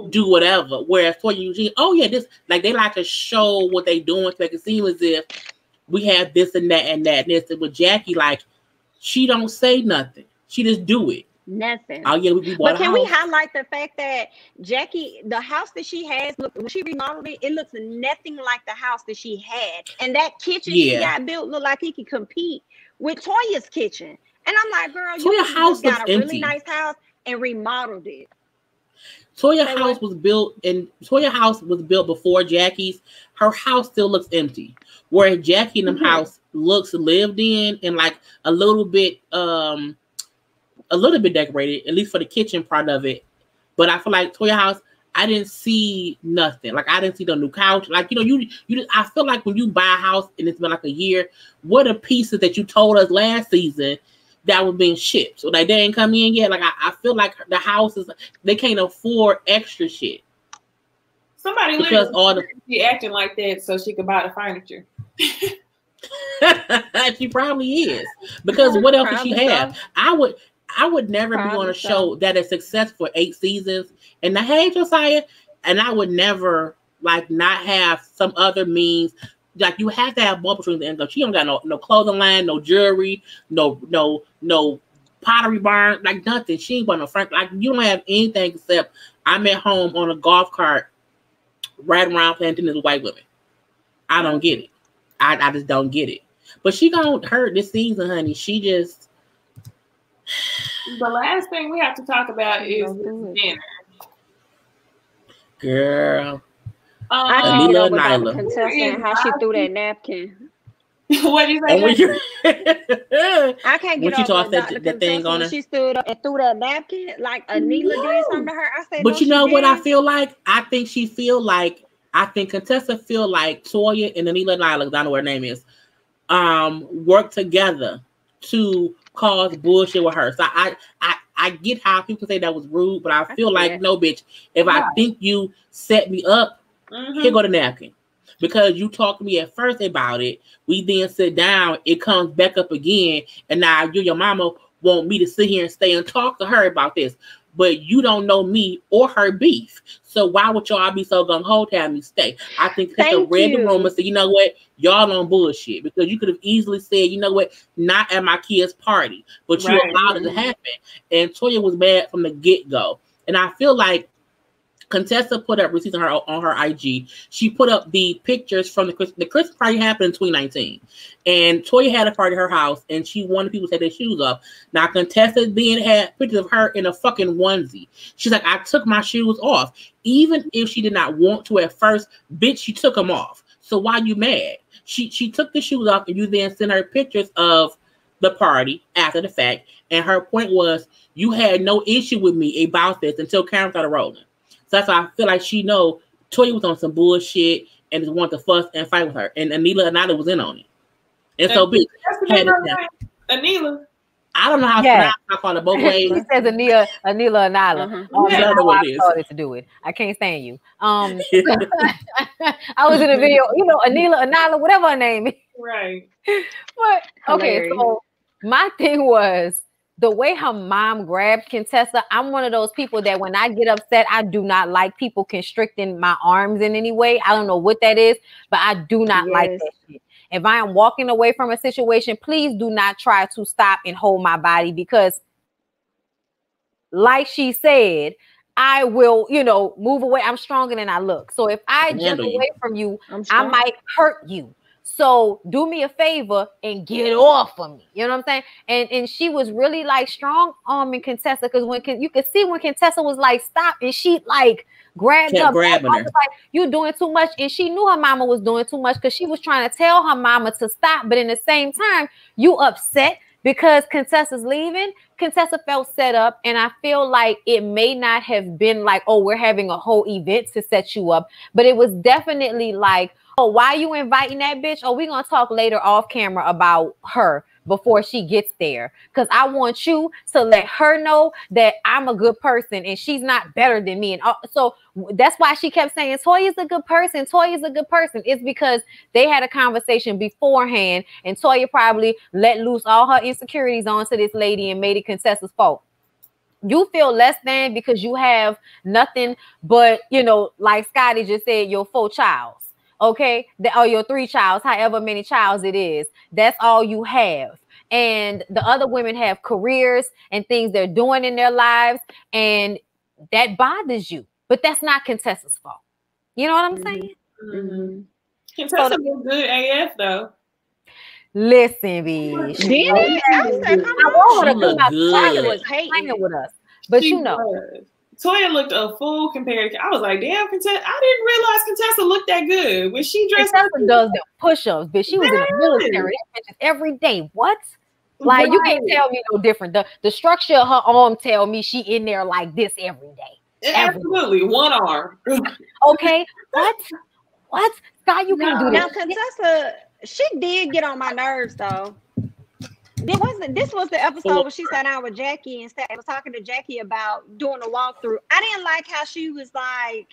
do whatever. Whereas for Eugene, this, like, they like to show what they doing to make it seem as if we have this and that and that. And this. With Jackie, like, she don't say nothing. She just do it. Nothing. But can we highlight the fact that Jackie, the house that she has, when she remodeled it looks nothing like the house that she had. And that kitchen she got built looked like he could compete with Toya's kitchen. And I'm like, girl, you got a really nice house and remodeled it. Toya's house was built before Jackie's. Her house still looks empty. Whereas Jackie in the house looks lived in and like a little bit decorated, at least for the kitchen part of it. But I feel like Toya house, I didn't see nothing. Like, I didn't see the new couch. Like, you just, I feel like when you buy a house and it's been like a year, what are pieces that you told us last season that were being shipped? So like, they ain't come in yet. Like, I feel like the houses, they can't afford extra shit. Somebody literally be acting like that so she could buy the furniture. She probably is. Because what else does she Probably have? so. I would never be on Probably a show so. that is successful for 8 seasons. And I hate Josiah, and I would never like not have some other means. Like you have to have bump between the ends. She don't got no clothing line, no jewelry, no pottery barn, like nothing. She ain't got no front. Like you don't have anything except I'm at home on a golf cart, riding around playing tennis with white women. I don't get it. I just don't get it. But she gonna hurt this season, honey. She just. The last thing we have to talk about is dinner. Girl. I can't get Anila over and Dr. Nyla. Contessa and how she threw that napkin. What did you And when say? you I can't when get she over tossed Dr. that thing Contessa on when her. she stood up and threw that napkin like Anila did something to her. I said, But no, you know she what I didn't. feel like? I think Contessa feel like Toya and Anila and Nyla, I don't know what her name is, work together to cause bullshit with her. So I get how people say that was rude, but I feel like no, bitch. If I think you set me up, here go the napkin. Because you talked to me at first about it, we then sit down, it comes back up again, and now you, your mama, want me to sit here and stay and talk to her about this. But you don't know me or her beef. So why would y'all be so gung-ho to have me stay? I think Tessa read the room and said, you know what? Y'all on bullshit. Because you could have easily said, you know what? Not at my kid's party. But you allowed it to happen. And Toya was mad from the get-go. And I feel like Contessa put up receipts on her IG. She put up the pictures from the Christmas party happened in 2019. And Toya had a party at her house and she wanted people to take their shoes off. Now Contessa then had pictures of her in a fucking onesie. She's like, I took my shoes off. Even if she did not want to at first, bitch, she took them off. So why you mad? She took the shoes off and you then sent her pictures of the party after the fact. And her point was, you had no issue with me about this until Karen started rolling. So that's why I feel like she know Toya was on some bullshit and just wanted to fuss and fight with her. And Anila and Nyla was in on it. And so bitch had it down. Anila. I don't know how to call it both ways. He says Anila and Nyla. I don't know what it is. I started to do it. I can't stand you. I was in a video, you know, Anila and Nyla, whatever her name is. Right. But okay, so my thing was the way her mom grabbed Contessa. I'm one of those people that when I get upset, I do not like people constricting my arms in any way. I don't know what that is, but I do not like that shit. If I am walking away from a situation, please do not try to stop and hold my body because, like she said, I will, you know, move away. I'm stronger than I look. So if I jump away from you, I might hurt you. So do me a favor and get off of me. You know what I'm saying? And she was really like strong arming Contessa because when you could see when Contessa was like stop and she like grabbed her. I was like, you doing too much. And she knew her mama was doing too much because she was trying to tell her mama to stop. But in the same time, you upset because Contessa's leaving. Contessa felt set up. And I feel like it may not have been like, oh, we're having a whole event to set you up. But it was definitely like, oh, why you inviting that bitch? Oh, we're going to talk later off camera about her before she gets there. Because I want you to let her know that I'm a good person and she's not better than me. And so that's why she kept saying, Toya's a good person. Toya's a good person. It's because they had a conversation beforehand and Toya probably let loose all her insecurities onto this lady and made it Contessa's fault. You feel less than because you have nothing but, you know, like Scotty just said, your 4 childs. Okay, or your 3 childs, however many childs it is, that's all you have. And the other women have careers and things they're doing in their lives, and that bothers you. But that's not Contessa's fault. You know what I'm saying? Mm-hmm. Contessa was good AF though. Listen, B. She was hanging with us, but you know. Toya looked a fool compared to, I was like, damn, Contessa, I didn't realize Contessa looked that good. When she dressed up. Contessa does the push-ups, but she was in the military every day. What? Like, you can't tell me no different. The structure of her arm tell me she in there like this every day. Absolutely. One arm. Okay. What? God, you can't do that. Now, Contessa, she did get on my nerves, though. This was the episode where she sat down with Jackie and was talking to Jackie about doing a walkthrough. I didn't like how she was like,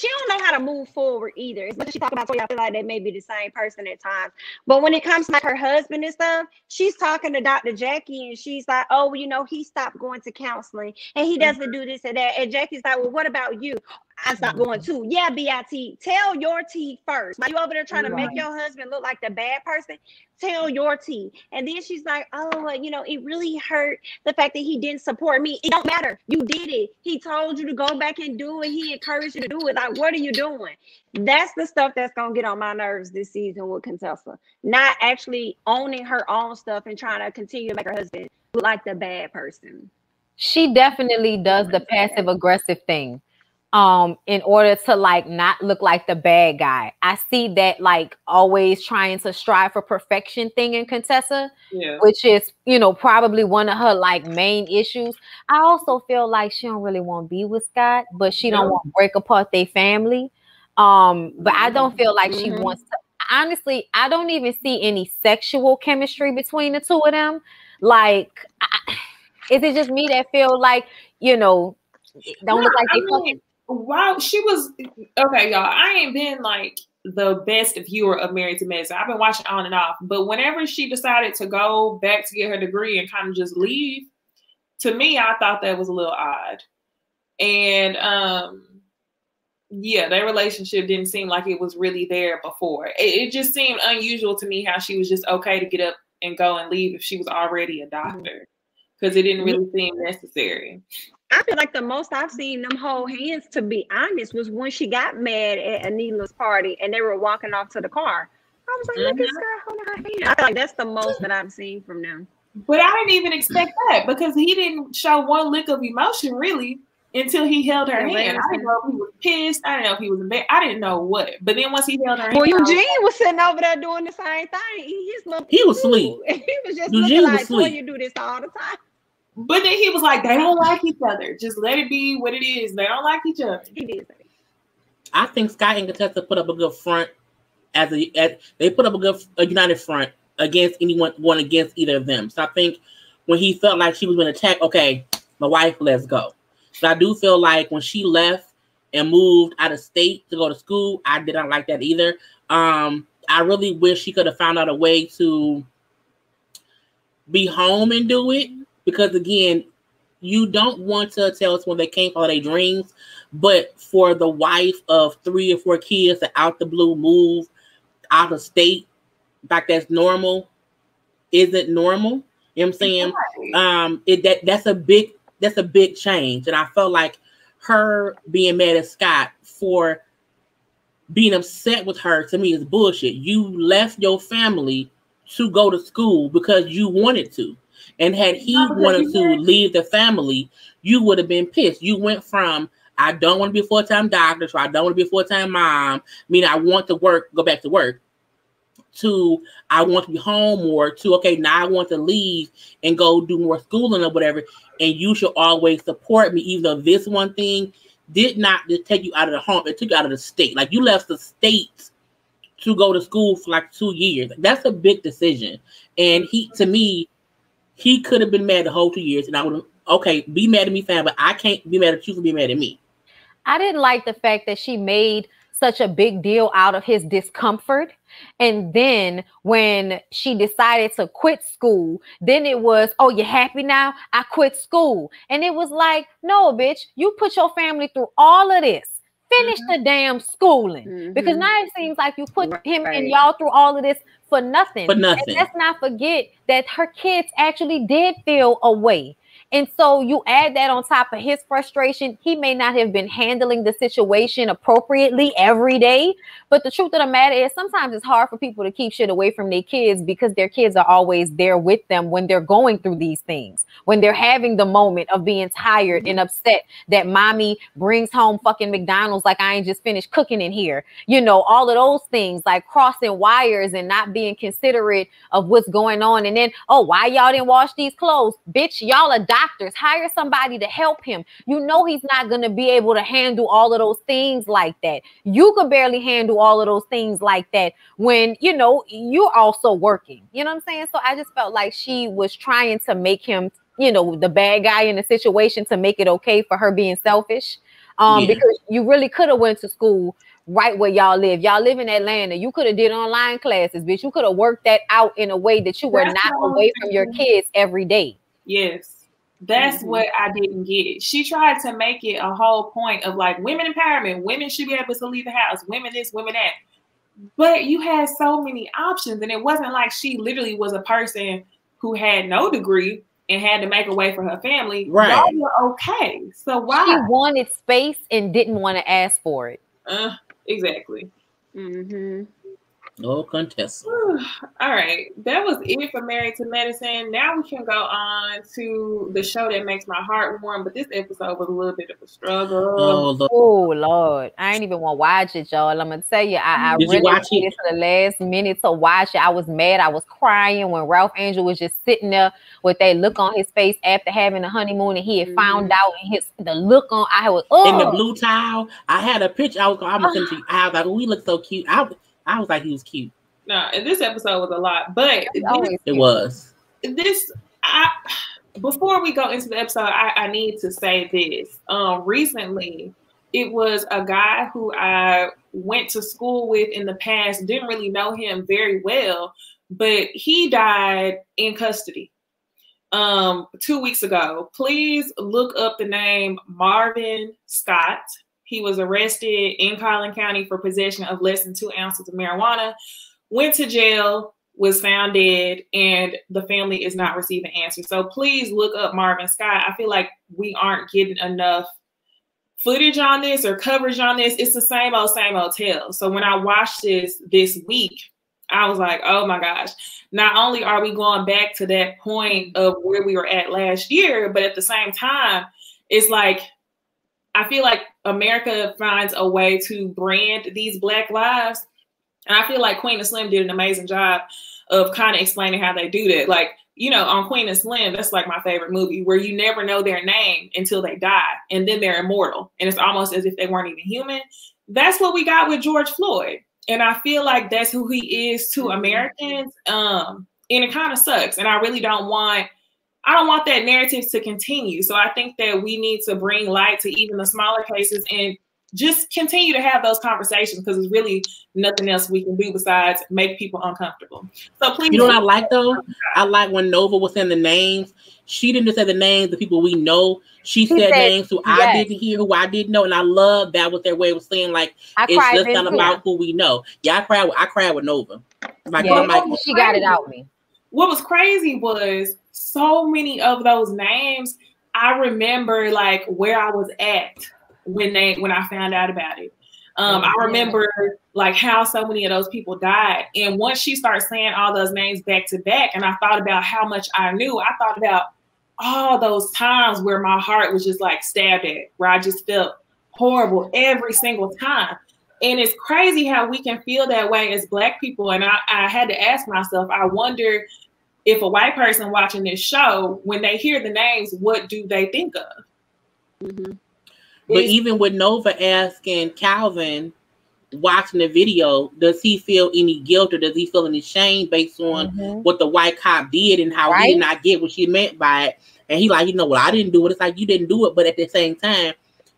she don't know how to move forward either. As much as she talk about Toya, I feel like they may be the same person at times. But when it comes to like her husband and stuff, she's talking to Dr. Jackie and she's like, oh, well, you know, he stopped going to counseling and he doesn't do this and that. And Jackie's like, well, what about you? I stopped going too. Yeah, BIT. Tell your T first. Like you over there trying to make your husband look like the bad person. Tell your T. And then she's like, oh, you know, it really hurt the fact that he didn't support me. It don't matter. You did it. He told you to go back and do it. He encouraged you to do it. Like, what are you doing? That's the stuff that's gonna get on my nerves this season with Contessa. Not actually owning her own stuff and trying to continue to make her husband look like the bad person. She definitely does the passive aggressive thing. In order to like not look like the bad guy. I see that like always trying to strive for perfection thing in Contessa, which is, you know, probably one of her like main issues. I also feel like she don't really want to be with Scott, but she don't want to break apart their family. But I don't feel like she wants to. Honestly, I don't even see any sexual chemistry between the two of them. Like, is it just me that feel like, you know, don't look like they fucking? Wow, she was okay, y'all. I ain't been like the best viewer of Married to Medicine. I've been watching on and off, but whenever she decided to go back to get her degree and kind of just leave, to me, I thought that was a little odd. And yeah, their relationship didn't seem like it was really there before. It just seemed unusual to me how she was just okay to get up and go and leave if she was already a doctor, because it didn't really seem necessary. I feel like the most I've seen them hold hands, to be honest, was when she got mad at Anila's party and they were walking off to the car. I was like, look at Scott holding her hand. I feel like that's the most that I've seen from them. But I didn't even expect that because he didn't show one lick of emotion really until he held her hand. I didn't know if he was pissed. I didn't know if he was embarrassed. I didn't know what. But then once he held her hand, well, Eugene was sitting over there doing the same thing. He was asleep. He was just Eugene looking like, was asleep. you do this all the time. But then he was like, they don't like each other. Just let it be what it is. They don't like each other. He did say. I think Scott and Contessa put up a good front they put up a united front against anyone going against either of them. So I think when he felt like she was going to attack, okay, my wife, let's go. So I do feel like when she left and moved out of state to go to school, I did not like that either. I really wish she could have found out a way to be home and do it. Because again, you don't want to tell someone they can't follow their dreams, but for the wife of 3 or 4 kids to out the blue move out of state, like that's normal, isn't normal. You know what I'm saying? That's a big change. And I felt like her being mad at Scott for being upset with her, to me, is bullshit. You left your family to go to school because you wanted to. And had he wanted to leave the family, you would have been pissed. You went from, I don't want to be a full-time doctor, so I don't want to be a full-time mom, I want to work, go back to work, to I want to be home more, to, okay, now I want to leave and go do more schooling or whatever, and you should always support me, even though this one thing did not just take you out of the home, it took you out of the state. Like, you left the state to go to school for like 2 years. That's a big decision. And he could have been mad the whole 2 years, and I would have, okay, be mad at me, fam, but I can't be mad at you for being mad at me. I didn't like the fact that she made such a big deal out of his discomfort. And then when she decided to quit school, then it was, oh, you happy now? I quit school. And it was like, no, bitch, you put your family through all of this. Finish the damn schooling. Because now it seems like you put him and y'all through all of this for nothing. And let's not forget that her kids actually did feel a way. And so you add that on top of his frustration. He may not have been handling the situation appropriately every day. But the truth of the matter is sometimes it's hard for people to keep shit away from their kids because their kids are always there with them when they're going through these things. When they're having the moment of being tired and upset that mommy brings home fucking McDonald's like I ain't just finished cooking in here. You know, all of those things like crossing wires and not being considerate of what's going on. And then, oh, why y'all didn't wash these clothes? Bitch, y'all are doctors. Hire somebody to help him. You know he's not going to be able to handle all of those things like that. You could barely handle all of those things like that when, you know, you're also working. You know what I'm saying? So I just felt like she was trying to make him, you know, the bad guy in the situation to make it okay for her being selfish. Yeah. Because you really could have went to school right where y'all live. Y'all live in Atlanta. You could have did online classes, bitch. You could have worked that out in a way that you were That's not what I'm away from your saying. kids every day. Yes. That's what I didn't get. She tried to make it a whole point of like women empowerment. Women should be able to leave the house. Women this, women that. But you had so many options, and it wasn't like she literally was a person who had no degree and had to make a way for her family. Right. Y'all were okay. So why? She wanted space and didn't want to ask for it. Exactly. No contest. All right. That was it for Married to Medicine. Now we can go on to the show that makes my heart warm, but this episode was a little bit of a struggle. Oh Lord. I ain't even want to watch it, y'all. I'm gonna tell you, I Did you really watch waited to the last minute to watch it. I was mad. I was crying when Ralph Angel was just sitting there with that look on his face after having a honeymoon, and he had found out, and the look on I was in the blue towel. I had a picture. I was like, oh, he looked so cute. I was like, he was cute. No, and this episode was a lot, but it was. Before we go into the episode, I need to say this. Recently, it was a guy who I went to school with in the past, didn't really know him very well, but he died in custody 2 weeks ago. Please look up the name Marvin Scott. He was arrested in Collin County for possession of less than 2 ounces of marijuana, went to jail, was found dead, and the family is not receiving answers. So please look up Marvin Scott. I feel like we aren't getting enough footage on this or coverage on this. It's the same old tale. So when I watched this week, I was like, oh my gosh, not only are we going back to that point of where we were at last year, but at the same time, it's like, I feel like America finds a way to brand these Black lives. And I feel like Queen and Slim did an amazing job of kind of explaining how they do that. Like, you know, on Queen and Slim, that's like my favorite movie, where you never know their name until they die, and then they're immortal. And it's almost as if they weren't even human. That's what we got with George Floyd. And I feel like that's who he is to Americans. And it kind of sucks. And I really don't want that narrative to continue. So I think that we need to bring light to even the smaller cases and just continue to have those conversations, because there's really nothing else we can do besides make people uncomfortable. So please. You know what I like though? I like when Nova was saying the names. She didn't just say the names of people we know. She said names who I didn't hear, who I didn't know, and I love that was their way of saying like it's just not about who we know. Yeah, I cried with Nova. Like, she got it out me. What was crazy was so many of those names I remember, like where I was at when I found out about it. I remember like how so many of those people died. And once she started saying all those names back to back, and I thought about how much I knew, I thought about all those times where my heart was just like stabbed at, where I just felt horrible every single time. And it's crazy how we can feel that way as Black people. And I had to ask myself, I wonder if a white person watching this show, when they hear the names, what do they think of? Mm-hmm. But even with Nova asking Calvin, watching the video, does he feel any guilt or does he feel any shame based on what the white cop did and how he did not get what she meant by it? And he like, you know, well, I didn't do it. It's like, you didn't do it. But at the same time,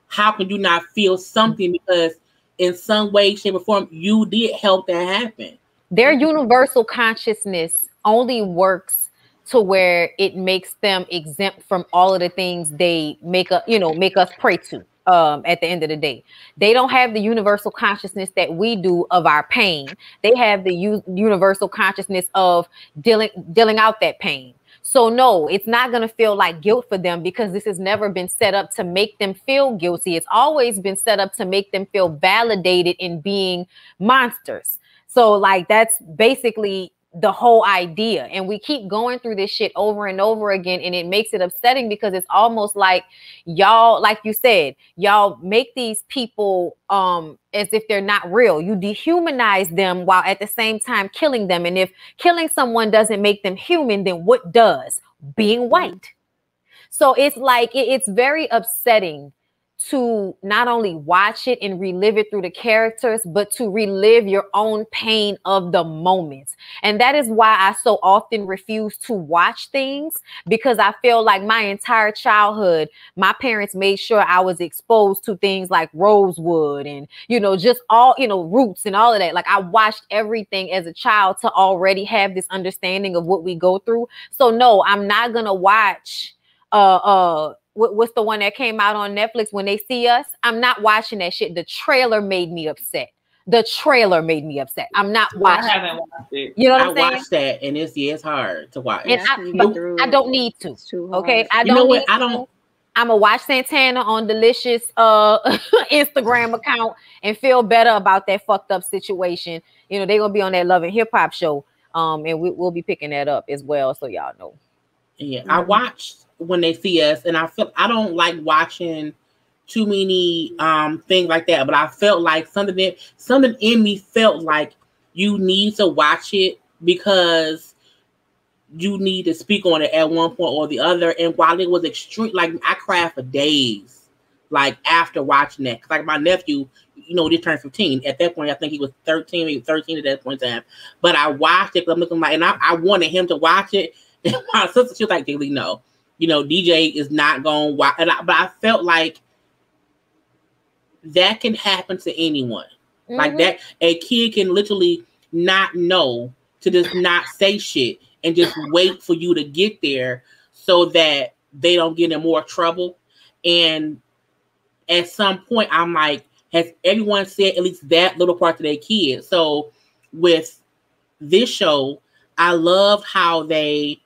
how can you not feel something? Because in some way, shape, or form, you did help that happen. Their universal consciousness only works to where it makes them exempt from all of the things they make us pray to. At the end of the day, they don't have the universal consciousness that we do of our pain. They have the universal consciousness of dealing out that pain. So no, it's not going to feel like guilt for them, because this has never been set up to make them feel guilty. It's always been set up to make them feel validated in being monsters. So like, that's basically the whole idea. And we keep going through this shit over and over again. And it makes it upsetting, because it's almost like y'all, like you said, y'all make these people as if they're not real. You dehumanize them while at the same time killing them. And if killing someone doesn't make them human, then what does? Being white. So it's like, it's very upsetting to not only watch it and relive it through the characters, but to relive your own pain of the moments. And that is why I so often refuse to watch things, because I feel like my entire childhood, my parents made sure I was exposed to things like Rosewood and, just all, Roots and all of that. Like, I watched everything as a child to already have this understanding of what we go through. So no, I'm not going to watch, what's the one that came out on Netflix, When They See Us? I'm not watching that shit. The trailer made me upset. I'm not watching. I haven't watched it. You know what I'm saying? I watched that, and it's hard to watch. And I don't need to. Okay, I don't. You know what? I don't. I'm gonna watch Santana on Delicious Instagram account and feel better about that fucked up situation. They're gonna be on that Love and Hip Hop show, and we'll be picking that up as well, so y'all know. Yeah, I watched When They See Us, and I don't like watching too many things like that, but I felt like something in me felt like you need to watch it because you need to speak on it at one point or the other. And while it was extreme, like I cried for days, like after watching that, because like my nephew, just turned 15. At that point, I think he was 13, maybe 13 at that point in time. But I watched it because I'm looking like, and I wanted him to watch it. And my sister, she was like, "Dilly, no, DJ is not going to watch." But I felt like that can happen to anyone. Mm-hmm. Like that, a kid can literally not know to just not say shit and just wait for you to get there so that they don't get in more trouble. And at some point, I'm like, has everyone said at least that little part to their kids? So with this show, I love how they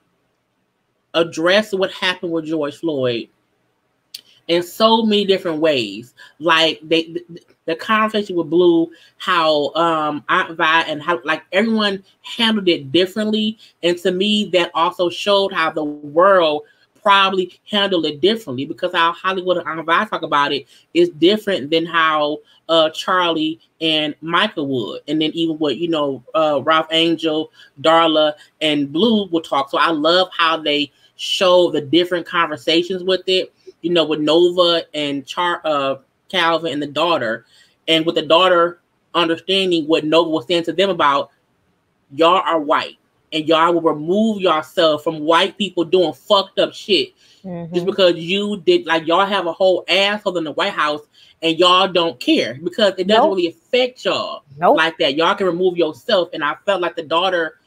address what happened with George Floyd in so many different ways. Like the conversation with Blue, how Aunt Vi and how like everyone handled it differently. And to me, that also showed how the world probably handled it differently, because how Hollywood and Aunt Vi talk about it is different than how Charlie and Michael would. And then even what, Ralph Angel, Darla, and Blue would talk. So I love how they show the different conversations with it, with Nova and Calvin and the daughter. And with the daughter understanding what Nova was saying to them about, y'all are white and y'all will remove yourself from white people doing fucked up shit. Mm-hmm. Just because you did, like, y'all have a whole asshole in the White House and y'all don't care because it doesn't really affect y'all like that. Y'all can remove yourself. And I felt like the daughter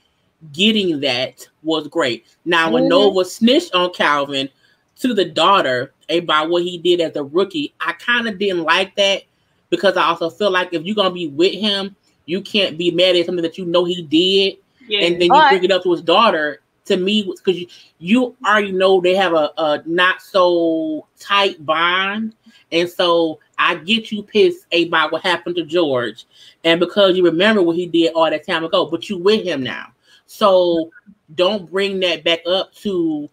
getting that was great. Now, when Nova snitched on Calvin to the daughter about what he did as a rookie, I kind of didn't like that, because I also feel like if you're going to be with him, you can't be mad at something that he did. Yeah. And then you bring it up to his daughter. To me, because you already know they have a not so tight bond. And so I get you pissed about what happened to George. And because you remember what he did all that time ago, but you with him now. So don't bring that back up to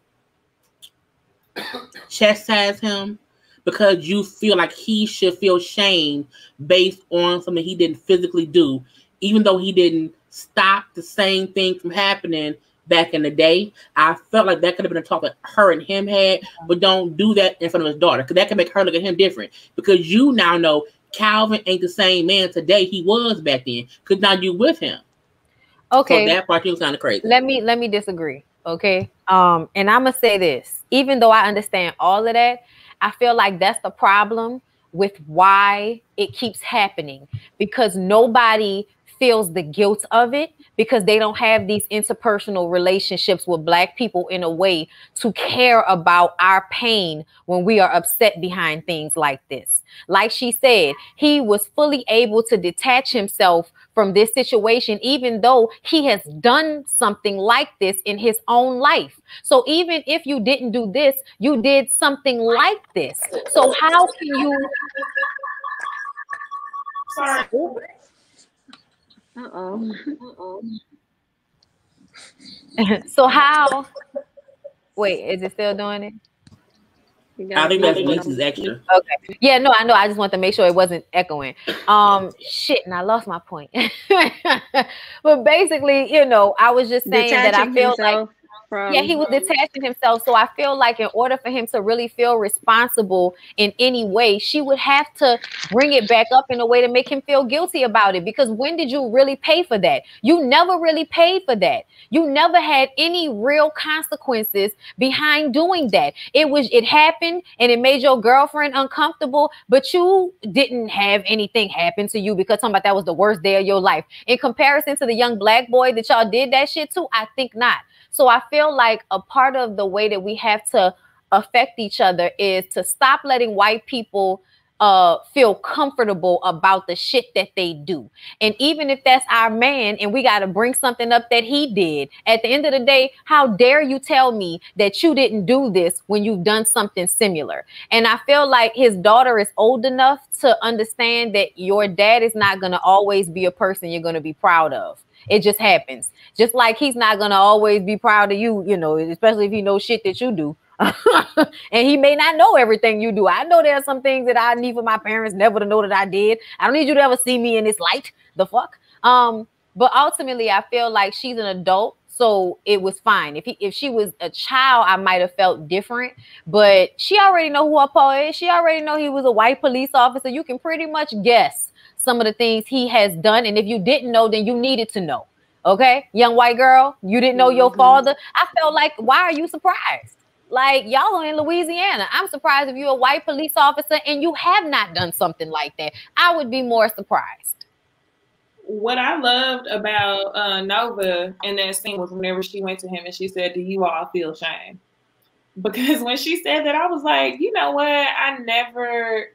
chastise him, because you feel like he should feel shame based on something he didn't physically do, even though he didn't stop the same thing from happening back in the day. I felt like that could have been a talk that her and him had, but don't do that in front of his daughter, because that can make her look at him different, because you now know Calvin ain't the same man today he was back then, because now you with him. Okay. So that part was kind of crazy. Let me disagree. Okay. And I'm gonna say this, even though I understand all of that, I feel like that's the problem with why it keeps happening, because nobody feels the guilt of it, because they don't have these interpersonal relationships with Black people in a way to care about our pain when we are upset behind things like this. Like she said, he was fully able to detach himself from this situation, even though he has done something like this in his own life. So even if you didn't do this, you did something like this. So how can you... Sorry. So how... Wait, is it still doing it? I think that's Lisa's extra. Okay. Yeah, no, I know. I just want to make sure it wasn't echoing. Shit, and I lost my point. But basically, I was just saying that I feel like Yeah, he was detaching himself. So I feel like in order for him to really feel responsible in any way, she would have to bring it back up in a way to make him feel guilty about it. Because when did you really pay for that? You never really paid for that. You never had any real consequences behind doing that. It happened and it made your girlfriend uncomfortable, but you didn't have anything happen to you because something about that was the worst day of your life. In comparison to the young black boy that y'all did that shit to, I think not. So I feel like a part of the way that we have to affect each other is to stop letting white people feel comfortable about the shit that they do. And even if that's our man and we got to bring something up that he did, at the end of the day, how dare you tell me that you didn't do this when you've done something similar? And I feel like his daughter is old enough to understand that your dad is not going to always be a person you're going to be proud of. It just happens. Just like he's not going to always be proud of you, you know, especially if he knows shit that you do. And he may not know everything you do. I know there are some things that I need for my parents never to know that I did. I don't need you to ever see me in this light. The fuck? But ultimately, I feel like she's an adult, so it was fine. If she was a child, I might have felt different. But she already know who her pa is. She already know he was a white police officer. You can pretty much guess some of the things he has done. And if you didn't know, then you needed to know. Okay, young white girl, you didn't know your father. I felt like, why are you surprised? Like, y'all are in Louisiana. I'm surprised if you're a white police officer and you have not done something like that. I would be more surprised. What I loved about Nova in that scene was whenever she went to him and she said, "Do you all feel shame?" Because when she said that, I was like, you know what? I never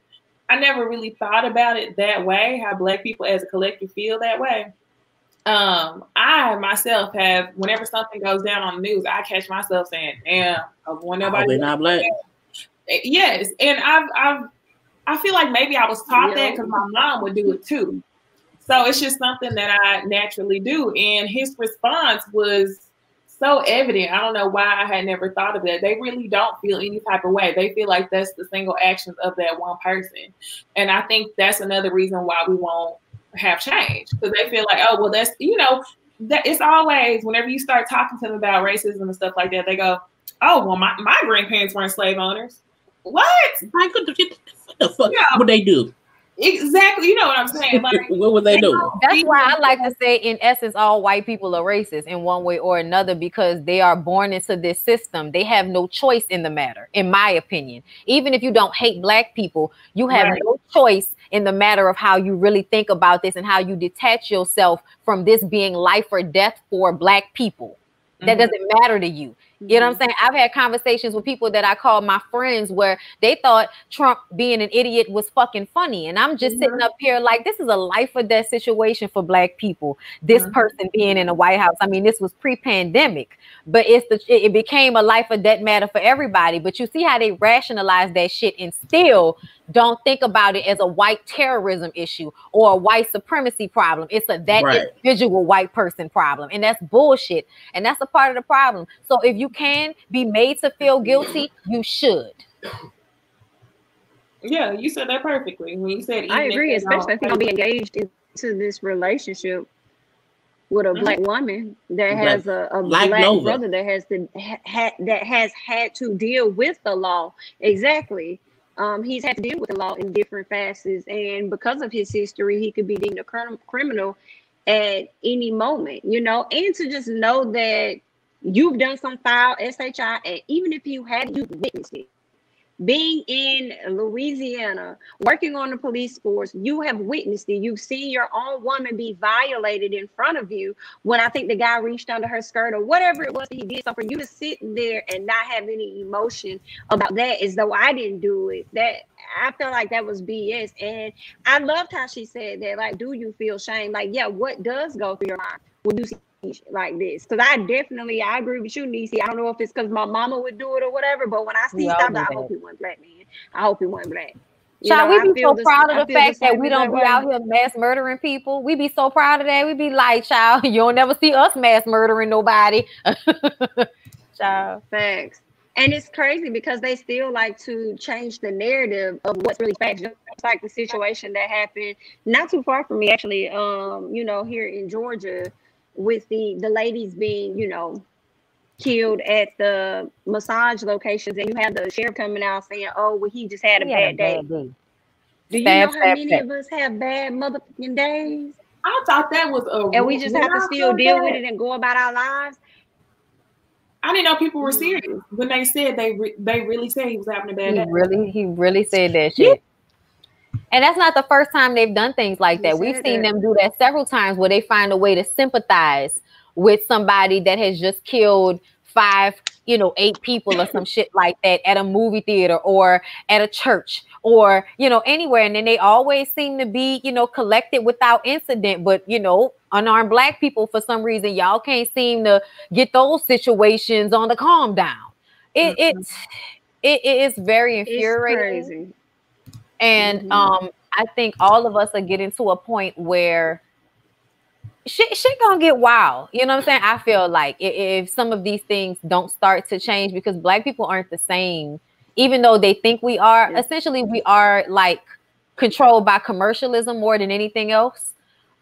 really thought about it that way, how Black people as a collective feel that way. I myself have, whenever something goes down on the news, I catch myself saying, "Damn, when nobody not black." Yes, and I feel like maybe I was taught that because my mom would do it too. So it's just something that I naturally do. And his response was so evident. I don't know why I had never thought of that. They really don't feel any type of way. They feel like that's the single actions of that one person. And I think that's another reason why we won't have change, because they feel like, oh, well, that's, you know, that it's always, whenever you start talking to them about racism and stuff like that, they go, oh, well, my grandparents weren't slave owners. What? Like, what the fuck would they do? Exactly. You know what I'm saying? Like, what would they do? That's why I like to say, in essence, all white people are racist in one way or another, because they are born into this system. They have no choice in the matter, in my opinion. Even if you don't hate Black people, you have no choice in the matter of how you really think about this and how you detach yourself from this being life or death for Black people. That doesn't matter to you. You know what I'm saying? I've had conversations with people that I call my friends where they thought Trump being an idiot was fucking funny. And I'm just sitting up here like, this is a life or death situation for Black people. This person being in the White House. I mean, this was pre-pandemic, but it became a life or death matter for everybody. But you see how they rationalize that shit and still don't think about it as a white terrorism issue or a white supremacy problem. It's individual white person problem. And that's bullshit. And that's a part of the problem. So if you can be made to feel guilty, you should. Yeah, you said that perfectly. When you said, I agree, especially if you're gonna be engaged into this relationship with a Black woman that has a Black brother that has had to deal with the law. Exactly. He's had to deal with the law in different facets, and because of his history, he could be deemed a criminal at any moment, you know. And to just know that you've done some foul SHI, and even if you witnessed it. Being in Louisiana, working on the police force, you have witnessed it. You've seen your own woman be violated in front of you when I think the guy reached under her skirt or whatever it was that he did. So for you to sit there and not have any emotion about that as though I didn't do it, that I felt like that was BS. And I loved how she said that, like, do you feel shame? Like, yeah, what does go through your mind when you see like this? Because I agree with you, Niecy. I don't know if it's because my mama would do it or whatever, but when I see stuff, I hope he wasn't Black, man. I hope he wasn't Black. Child, we be so proud of the fact that we don't be out here mass murdering people. We be so proud of that. We be like, child, you don't never see us mass murdering nobody. Child. Facts. And it's crazy because they still like to change the narrative of what's really facts. Just like the situation that happened not too far from me, actually, you know, here in Georgia, with the ladies being, you know, killed at the massage locations, and you have the sheriff coming out saying, "Oh, well, he just had a bad day." Do you know how many of us have bad motherfucking days? I thought that was and we just have to still deal with it and go about our lives. I didn't know people were serious when they said they really said he was having a bad day. He really said that shit. And that's not the first time they've done things like that. We've seen them do that several times where they find a way to sympathize with somebody that has just killed 8 people or some shit like that at a movie theater or at a church or, anywhere. And then they always seem to be, collected without incident. But, unarmed Black people, for some reason, y'all can't seem to get those situations on the calm down. It is very infuriating. It's crazy. And I think all of us are getting to a point where shit gonna get wild. You know what I'm saying? I feel like if some of these things don't start to change, because Black people aren't the same, even though they think we are. Essentially, we are like controlled by commercialism more than anything else,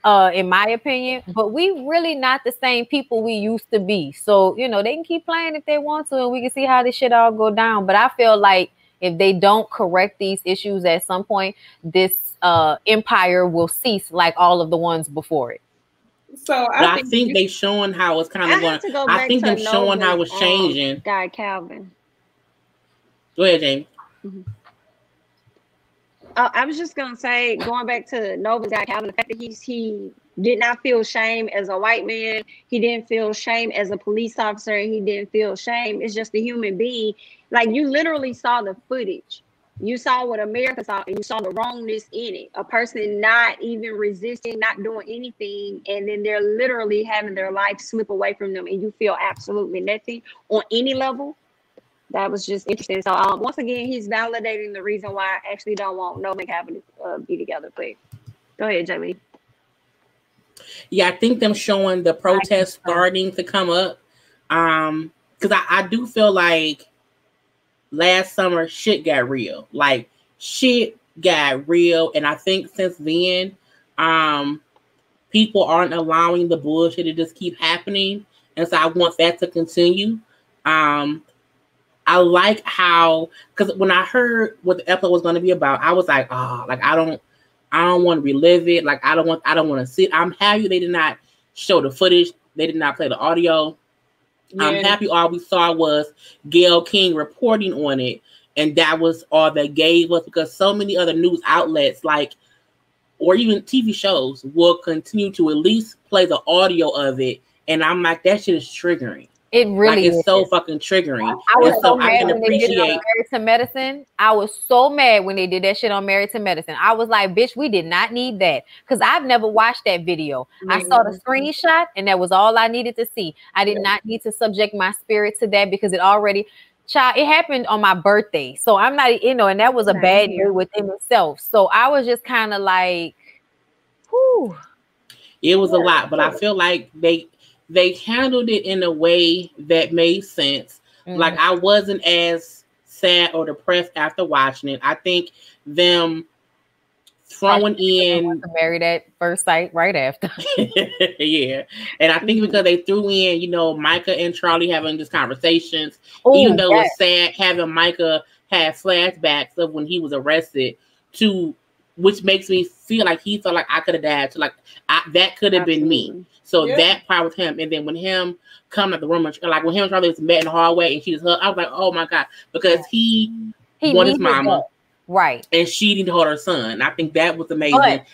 in my opinion. But we really not the same people we used to be. So, they can keep playing if they want to, and we can see how this shit all go down. But I feel like if they don't correct these issues at some point, this empire will cease like all of the ones before it. So I think they showing how it's kind of going. I think they're showing how it's changing. Guy Calvin. Go ahead, Jamie. I was just gonna say, going back to Nova's Guy Calvin, the fact that he did not feel shame as a white man, he didn't feel shame as a police officer, and he didn't feel shame. It's just a human being. Like, you literally saw the footage. You saw what America saw, and you saw the wrongness in it. A person not even resisting, not doing anything, and then they're literally having their life slip away from them, and you feel absolutely nothing on any level. That was just interesting. So once again, he's validating the reason why I actually don't want Nova and Calvin to be together. But go ahead, Jamie. Yeah, I think them showing the protests starting to come up. Because I do feel like last summer shit got real. Like, shit got real. And I think since then, people aren't allowing the bullshit to just keep happening. And so I want that to continue. I like how, because when I heard what the episode was going to be about, I was like, I don't want to relive it. Like, I don't want to see it. I'm happy they did not show the footage. They did not play the audio. Yeah. I'm happy all we saw was Gayle King reporting on it. And that was all they gave us, because so many other news outlets, or even TV shows, will continue to at least play the audio of it. And I'm like, that shit is triggering. It really is. So fucking triggering. I was so mad when they did it on Married to Medicine. I was so mad when they did that shit on Married to Medicine. I was like, bitch, we did not need that. Because I've never watched that video. I saw the screenshot, and that was all I needed to see. I did not need to subject my spirit to that, because it happened on my birthday. So I'm not, and that was a bad day within itself. So I was just kind of like, whew. It was a lot, but I feel like they handled it in a way that made sense. Mm-hmm. Like, I wasn't as sad or depressed after watching it. I think them throwing in Married at First Sight right after. Yeah. And I think because they threw in, Micah and Charlie having these conversations, even though it's sad having Micah have flashbacks of when he was arrested, which makes me feel like he felt like I could have died. So that could have been me. So that part with him, and then when him coming at the room, like when him and Charlie was met in the hallway and she just hugged, I was like, oh my God, because he wanted his mama, right, and she didn't hold her son. I think that was amazing. But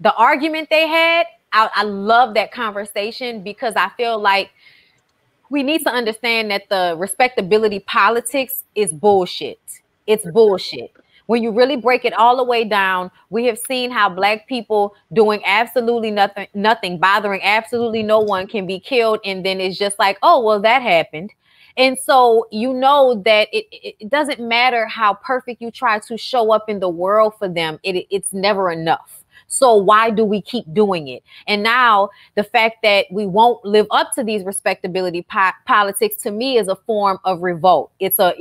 the argument they had, I love that conversation, because I feel like we need to understand that the respectability politics is bullshit. It's bullshit. When you really break it all the way down, we have seen how Black people doing absolutely nothing, bothering absolutely no one, can be killed. And then it's just like, oh, well, that happened. And so that it doesn't matter how perfect you try to show up in the world for them. It's never enough. So why do we keep doing it? And now the fact that we won't live up to these respectability politics, to me, is a form of revolt. It's a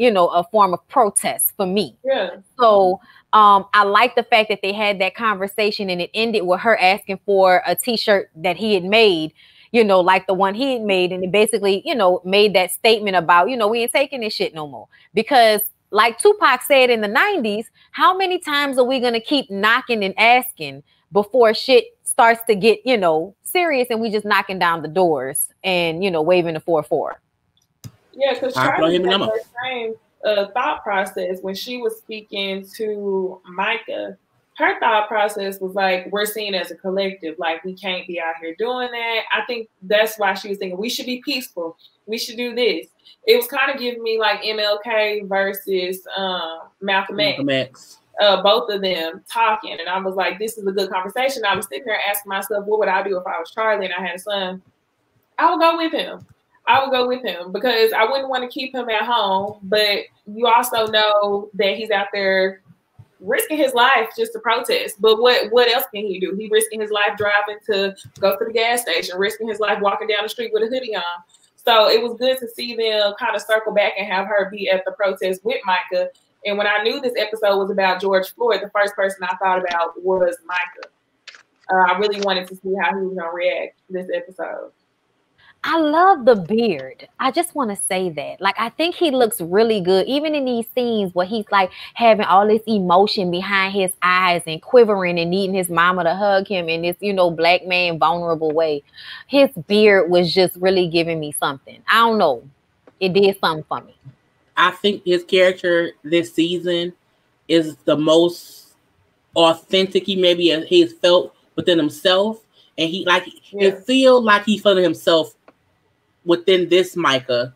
form of protest for me. Yeah. So I like the fact that they had that conversation, and it ended with her asking for a t-shirt that he had made. like the one he made, and it basically, made that statement about, we ain't taking this shit no more. Because like Tupac said in the 90s, how many times are we gonna keep knocking and asking before shit starts to get, serious, and we just knocking down the doors and, waving the 4-4? Yeah, because Charlie had the same thought process when she was speaking to Micah. Her thought process was like, we're seen as a collective, like we can't be out here doing that. I think that's why she was thinking we should be peaceful. We should do this. It was kind of giving me like MLK versus Malcolm X. Both of them talking. And I was like, this is a good conversation. I was sitting there asking myself, what would I do if I was Charlie and I had a son? I would go with him. Because I wouldn't want to keep him at home. But you also know that he's out there risking his life just to protest. But what else can he do? He risking his life driving to go to the gas station, risking his life walking down the street with a hoodie on. So it was good to see them kind of circle back and have her be at the protest with Micah. And when I knew this episode was about George Floyd, the first person I thought about was Micah. I really wanted to see how he was going to react this episode. I love the beard. I just want to say that. Like, I think he looks really good, even in these scenes where he's like having all this emotion behind his eyes and quivering and needing his mama to hug him in this, black man vulnerable way. His beard was just really giving me something. I don't know. It did something for me. I think his character this season is the most authentic he maybe has felt within himself. And it feels like he felt himself within this Micah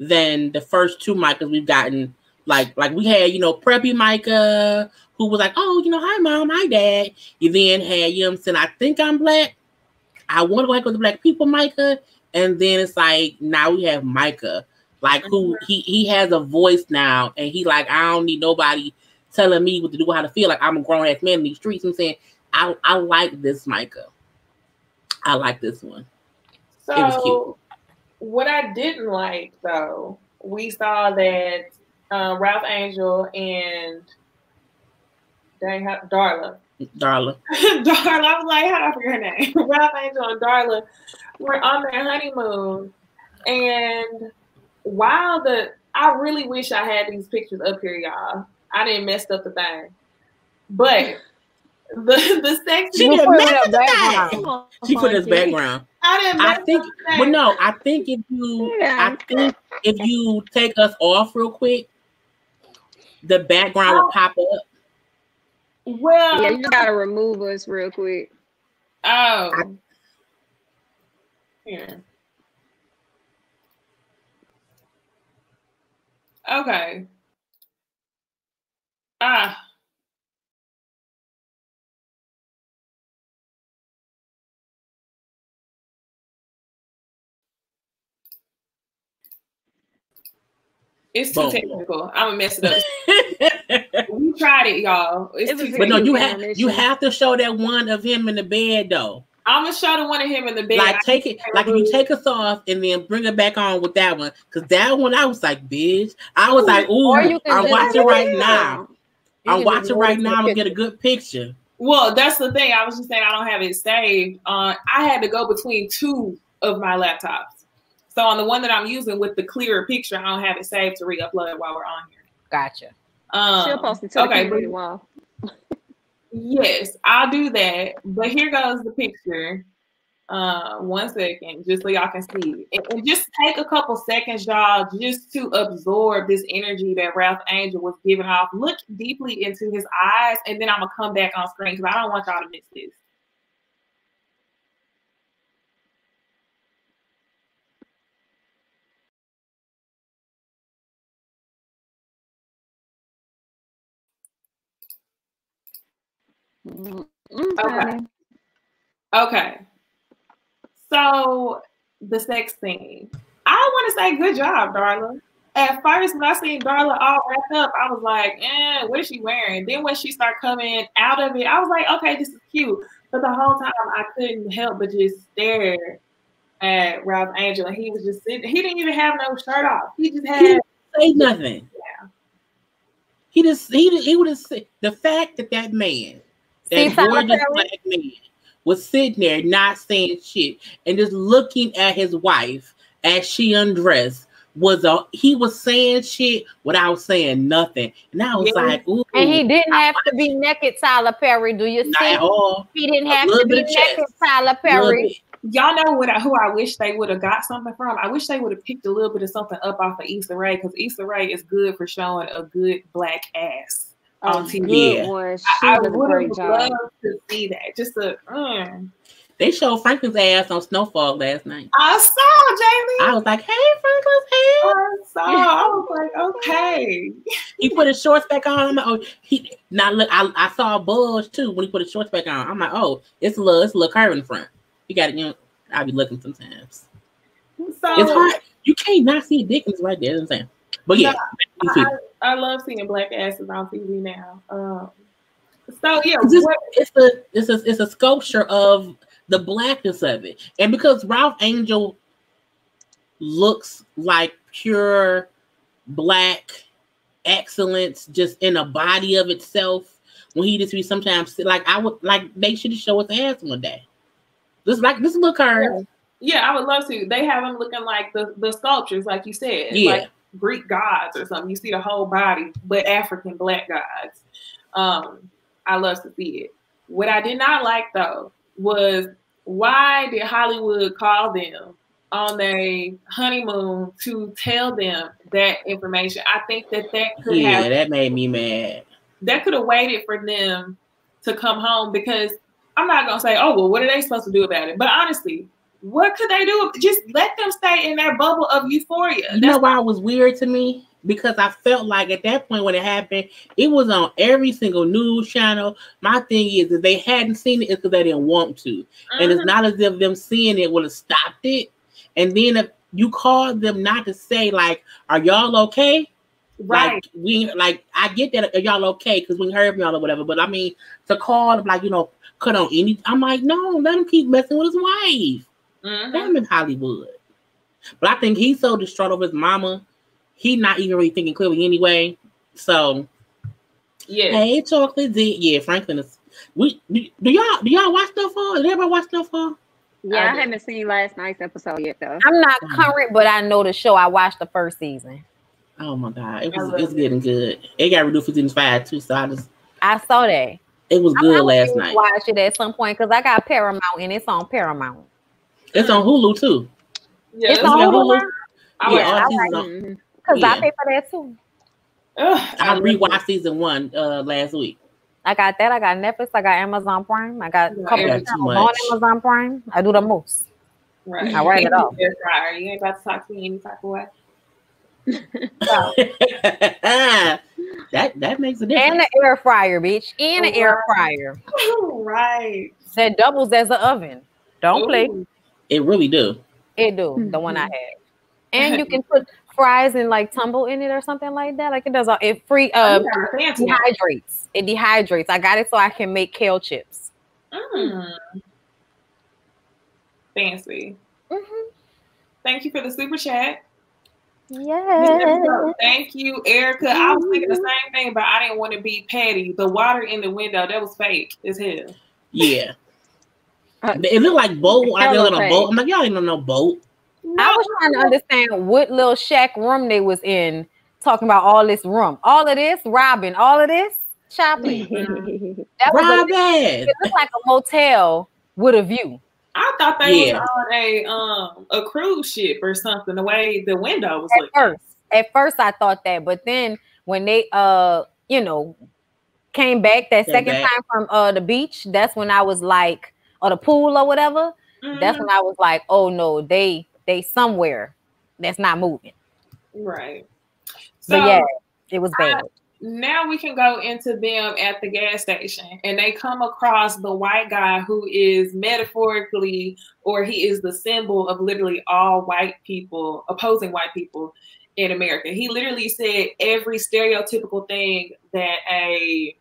than the first two Micahs we've gotten. Like we had, preppy Micah, who was like, oh, hi mom, hi dad. You then had, saying, I think I'm black. I want to go ahead with the black people, Micah. And then it's like, now we have Micah, like who he has a voice now. And he like, I don't need nobody telling me what to do, how to feel. Like I'm a grown ass man in these streets. I'm saying, I like this Micah. I like this one. So it was cute. What I didn't like, though, we saw that Ralph Angel and Darla. Darla. I was like, how do I forget her name? Ralph Angel and Darla were on their honeymoon. And while I really wish I had these pictures up here, y'all. I didn't mess up the thing. But the sex she didn't mess up the background. She put his background. I think if you take us off real quick, the background will pop up. Well, yeah, you gotta remove us real quick. Oh, here. Okay. It's too technical. I'm gonna mess it up. We tried it, y'all. But no, you have to show that one of him in the bed though. I'm gonna show the one of him in the bed. Like take it, like if you take us off and then bring it back on with that one, because that one I was like, bitch. I was like, ooh, I'm watching right now. I'm watching right now. I'm gonna get a good picture. Well, that's the thing. I was just saying I don't have it saved. I had to go between two of my laptops. So on the one that I'm using with the clearer picture, I don't have it saved to re-upload while we're on here. Gotcha. She'll post it to the community wall. Yes, I'll do that. But here goes the picture. 1 second, just so y'all can see. And just take a couple seconds, y'all, just to absorb this energy that Ralph Angel was giving off. Look deeply into his eyes, and then I'm going to come back on screen because I don't want y'all to miss this. Okay. So the sex scene. I want to say good job, Darla. At first, when I seen Darla all wrapped up, I was like, what is she wearing? Then when she started coming out of it, I was like, okay, this is cute. But the whole time I couldn't help but just stare at Ralph Angel, and he was just sitting. He didn't even have no shirt off. He just had. He didn't say nothing. Yeah. He would have said the fact that man, that gorgeous black man, was sitting there not saying shit and just looking at his wife as she undressed. He was saying shit without saying nothing. And I was like, ooh. And he didn't have to be naked, Tyler Perry. Do you see? Not at all. He didn't have to be naked, Tyler Perry. Y'all know who I wish they would have got something from? I wish they would have picked a little bit of something up off of Issa Rae, because Issa Rae is good for showing a good black ass on TV. I would have loved to see that. Just They showed Franklin's ass on Snowfall last night. I saw, Jamie. I was like, hey, Franklin's ass. I was like, okay. He put his shorts back on. I'm like, oh, I saw a bulge too when he put his shorts back on. I'm like, oh, it's a little curve in the front. You got to, I'll be looking sometimes. So it's hard. You can't not see Dickens right there. You know what I'm saying? But yeah, I love seeing black asses on TV now. So yeah, it's a sculpture of the blackness of it, and because Ralph Angel looks like pure black excellence just in a body of itself, when he just be sometimes like I would like they should show his ass one day. This little curve. Yeah, I would love to. They have him looking like the sculptures, like you said, like Greek gods or something. You see the whole body, but African black gods. I love to see it. What I did not like though was, why did Hollywood call them on their honeymoon to tell them that information? I think that could have. That made me mad. That could have waited for them to come home, because I'm not gonna say, oh well, what are they supposed to do about it? But honestly, what could they do? Just let them stay in that bubble of euphoria. You know why it was weird to me? Because I felt like at that point when it happened, it was on every single news channel. My thing is, if they hadn't seen it, it's because they didn't want to. And it's not as if them seeing it would have stopped it. And then if you called them not to say, like, are y'all okay? Right. I get that, are y'all okay? Because we heard from y'all or whatever. But I mean, to call them, like, cut on any. I'm like, no, let him keep messing with his wife. Damn in Hollywood. But I think he's so distraught over his mama. He not even really thinking clearly anyway. So yeah. Hey, Chocolate Z. Yeah, Franklin is. Do y'all watch Snowfall? Did everybody watch Snowfall? Yeah, I haven't seen last night's episode yet though. I'm not current, but I know the show. I watched the first season. Oh my god, it's getting good. It got renewed for season 5 too. So I saw that. It was good last night. Watch it at some point because I got Paramount and it's on Paramount. It's on Hulu too. Yeah, it's on Hulu. Because I pay for that too. I rewatched season 1 last week. I got that. I got Netflix. I got Amazon Prime. I got a couple of on Amazon Prime. I do the most. Right. I write it off. You ain't about to talk to me any type of way. that makes a difference. And the air fryer, bitch. And the air fryer. Right. That doubles as an oven. Don't play. It really do. It do. The one I had. And you can put fries and like tumble in it or something like that. Like it does. It dehydrates. It dehydrates. I got it so I can make kale chips. Fancy. Thank you for the super chat. Yeah. Thank you, Erica. I was thinking the same thing, but I didn't want to be petty. The water in the window, that was fake as hell. Yeah. It looked like boat. I was on a boat. I'm like, y'all ain't on no boat. I was trying to understand what little shack room they was in, talking about all this room. All of this, robbing, all of this, shopping. It looked like a motel with a view. I thought they was on a cruise ship or something, the way the window was looking. At first I thought that, but then when they came back that second time from the beach, that's when I was like, or the pool or whatever, that's when I was like, oh no, they somewhere that's not moving. Right. So yeah, it was bad. Now we can go into them at the gas station, and they come across the white guy who is metaphorically, or he is the symbol of literally all white people, opposing white people in America. He literally said every stereotypical thing that a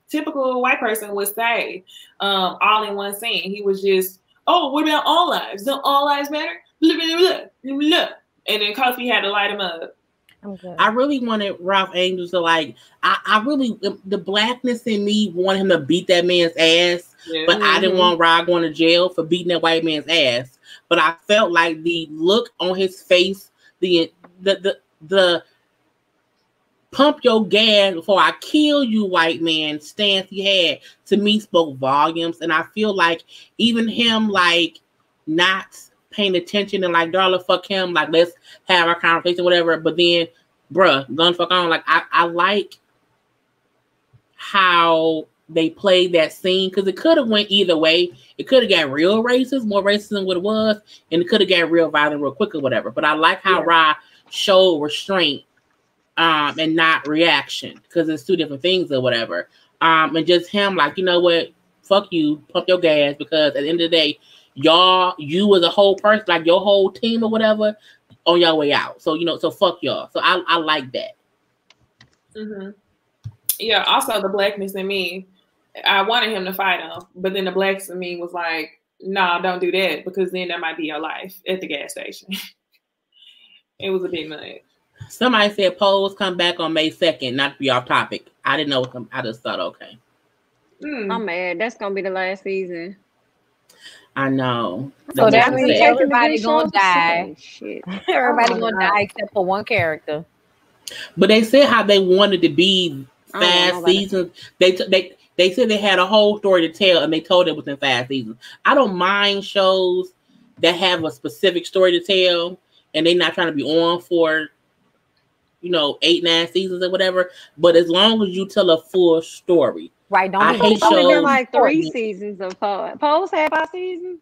typical white person would say, all in one scene. He was just, oh, what about all lives? Don't all lives matter? Blah, blah, blah, blah, blah. And then Kofi had to light him up. I'm good. I really wanted Ralph Angels to like. I really the blackness in me wanted him to beat that man's ass, but I didn't want Rod going to jail for beating that white man's ass. But I felt like the look on his face, the pump your gas before I kill you, white man stance he had to me spoke volumes. And I feel like even him like not paying attention and like, darling, fuck him, like let's have our conversation, whatever. But then, bruh, gun fuck on. Like I like how they played that scene because it could have went either way. It could have got real racist, more racist than what it was, and it could have got real violent real quick or whatever. But I like how Ra showed restraint and not reaction because it's two different things or whatever. And just him like, you know what, fuck you, pump your gas because at the end of the day, you as a whole person, like your whole team or whatever, on your way out. So so fuck y'all. So I like that. Mm-hmm. Yeah. Also, the blackness in me, I wanted him to fight him, but then the blacks in me was like, "Nah, don't do that because then that might be your life at the gas station." It was a bit much. Somebody said polls come back on May 2nd. Not to be off topic. I didn't know. I just thought, okay. I'm mad. That's gonna be the last season. I know. So that means everybody gonna die. Shit. Everybody gonna die except for one character. But they said how they wanted to be 5 seasons. They said they had a whole story to tell, and they told it within 5 seasons. I don't mind shows that have a specific story to tell, and they're not trying to be on for 8, 9 seasons or whatever. But as long as you tell a full story. Right, don't I hate shows. Only been like 3 seasons of Pose. Pose had 5 seasons.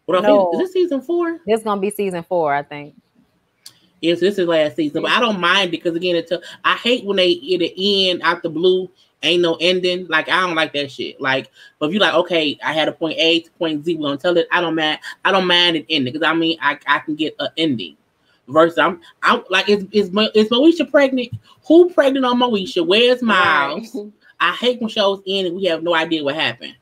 No. Is this season 4? This is gonna be season 4, I think. Yes, this is last season, but I don't mind because again, I hate when they at the end out the blue ain't no ending. Like I don't like that shit. Like, but if you like, okay, I had a point A to point Z, we're gonna tell it. I don't mind an ending because I mean I can get an ending. Versus I'm like, is Moesha pregnant? Who pregnant on Moesha? Where's Miles? Right. I hate when shows end and we have no idea what happened.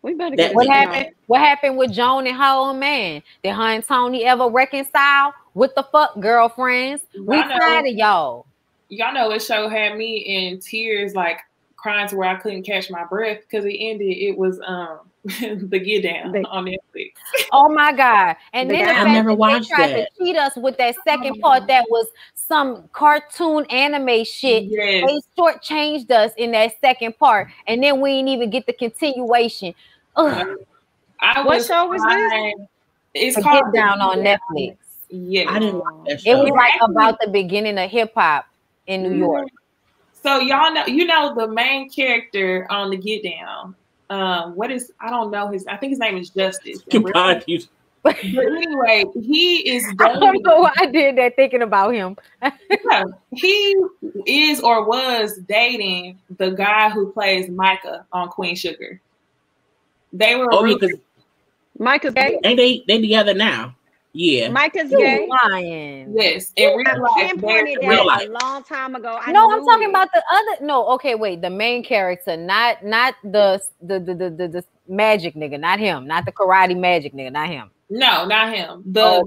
We better get what happened. What happened with Joan and her old man? Did her and Tony ever reconcile? What the fuck, girlfriends? We tired of y'all. Y'all know this show had me in tears, like crying to where I couldn't catch my breath because it ended. It was the Get Down on Netflix. Oh my god! And then I never watched that. They tried to cheat us with that second part that was some cartoon anime shit. Yes. They shortchanged us in that second part, and then we didn't even get the continuation. What show was this? It's called Get Down on Netflix. Yeah, I didn't watch that show. It was like about the beginning of hip hop in New York. So y'all know, the main character on the Get Down. I don't know I think his name is Justice. But anyway, he is dating. I don't know why I did that thinking about him. Yeah, he is or was dating the guy who plays Micah on Queen Sugar. They were because Micah's gay. Ain't they together now? Yeah. Micah's gay. Lying. Yes. In real life. A long time ago. I'm talking about the other. No, okay, wait. The main character, not the magic nigga, not him, not the karate magic nigga, not him. No, not him. The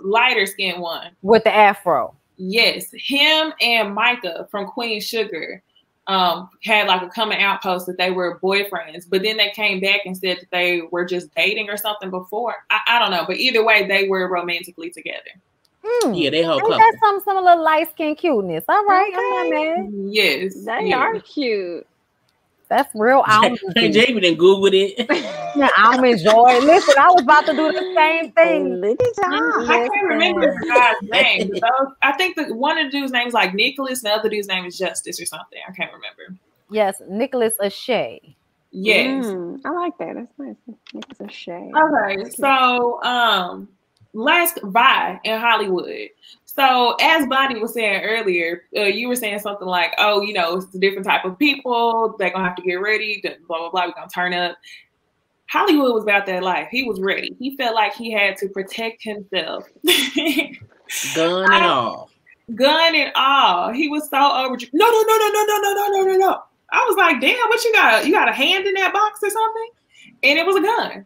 lighter skinned one with the afro. Yes, him and Micah from Queen Sugar had like a coming out post that they were boyfriends, but then they came back and said that they were just dating or something before. I don't know, but either way, they were romantically together. Yeah, they whole couple. That's some little light skin cuteness. All right, I'm not mad. Yes, they are cute. That's real. Jamie didn't Google it. Yeah, I'm enjoying. Listen, I was about to do the same thing. I can't remember the guy's name. I think one of the dude's name is like Nicholas, and the other dude's name is Justice or something. I can't remember. Yes, Nicholas O'Shea. Yes, I like that. That's nice. Nicholas O'Shea. Okay, so last Vi in Hollywood. So as Bonnie was saying earlier, you were saying something like, oh, it's a different type of people. They're going to have to get ready. Blah, blah, blah. We're going to turn up. Hollywood was about that life. He was ready. He felt like he had to protect himself. Gun and all. Gun and all. He was so overjoyed. No. I was like, damn, what you got? You got a hand in that box or something? And it was a gun.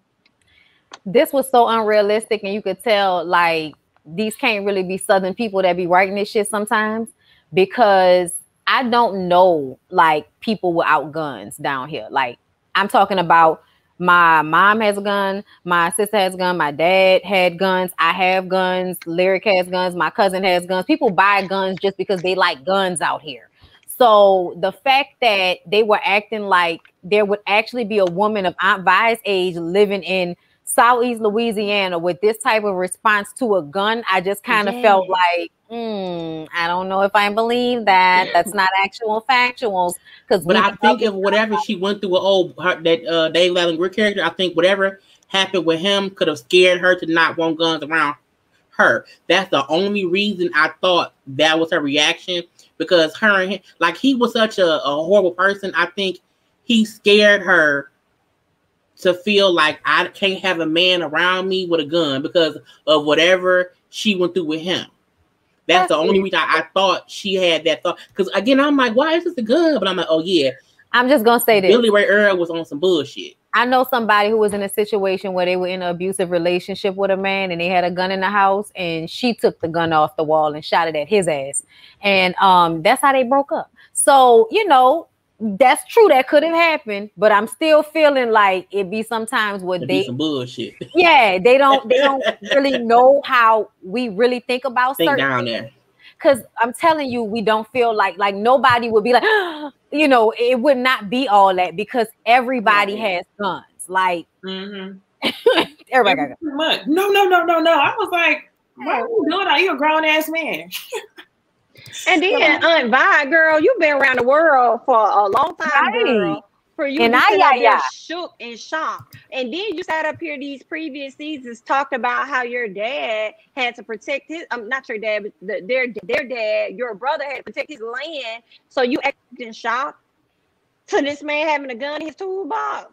This was so unrealistic. And you could tell, like, these can't really be Southern people that be writing this shit sometimes, because I don't know like people without guns down here. Like I'm talking about my mom has a gun, my sister has a gun, my dad had guns, I have guns, Lyric has guns, my cousin has guns. People buy guns just because they like guns out here. So the fact that they were acting like there would actually be a woman of Aunt Vi's age living in Southeast Louisiana with this type of response to a gun, I just kind of felt like, I don't know if I believe that. That's not actual factuals. But I think if whatever she went through with that Dave Allen Greer character, I think whatever happened with him could have scared her to not want guns around her. That's the only reason I thought that was her reaction, because her and him, like he was such a horrible person. I think he scared her to feel like I can't have a man around me with a gun because of whatever she went through with him. That's the only reason I thought she had that thought. Because again, I'm like, why is this a gun? But I'm like, oh yeah. I'm just gonna say this. Billy Ray Earl was on some bullshit. I know somebody who was in a situation where they were in an abusive relationship with a man and they had a gun in the house, and she took the gun off the wall and shot it at his ass. And that's how they broke up. So, you know, that's true. That could have happened, but I'm still feeling like it be sometimes what they some bullshit. Yeah, they don't really know how we really think about certain down there. Because I'm telling you, we don't feel like nobody would be like, you know, it would not be all that, because everybody has guns. Like everybody got guns. No. I was like, why are you doing that? You a grown ass man. And then Aunt Vi, girl, you've been around the world for a long time, girl. For you to sit up there shook and shocked. And then you sat up here these previous seasons talked about how your dad had to protect his, not your dad, but their dad, your brother had to protect his land. So you acted in shock to this man having a gun in his toolbox.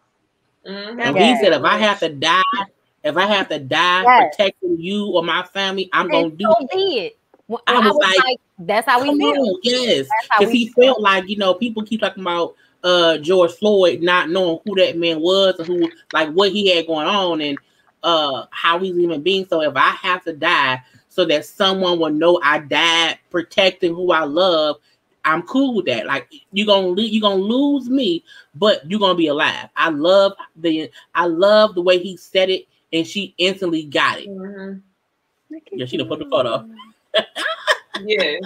And he said, if I have to die protecting you or my family, I'm going to do it. Well, I was like, that's how we feel. Yes, because he felt like, you know, people keep talking about George Floyd not knowing who that man was and who, like, what he had going on and how he's even being. So if I have to die so that someone will know I died protecting who I love, I'm cool with that. Like, you're gonna lose me, but you're gonna be alive. I love the way he said it, and she instantly got it. Yeah, she done put the photo. Yeah.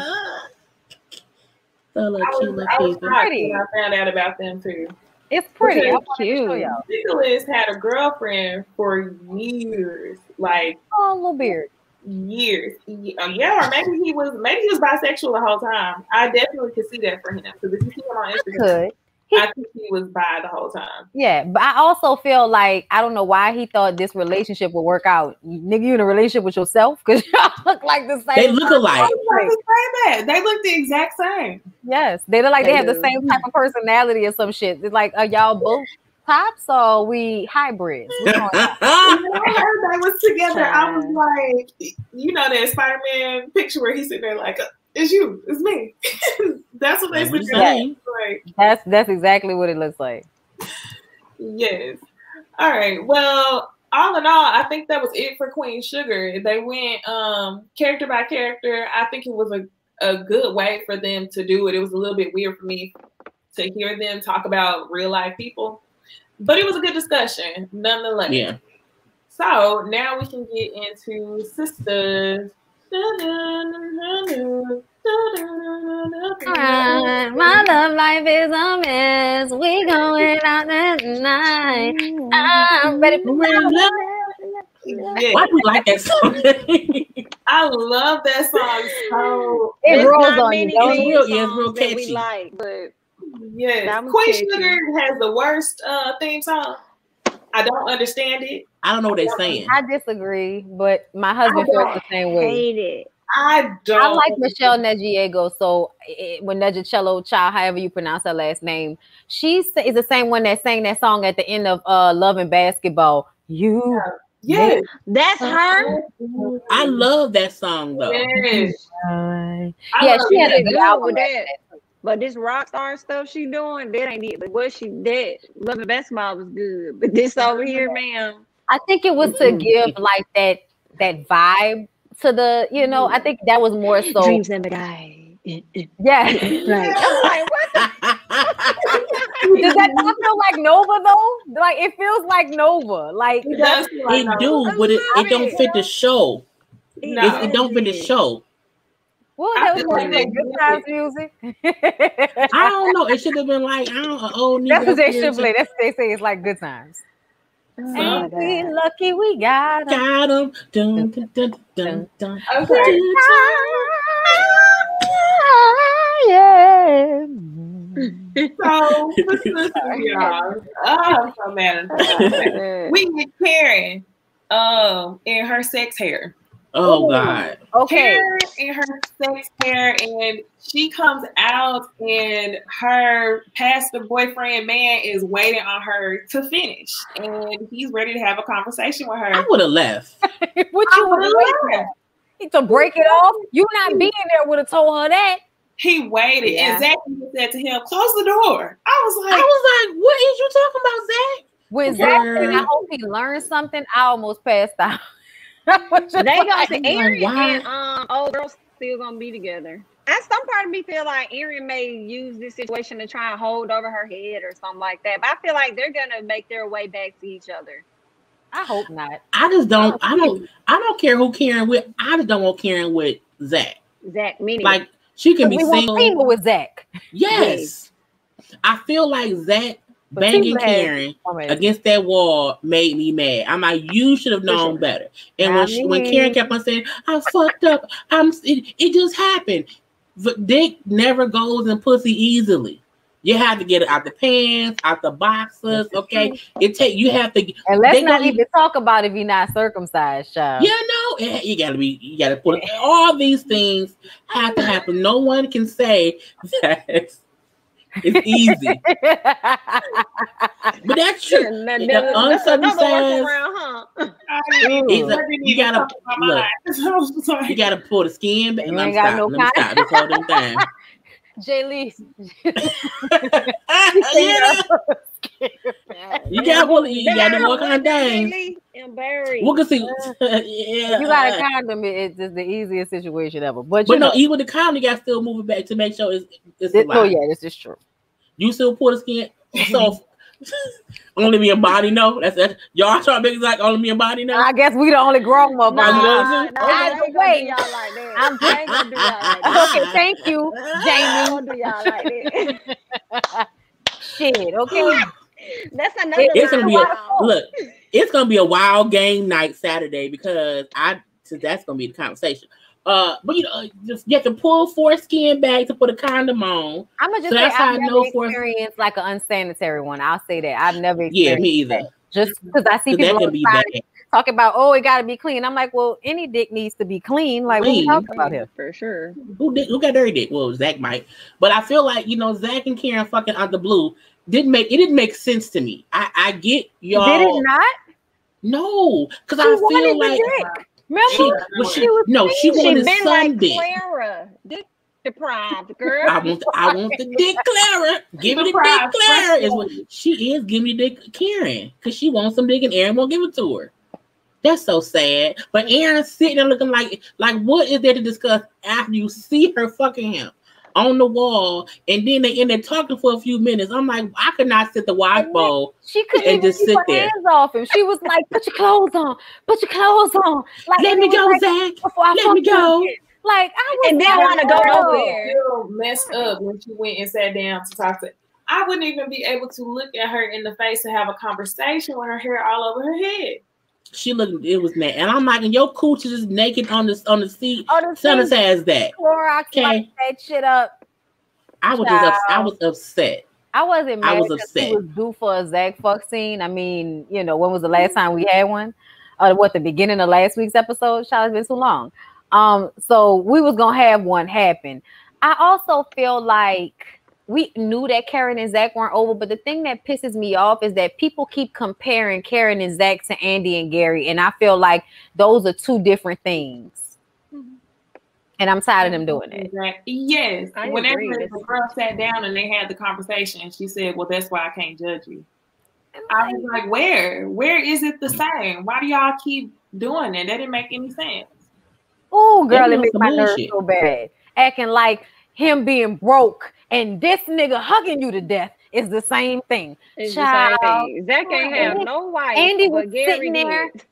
I was pretty. I found out about them too. It's pretty. It's cute. Nicholas had a girlfriend for years, like a little beard. Years, yeah, or maybe he was bisexual the whole time. I definitely could see that for him, because if you see him on Instagram, I think he was bi the whole time. Yeah, but I also feel like I don't know why he thought this relationship would work out. Nigga, you in a relationship with yourself because y'all look like the same. They look alike. They look the exact same. Yes, they look like they have the same type of personality or some shit. It's like, are y'all both tops or we hybrids? When I heard that was together, I was like, you know that Spider-Man picture where he's sitting there like, it's you, it's me. That's what they say. Like, that's exactly what it looks like. Yes. All right. Well, all in all, I think that was it for Queen Sugar. They went character by character. I think it was a good way for them to do it. It was a little bit weird for me to hear them talk about real life people, but it was a good discussion nonetheless. Yeah. So now we can get into Sistas. My love life is a mess. We going out tonight. I'm ready for love. Why do you like that song? I love that song. So it rolls on you. It's real catchy. We like, but yes, Queen Sugar has the worst theme song. I don't understand it. I don't know what they're saying. I disagree, but my husband feels the same way. Hate it. I like Michelle Negiego. So when Negicello Child, however you pronounce her last name, she is the same one that sang that song at the end of Love and Basketball. Yeah, that's her. I love that song though. Yes. Yeah, she had a good album with that. But this rock star stuff she doing, that ain't it. But what she did, Love and Basketball was good. But this over here, ma'am. I think it was to give like that vibe to the, you know, I think that was more so. Dreams never die. Yeah. Like, I'm like, what the Does that not feel like Nova though? Like it feels like Nova. Like It does feel like It do, but it don't fit the show. No. It don't fit the show. well, I that was feel like like good times music. I don't know. It should have been like, I don't know, old That's what nigga. they should play. That's what they say. It's like good times. Some- Ain't we lucky we got 'em. Got him. Dun, dun, dun, dun, dun. Okay. Yeah. So listen, y'all. I'm so mad at her. We get Karen in her sex hair. Oh God. Okay. Karen in her sex hair, and she comes out, and her pastor boyfriend man is waiting on her to finish, and he's ready to have a conversation with her. I would have left. What you I would would've have left. to break it off? You not being there would have told her that. He waited. Yeah. And Zach said to him, "Close the door." I was I like, was like, what is you talking about, Zach? When Zach said, I hope he learned something, I almost passed out. I was just They gonna like, see like, Aaron why? and old girl still gonna be together. And some part of me feel like Aaron may use this situation to try and hold over her head or something like that. But I feel like they're gonna make their way back to each other. I hope not. I just don't. I don't care who Karen with. I just don't want Karen with Zach. Zach, meaning Like she can be We want single. single with Zach. Yes. I feel like Zach banging single has- Karen against that wall made me mad. I'm like, you should have known better. And when Karen kept on saying, I fucked up, it just happened. But dick never goes in pussy easily. You have to get it out the pants, out the boxes. Okay, you have to. And let's not even talk about if you're not circumcised, child. Yeah, no, you gotta put it. All these things have to happen. No one can say that it's easy. But that's true. The uncircumcised, you gotta look. You gotta pull the skin back. You ain't got no Let me stop this whole damn thing. Jay Lee. You gotta do all kind of things. We can see. Yeah. You got a condom, it's just the easiest situation ever. But no, even with the condom, you got to still move it back to make sure it's alive. Oh yeah, this is true. You still pull the skin. So only me and body know. That's y'all trying to make it like only me and body know. I guess we the only grown motherfuckers. I'm ain't gonna do y'all like that. okay. Thank you, Jamie. Don't do y'all like that. Shit. Okay. That's another. It's gonna be wild. look. It's gonna be a wild game night Saturday because that's gonna be the conversation. But just you have to pull foreskin back to put a condom on. I'm gonna just So say that's how I I've know never experienced like an unsanitary one. I'll say that I've never experienced. Yeah, me either. That. Just because I see So that people can be outside bad. talking about, oh, it got to be clean. I'm like, well, any dick needs to be clean. Like, what are you talking about here? For sure. Who got dirty dick? Well, Zach might, but I feel like Zach and Karen fucking out the blue didn't make sense to me. I get y'all. Did it not? No, because I She feel wanted like the dick. Remember? she wanted been some like dick. Clara, dick deprived girl. I want the dick Clara. Give me the dick Clara. Is what she is. Give me the dick Karen because she wants some dick and Aaron won't give it to her. That's so sad. But Aaron's sitting there looking like what is there to discuss after you see her fucking him on the wall, and then they end there talking for a few minutes. I'm like, I could not sit the wife bowl. She couldn't and even just keep sit her there. hands off him. She was like, "Put your clothes on. Put your clothes on. Like, Let me go, Zach. Let me go. Like, I was and then want to go nowhere. Still messed up when she went and sat down to talk to. I wouldn't even be able to look at her in the face and have a conversation with her hair all over her head. She looked. It was naked, and I'm like, and your cooch is naked on the seat. Son says that. Clorox like that shit up. I was upset. I wasn't mad. I was because upset. She was due for a Zach fuck scene. I mean, when was the last time we had one? The beginning of last week's episode? Child, it's been too long. So we was gonna have one happen. I also feel like we knew that Karen and Zach weren't over, but the thing that pisses me off is that people keep comparing Karen and Zach to Andy and Gary, and I feel like those are two different things. And I'm tired of them doing it. Yes. Whenever agree. the girl sat down and they had the conversation, she said, well, that's why I can't judge you. I was like, where? Where is it the same? Why do y'all keep doing it? That didn't make any sense. Oh, girl, They it on makes some my nerves bullshit. so bad. Acting like him being broke and this nigga hugging you to death is the same thing. It's the same Child. thing. Zach can't have Andy, no wife, Andy was but Gary sitting there. did.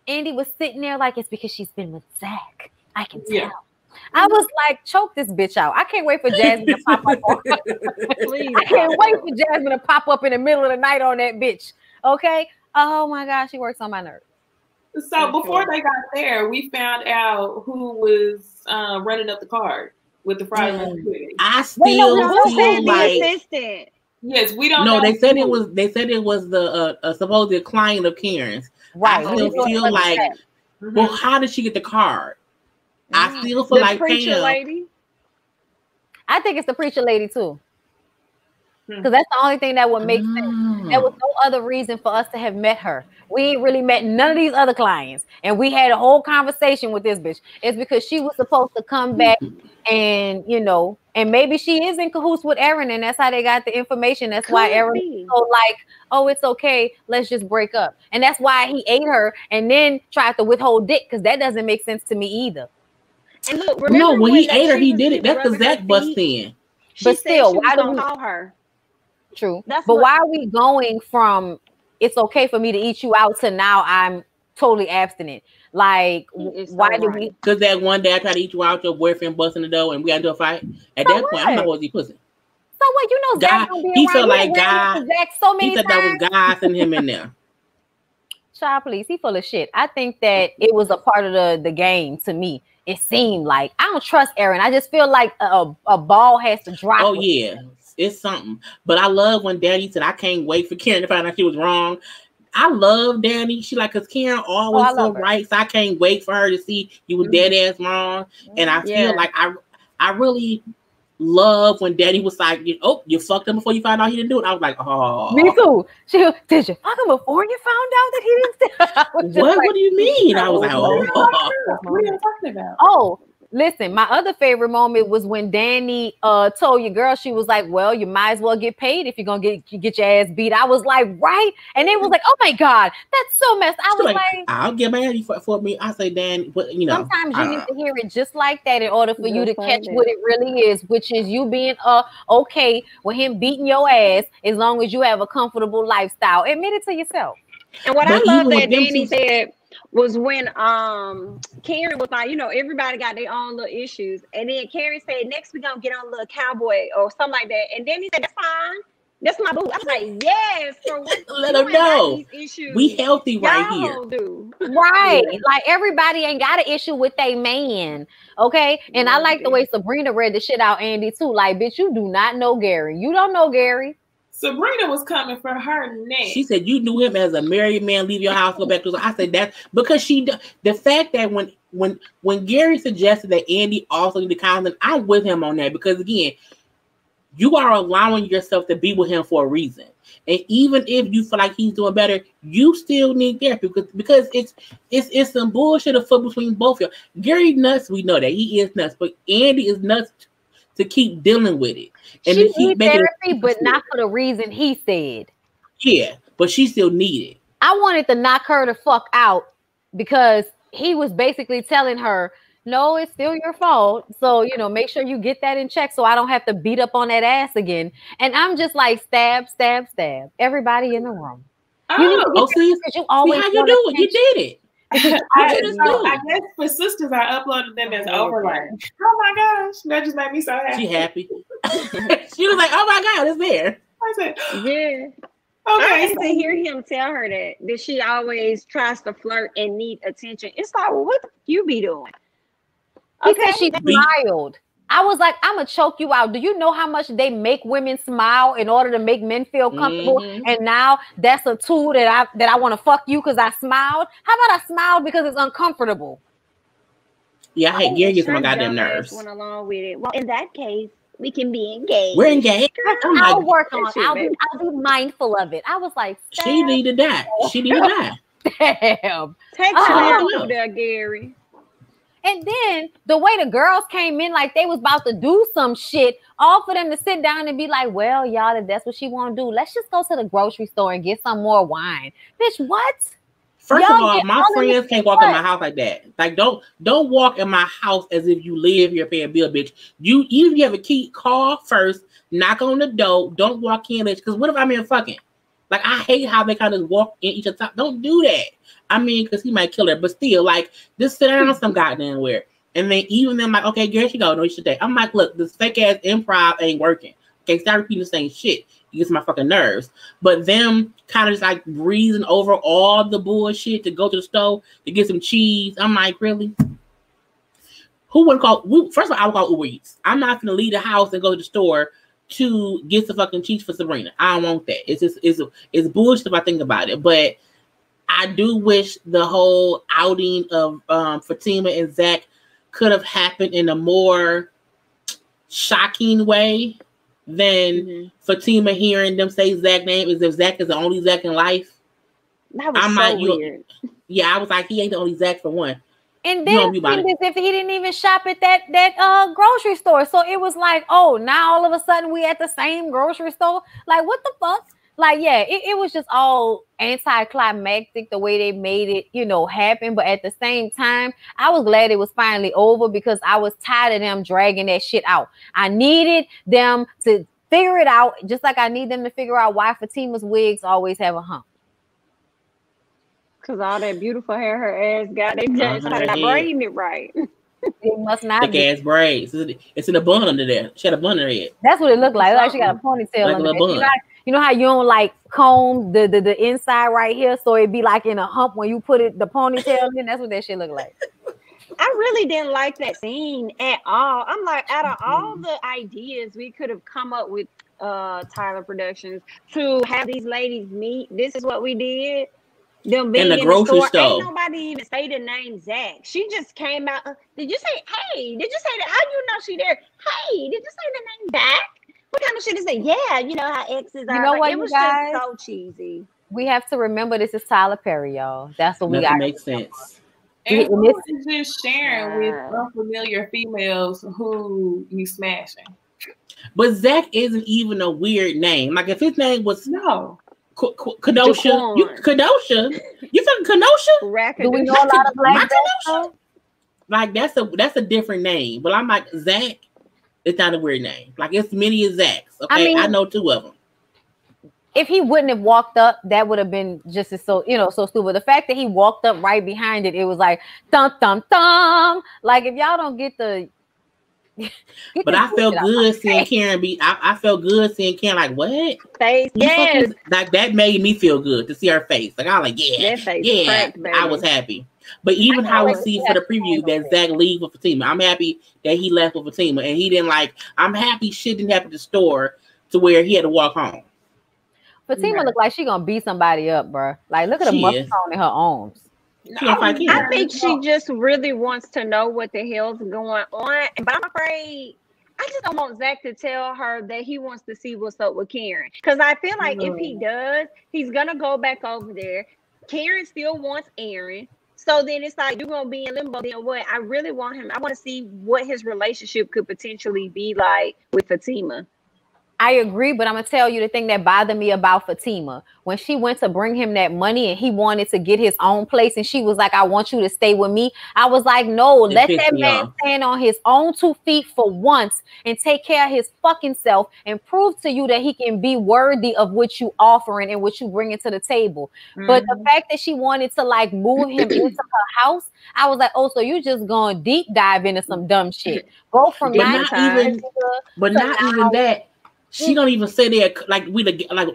Andy was sitting there like it's because she's been with Zach. I can tell. Yeah. I was like, choke this bitch out. I can't wait for Jasmine to pop up. Please, I can't pop wait up. for Jasmine to pop up in the middle of the night on that bitch. Okay. Oh my gosh, she works on my nerves. So before they got there, we found out who was running up the card with the fraudulent security. I Wait, no, still Who feel said the like assistant? Yes, we don't no. know. They said it who. was. They said it was the supposed client of Karen's. Right. I still feel like, well, how did she get the card? I still feel The like preacher Pam. lady. I think it's the preacher lady too. Hmm. Because that's the only thing that would make sense. There was no other reason for us to have met her. We ain't really met none of these other clients. And we had a whole conversation with this bitch. It's because she was supposed to come back and, you know, and maybe she is in cahoots with Aaron, and that's how they got the information. That's why Aaron was so like, oh, it's okay, let's just break up. And that's why he ate her and then tried to withhold dick, because that doesn't make sense to me either. And look, No, when he ate her, she he was did it. That's because rubbing her Zach bust feet, in. She But said still, she was why do gonna we? call her? True. That's But what- why are we going from it's okay for me to eat you out to now I'm totally abstinent? Like, It's so why do right. we? Because that one day I tried to eat you out, your boyfriend busting the door, and we got into a fight. At So that point, I'm not what? supposed to eat pussy. So what? You know, Zach God, don't be he around. felt You like done ran God. into Zach so many He said times. that was God sending him in there. Child, please, he full of shit. I think that it was a part of the game to me. It seemed like I don't trust Aaron. I just feel like a ball has to drop. Oh yeah, it's something. But I love when Danny said, "I can't wait for Karen to find out she was wrong." I love Danny. She like, cause Karen always so right, so I can't wait for her to see you was dead ass wrong. And I feel like I really love when Danny was like, "Oh, you fucked him before you found out he didn't do it." I was like, "Oh, me too." Did you fuck him before you found out that he didn't? What do you mean? I was like, "Oh, What are you talking about? Oh, listen, my other favorite moment was when Danny told your girl, she was like, well, you might as well get paid if you're gonna get your ass beat. I was like, right? And it was like, oh my God, that's so messed. I was like, I'll get my ass for me. I say, Dan, but you know, sometimes you need to hear it just like that in order for you to catch that. what it really is, which is you being okay with him beating your ass as long as you have a comfortable lifestyle. Admit it to yourself. And what I love that Danny said was when Karen was like, you know, everybody got their own little issues. And then Karen said, next we're gonna get on a little cowboy or something like that. And then he said, that's fine. That's my boo. I was like, yes, for what? Let them know. Issues. We healthy right Y'all here. do. Right. Like everybody ain't got an issue with a man. Okay. And I like the way Sabrina read the shit out, Andy, too. Like, bitch, you do not know Gary. You don't know Gary. Sabrina was coming for her neck. She said, you knew him as a married man, leave your house, go back to. I said that because the fact that when Gary suggested that Andy also need to counseling, I'm with him on that because again, you are allowing yourself to be with him for a reason. And even if you feel like he's doing better, you still need therapy because it's some bullshit afoot between both of you. Gary nuts, we know that he is nuts, but Andy is nuts to keep dealing with it. And she needs therapy, but not for the reason he said. Yeah, but she still needed it. I wanted to knock her the fuck out because he was basically telling her, no, it's still your fault. So, you know, make sure you get that in check so I don't have to beat up on that ass again. And I'm just like, stab, stab, stab. Everybody in the room. You need to get you always how you do it. You did it. I guess for Sisters, I uploaded them as overlay. Oh my gosh, that just made me so happy. She happy. She was like, "Oh my God, it's there." I said, "Yeah." Okay, I to hear him tell her that she always tries to flirt and need attention. It's like, well, what the you be doing? He said she smiled. I was like, I'm gonna choke you out. Do you know how much they make women smile in order to make men feel comfortable? And now that's a tool that I want to fuck you because I smiled. How about I smiled because it's uncomfortable? Yeah, I hate Gary gets on my goddamn nerves. Went along with it. Well, in that case, we can be engaged. We're engaged. I'll work on it. I'll be mindful of it. I was like, she needed that. She needed that. Damn. Take time there, Gary. And then the way the girls came in like they was about to do some shit, all for them to sit down and be like, well, y'all, if that's what she want to do, let's just go to the grocery store and get some more wine. Bitch, what? First Y'all of all, get my all in friends the can't walk in what? my house like that. Like, don't walk in my house as if you live here paying a bill, bitch. You even if you have a key, call first, knock on the door. Don't walk in, bitch. Because what if I'm in fucking? Like, I hate how they kind of walk in each other. Don't do that. I mean, because he might kill her, but still, like, just sit down some goddamn where. And then even them like, okay, here she go. No, you should take. I'm like, look, this fake ass improv ain't working. Okay, stop repeating the same shit. It gets my fucking nerves. But them kind of just like breezing over all the bullshit to go to the store to get some cheese. I'm like, really? Who would call? First of all, I would call Uber Eats. I'm not gonna leave the house and go to the store to get some fucking cheese for Sabrina. I don't want that. It's just it's bullshit if I think about it. But I do wish the whole outing of Fatima and Zach could have happened in a more shocking way than Fatima hearing them say Zach's name as if Zach is the only Zach in life. That was weird. Yeah, I was like, he ain't the only Zach for one. And then it seemed as if he didn't even shop at that grocery store. So it was like, oh, now all of a sudden we at the same grocery store. Like, what the fuck? Like, yeah, it was just all anticlimactic the way they made it, happen. But at the same time, I was glad it was finally over because I was tired of them dragging that shit out. I needed them to figure it out, just like I need them to figure out why Fatima's wigs always have a hump. Because all that beautiful hair her ass got, they just started braiding it right. It must not be. Thick ass braids. It's in a bun under there. She had a bun in her head. That's what it looked like. Like she got a ponytail under there. You know how you don't like comb the inside right here, so it'd be like in a hump when you put the ponytail in. That's what that shit looked like. I really didn't like that scene at all. I'm like, out of all the ideas we could have come up with, Tyler Productions, to have these ladies meet, this is what we did. Them being in the grocery store. Ain't nobody even say the name Zach. She just came out. Did you say, hey? Did you say that? How you know she there? Hey, did you say the name Zach? What kind of shit is that? Yeah, you know how exes are. You know what, it was guys? just so cheesy. We have to remember this is Tyler Perry, y'all. That's what we got. That makes sense. And it's just sharing with unfamiliar females who you smashing. But Zach isn't even a weird name. Like if his name was Kenosha, Kenosha. You fucking Kenosha? Do we know a lot of black Kenosha? Like that's a different name. But I'm like, Zach, it's not a weird name. Like it's many of Zachs. Okay, I know two of them. If he wouldn't have walked up, that would have been just as so stupid. The fact that he walked up right behind it, it was like thump thump thump. Like if y'all don't get the but I felt good seeing Karen I felt good seeing Karen like what face like that made me feel good to see her face. Like I was like cracked, I was happy. But even how we see for the preview that Zach leave with Fatima, I'm happy that he left with Fatima and he didn't I'm happy shit didn't happen at the store to where he had to walk home. Fatima looked like she gonna beat somebody up, bro. Like look at the muscles in her arms. I think she just really wants to know what the hell's going on. But I'm afraid I just don't want Zach to tell her that he wants to see what's up with Karen. Because I feel like if he does, he's going to go back over there. Karen still wants Aaron. So then it's like, you're going to be in limbo. Then what? I really want him. I want to see what his relationship could potentially be like with Fatima. I agree, but I'm gonna tell you the thing that bothered me about Fatima. When she went to bring him that money and he wanted to get his own place and she was like, I want you to stay with me. I was like, no, let that man stand on his own 2 feet for once and take care of his fucking self and prove to you that he can be worthy of what you offering and what you bringing to the table. But the fact that she wanted to move him into her house, I was like, oh, so you just going deep dive into some dumb shit. Go from not even that. She don't even say that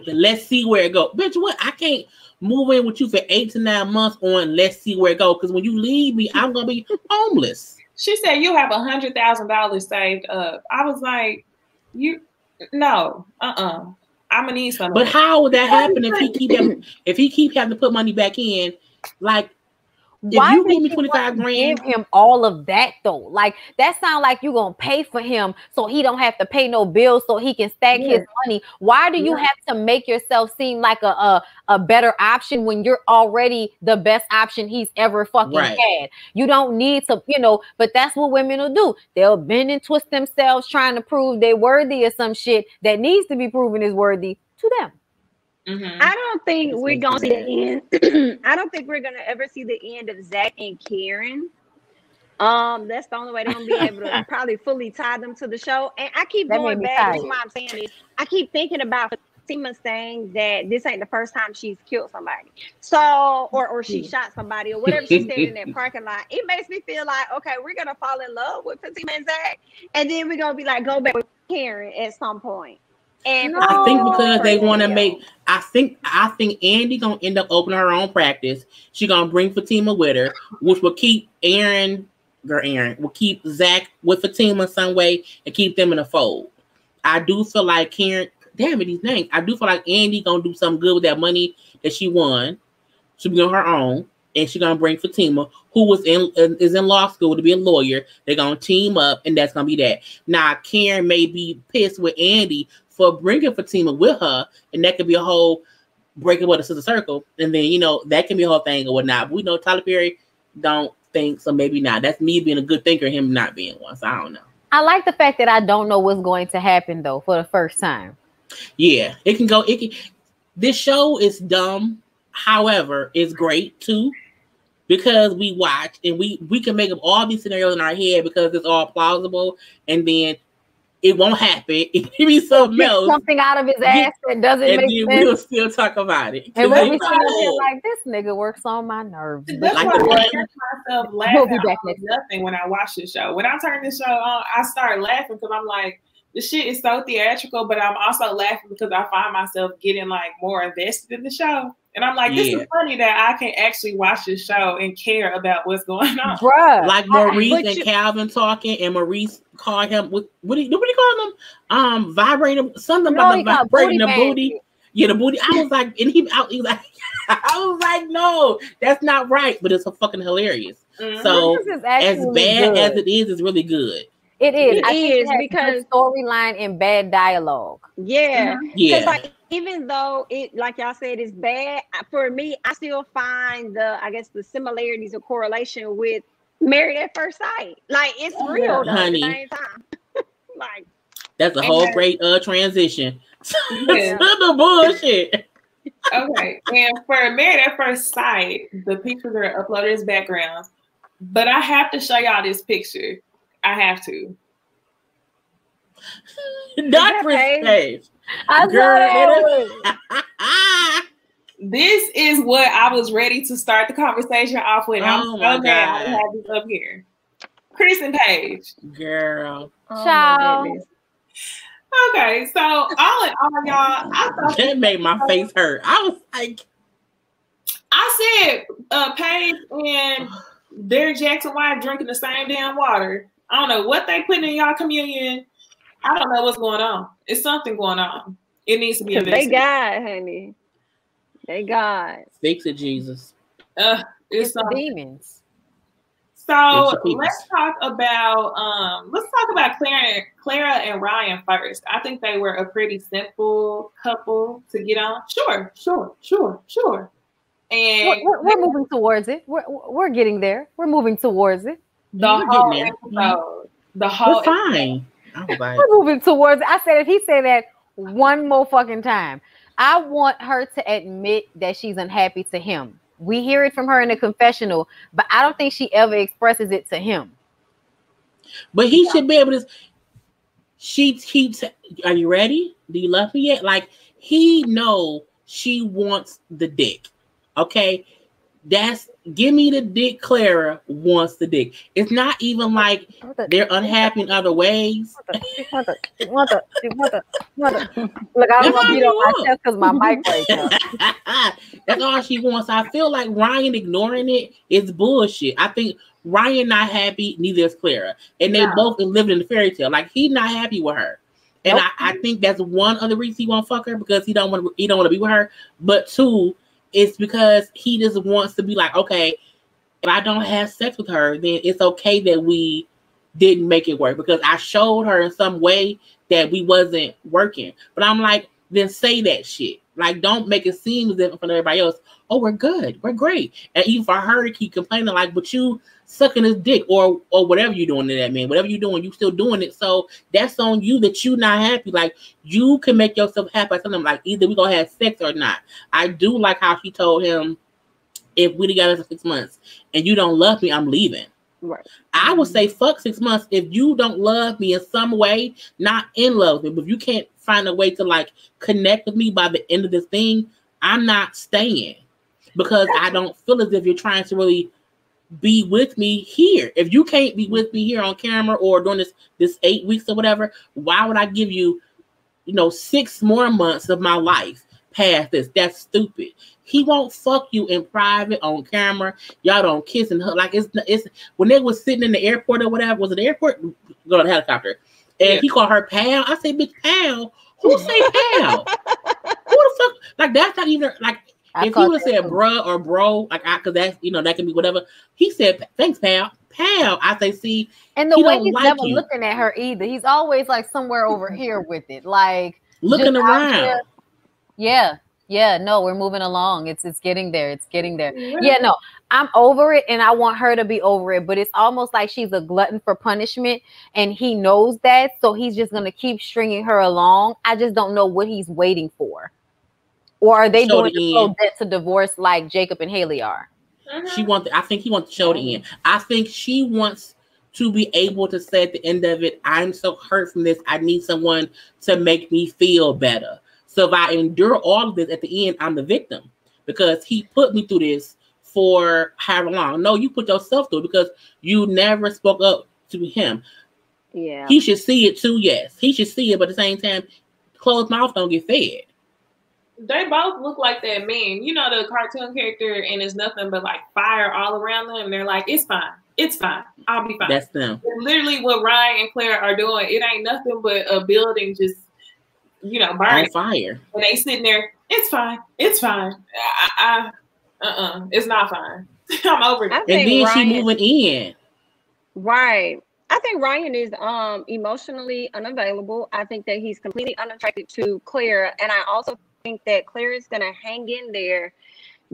let's see where it go. Bitch, what? I can't move in with you for 8 to 9 months on let's see where it go. Because when you leave me, I'm gonna be homeless. She said you have $100,000 saved up. I was like, I'm gonna need some. But how would that happen if he keep having to put money back in? Like, why you give me $25,000, give him all of that though? Like that sounds like you're gonna pay for him so he don't have to pay no bills so he can stack his money. Why do you have to make yourself seem like a better option when you're already the best option he's ever fucking had? You don't need to, but that's what women will do. They'll bend and twist themselves trying to prove they're worthy of some shit that needs to be proven is worthy to them. I don't think we're gonna see the end. I don't think we're gonna ever see the end of Zach and Karen. That's the only way they're gonna be able to probably fully tie them to the show. And I keep going back. That's why I'm saying this. I keep thinking about Fatima saying that this ain't the first time she's killed somebody. So, or she shot somebody, or whatever she said in that parking lot. It makes me feel like, okay, we're gonna fall in love with Fatima and Zach, and then we're gonna be like, go back with Karen at some point. And I think because they want to make, I think Andy gonna end up opening her own practice. She gonna bring Fatima with her, which will keep Aaron will keep Zach with Fatima some way and keep them in the fold. I do feel like Karen, damn it, these names. I do feel like Andy gonna do something good with that money that she won. She'll be on her own, and she's gonna bring Fatima, who is in law school to be a lawyer. They're gonna team up, and that's gonna be that. Now Karen may be pissed with Andy for bringing Fatima with her, and that could be a whole breaking with a sister circle, and then that can be a whole thing or whatnot. But we know Tyler Perry don't think so, maybe not. That's me being a good thinker, him not being one. So I don't know. I like the fact that I don't know what's going to happen though for the first time. Yeah, it can go. This show is dumb. However, it's great too because we watch and we can make up all these scenarios in our head because it's all plausible, and then it won't happen. It can be something else. Something out of his ass that doesn't make sense. And we'll still talk about it. And we'll be like, this nigga works on my nerves. That's why I catch myself laughing nothing when I watch this show. When I turn this show on, I start laughing because I'm like, the shit is so theatrical, but I'm also laughing because I find myself getting like more invested in the show. And I'm like, this is funny that I can actually watch this show and care about what's going on. Bruh. Like Maurice and Calvin talking, and Maurice called him, what do you call him? Vibrating, something about vibrating the booty. Yeah, the booty. I was like, and he was like, I was like, no, that's not right. But it's fucking hilarious. Mm-hmm. So as bad as it is, it's really good. It is. It is because storyline and bad dialogue. Yeah. Mm-hmm. Yeah. Like, even though it, like y'all said, is bad, for me, I still find the similarities or correlation with Married at First Sight. Like, it's real though, honey. At the same time. Like, that's a whole great transition. The bullshit. Okay. And for Married at First Sight, the pictures are uploaded as backgrounds. But I have to show y'all this picture. I have to. Not Page. This is what I was ready to start the conversation off with. I'm so glad I have this up here. Chris and Paige. Girl. Ciao. Okay, so all in all, y'all, I thought that made my face hurt. I was like, I said Paige and Derrick Jackson wife drinking the same damn water. I don't know what they putting in y'all communion. I don't know what's going on. It's something going on. It needs to be investigated. They God, honey. They God. Fix it, Jesus. It's the demons. So let's talk about Clara and Ryan first. I think they were a pretty simple couple to get on. Sure. And we're moving towards it. We're getting there. We're moving towards it. We're fine. We're moving towards it. I said if he said that one more fucking time, I want her to admit that she's unhappy to him. We hear it from her in the confessional, but I don't think she ever expresses it to him. But he should be able to. She keeps. Are you ready? Do you love me yet? Like he know she wants the dick. Okay, give me the dick. Clara wants the dick. It's not even like they're unhappy in other ways. Look, I don't want to beat on my chest because my mic right now. That's all she wants. I feel like Ryan ignoring it is bullshit. I think Ryan not happy, neither is Clara, and they both lived in the fairy tale. Like he's not happy with her, and I think that's one of the reasons he won't fuck her because he don't want to be with her. But two, it's because he just wants to be like, okay, if I don't have sex with her, then it's okay that we didn't make it work because I showed her in some way that we wasn't working. But I'm like, then say that shit. Like, don't make it seem as if in front of everybody else, oh, we're good, we're great. And even for her to keep complaining, like, but you sucking his dick or whatever you're doing to that man, whatever you're doing, you still doing it. So that's on you that you not happy. Like, you can make yourself happy by something like either we gonna have sex or not. I do like how she told him, if we together for 6 months and you don't love me, I'm leaving. Right. I would say fuck 6 months if you don't love me in some way, not in love with me. But if you can't find a way to like connect with me by the end of this thing, I'm not staying because I don't feel as if you're trying to really be with me here. If you can't be with me here on camera or during this 8 weeks or whatever, why would I give you, 6 more months of my life past this? That's stupid. He won't fuck you in private on camera. Y'all don't kiss and hug. Like it's when they was sitting in the airport or whatever. Was it the airport? Go on the helicopter. And he called her pal. I say, bitch, pal. Who say pal? Who the fuck? Like, that's not even like if he would have said bruh or bro, like because that's that can be whatever. He said, thanks, pal. Pal. I say, see, and the way he's never looking at her either. He's always like somewhere over here with it, like looking around. Yeah, no, we're moving along. It's getting there. It's getting there. Yeah, no, I'm over it and I want her to be over it. But it's almost like she's a glutton for punishment and he knows that. So he's just going to keep stringing her along. I just don't know what he's waiting for. Or are they doing the slow debt to divorce like Jacob and Haley are? I think he wants to show the end. I think she wants to be able to say at the end of it, I'm so hurt from this. I need someone to make me feel better. So if I endure all of this, at the end, I'm the victim because he put me through this for however long. No, you put yourself through it because you never spoke up to him. Yeah. He should see it too, yes. He should see it, but at the same time, closed mouth don't get fed. They both look like that meme. The cartoon character, and it's nothing but like fire all around them. And they're like, it's fine. It's fine. I'll be fine. That's them. And literally what Ryan and Claire are doing, it ain't nothing but a building just burning on fire. And they sitting there, it's fine. It's fine. It's not fine. I'm over it. And then she moving in. Right. I think Ryan is emotionally unavailable. I think that he's completely unattracted to Claire. And I also think that Claire is going to hang in there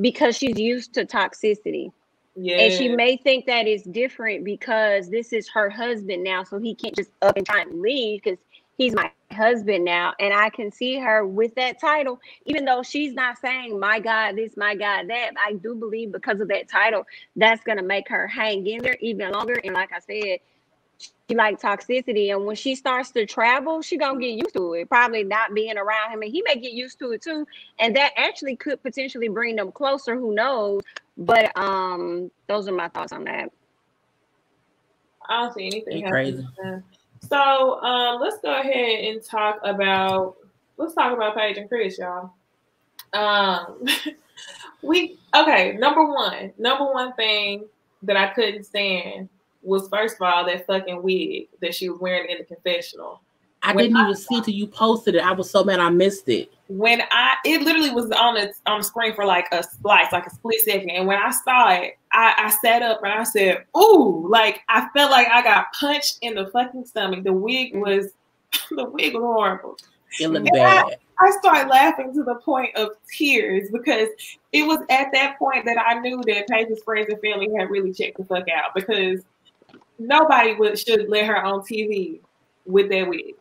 because she's used to toxicity. Yeah. And she may think that is different because this is her husband now. So he can't just up and try and leave because he's my husband now. And I can see her with that title, even though she's not saying, my God, this, my God, that. I do believe because of that title, that's going to make her hang in there even longer. And like I said, she like toxicity. And when she starts to travel, she going to get used to it. Probably not being around him. And he may get used to it too. And that actually could potentially bring them closer. Who knows? But those are my thoughts on that. I don't see anything crazy. So let's go ahead and talk about Paige and Chris, y'all. Number one thing that I couldn't stand was, first of all, that fucking wig that she was wearing in the confessional. I didn't even see it till you posted it. I was so mad I missed it. It literally was on the screen for like a splice, like a split second. And when I saw it, I sat up and I said, ooh, like I felt like I got punched in the fucking stomach. The wig was horrible. It looked bad. I started laughing to the point of tears because it was at that point that I knew that Paige's friends and family had really checked the fuck out because nobody should let her on TV with that wig.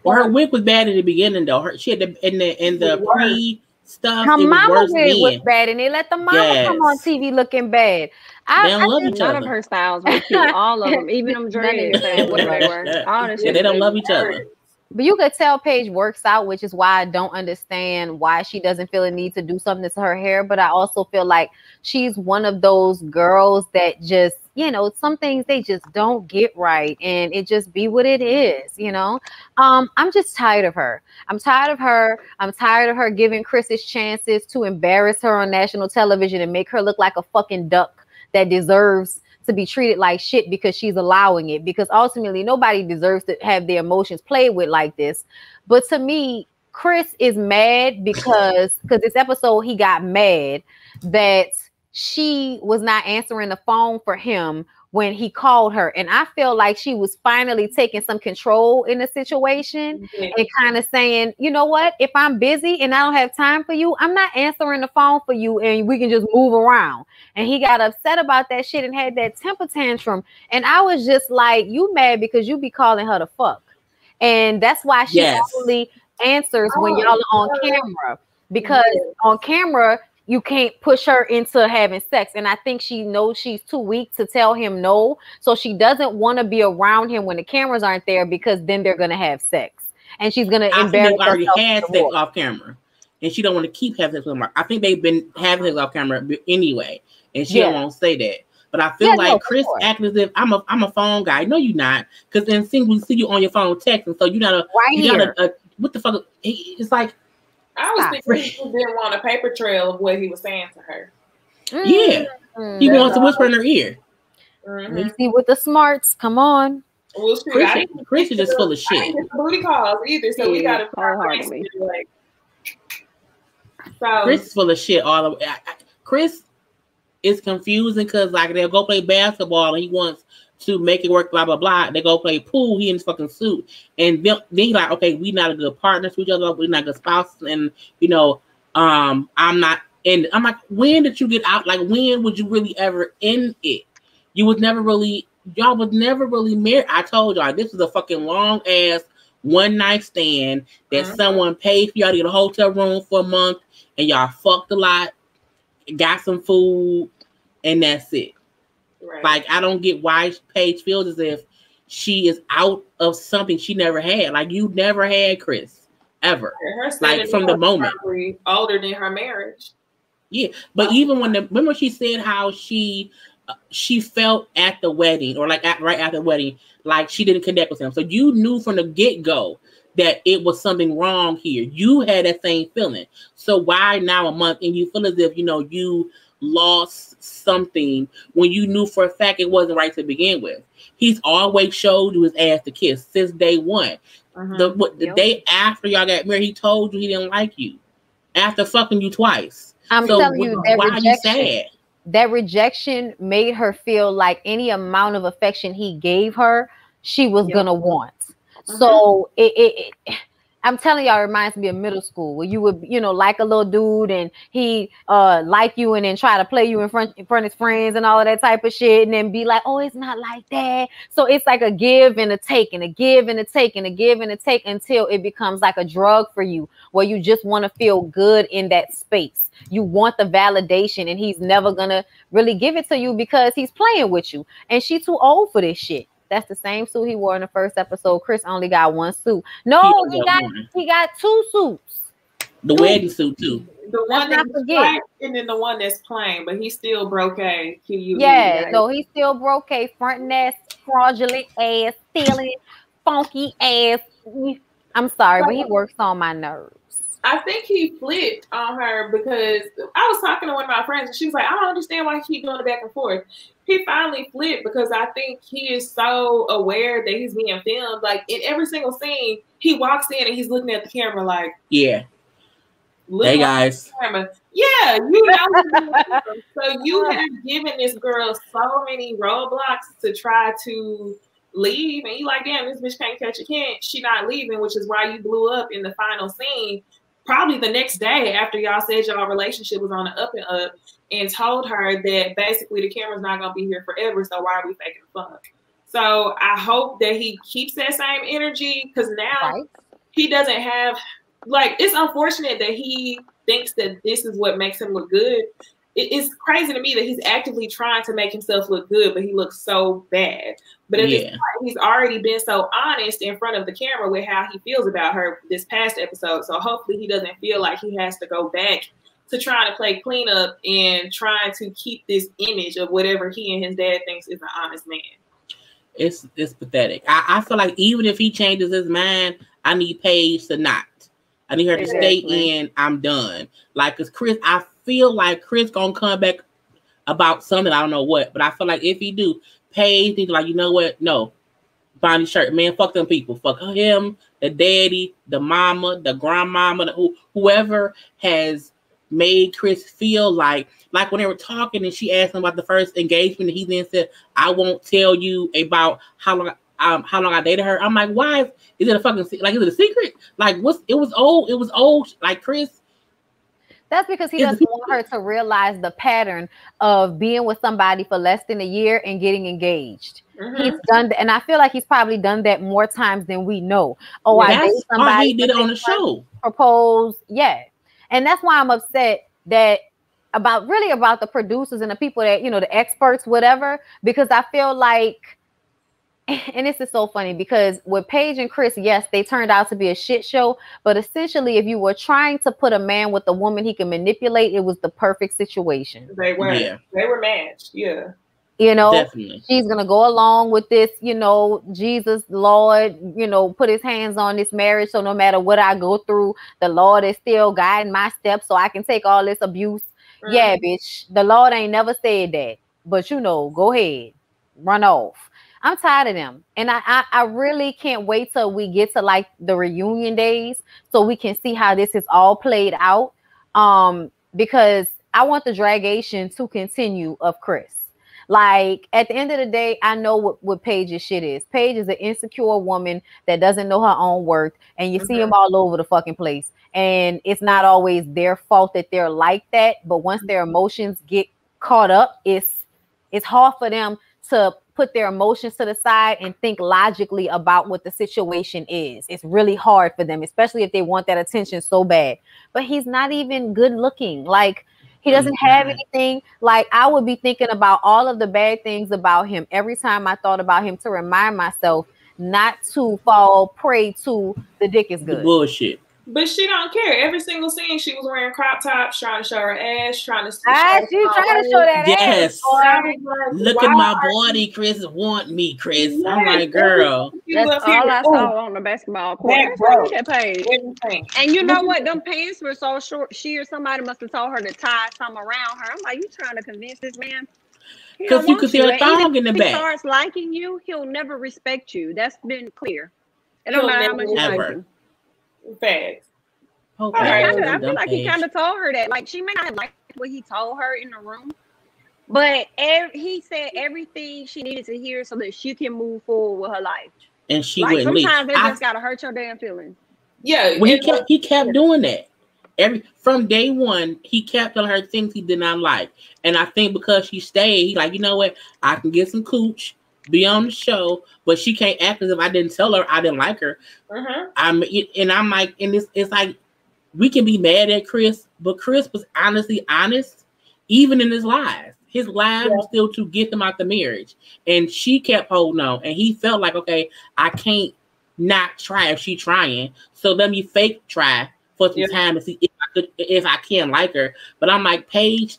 Well, her wig was bad in the beginning, though. She had in the pre stuff. Her mama wig was bad, and they let the mama come on TV looking bad. They love each other. None of her styles were cute. All of them, even them dreads. They don't love each other. But you could tell Paige works out, which is why I don't understand why she doesn't feel a need to do something to her hair. But I also feel like she's one of those girls that just, some things they just don't get right. And it just be what it is, I'm just tired of her. I'm tired of her giving Chris his chances to embarrass her on national television and make her look like a fucking duck that deserves to be treated like shit because she's allowing it, because ultimately nobody deserves to have their emotions played with like this. But to me, Chris is mad because this episode he got mad that she was not answering the phone for him when he called her. And I feel like she was finally taking some control in the situation and kind of saying, you know what, if I'm busy and I don't have time for you, I'm not answering the phone for you and we can just move around. And he got upset about that shit and had that temper tantrum. And I was just like, you mad because you be calling her the fuck. And that's why she only answers when y'all are on camera, because on camera, you can't push her into having sex. And I think she knows she's too weak to tell him no. So she doesn't want to be around him when the cameras aren't there, because then they're going to have sex. And she's going to embarrass herself. I think they've already had sex off camera. And she don't want to keep having sex with him. I think they've been having sex off camera anyway. And she don't want to say that. But I feel like Chris acting as if I'm a phone guy. No, you're not. Because then we see you on your phone texting. So you're not what the fuck? It's like, I was thinking he didn't want a paper trail of what he was saying to her. Yeah. He wants to whisper in her ear. Easy with the smarts. Come on. Well, Chris is just full of shit. I didn't get the booty calls either, so we got to wholeheartedly. Chris is full of shit all the way. Chris is confusing because like they'll go play basketball and he wants to make it work, blah blah blah. They go play pool, he in his fucking suit, and then he like, okay, we not a good partners to each other, we're not good spouses, and you know, I'm not. And I'm like, when did you get out? Like, when would you really ever end it? You was never really, y'all was never really married. I told y'all this was a fucking long ass one night stand that someone paid for y'all to get a hotel room for a month, and y'all fucked a lot, got some food, and that's it. Right. Like, I don't get why Paige feels as if she is out of something she never had. Like, you never had Chris ever. Like, from the moment. Older than her marriage. Yeah, but even remember she said how she felt at the wedding, or like right after the wedding, like she didn't connect with him. So you knew from the get-go that it was something wrong here. You had that same feeling. So why now a month and you feel as if, you know, you lost something when you knew for a fact it wasn't right to begin with? He's always showed you his ass to kiss since day one. The day after y'all got married, he told you he didn't like you after fucking you twice. I'm telling you, that rejection made her feel like any amount of affection he gave her, she was gonna want. So I'm telling y'all, it reminds me of middle school where you would, you know, like a little dude and he like you and then try to play you in front of his friends and all of that type of shit, and then be like, oh, it's not like that. So it's like a give and a take and a give and a take and a give and a take until it becomes like a drug for you, where you just want to feel good in that space. You want the validation, and he's never gonna really give it to you because he's playing with you, and she's too old for this shit. That's the same suit he wore in the first episode. Chris only got one suit. No, he got two suits. The wedding suit too. The one that's white and then the one that's plain, but he still broke a. Yeah, no, he still broke a front ass, fraudulent ass, stealing, funky ass. I'm sorry, but he works on my nerves. I think he flipped on her because I was talking to one of my friends and she was like, I don't understand why he keep doing it back and forth. He finally flipped because I think he is so aware that he's being filmed. Like, in every single scene, he walks in and he's looking at the camera like, yeah. Hey guys. Yeah, you know. So you have given this girl so many roadblocks to try to leave, and you like, damn, this bitch can't catch a can. She not leaving, which is why you blew up in the final scene. Probably the next day after y'all said y'all relationship was on the up and up, and told her that basically the camera's not gonna be here forever, so why are we faking the fuck? So I hope that he keeps that same energy, because now he doesn't have, like, it's unfortunate that he thinks that this is what makes him look good. It's crazy to me that he's actively trying to make himself look good, but he looks so bad. But at this point, he's already been so honest in front of the camera with how he feels about her this past episode. So hopefully he doesn't feel like he has to go back to trying to play cleanup and trying to keep this image of whatever he and his dad thinks is an honest man. It's pathetic. I feel like even if he changes his mind, I need Paige to not. I need her to stay in. I'm done. Like, cause Chris, I feel like Chris gonna come back about something. I don't know what, but I feel like if he do, Paige needs, like, you know what? No, Bonnie shirt, man. Fuck them people. Fuck him, the daddy, the mama, the grandmama, whoever has made Chris feel like when they were talking and she asked him about the first engagement, and he then said, "I won't tell you about how long I dated her." I'm like, why is it a fucking like, is it a secret? Like, it was old. Like, Chris. That's because he doesn't want her to realize the pattern of being with somebody for less than a year and getting engaged. He's done that, and I feel like he's probably done that more times than we know. Oh, I dated somebody. Why he did it on the show. Propose, yeah. And that's why I'm upset that about the producers and the people that, the experts, whatever, because I feel like, and this is so funny because with Paige and Chris, yes, they turned out to be a shit show. But essentially, if you were trying to put a man with a woman he can manipulate, it was the perfect situation. They were matched. Yeah. Definitely. She's going to go along with this, Jesus, Lord, put his hands on this marriage. So no matter what I go through, the Lord is still guiding my steps so I can take all this abuse. Yeah, bitch. The Lord ain't never said that. But, go ahead. Run off. I'm tired of them. And I really can't wait till we get to like the reunion days so we can see how this is all played out. Because I want the dragation to continue of Chris. Like, at the end of the day, I know what Paige's shit is. Paige is an insecure woman that doesn't know her own worth. And you see them all over the fucking place. And it's not always their fault that they're like that. But once their emotions get caught up, it's hard for them to put their emotions to the side and think logically about what the situation is. It's really hard for them, especially if they want that attention so bad. But he's not even good looking. Like, he doesn't have anything. Like, I would be thinking about all of the bad things about him every time I thought about him to remind myself not to fall prey to the dick is good. The bullshit. But she don't care. Every single scene, she was wearing crop tops, trying to show her ass, trying to. She's trying to show that ass. Look at my body, Chris. Want me, Chris? Yes. I'm like, girl. That's all I saw on the basketball court. That page. And you know what? Them pants were so short. She or somebody must have told her to tie some around her. I'm like, you trying to convince this man? Because you could see a thong in the back. If he starts liking you, he'll never respect you. That's been clear. It don't matter how much you like him. Facts. Okay. I feel like he kind of told her that. Like, she may not have liked what he told her in the room, but he said everything she needed to hear so that she can move forward with her life. And she wouldn't leave. Sometimes they just gotta hurt your damn feelings. Yeah. Well, he kept doing that. From day one, he kept telling her things he did not like. And I think because she stayed, he's like, you know what? I can get some cooch, be on the show, but she can't act as if I didn't tell her I didn't like her. I'm like, and it's like, we can be mad at Chris, but Chris was honestly honest, even in his lies. His lies were still to get them out the marriage, and she kept holding on. And he felt like, okay, I can't not try if she trying, so let me fake try for some time to see if I can like her. But I'm like, Paige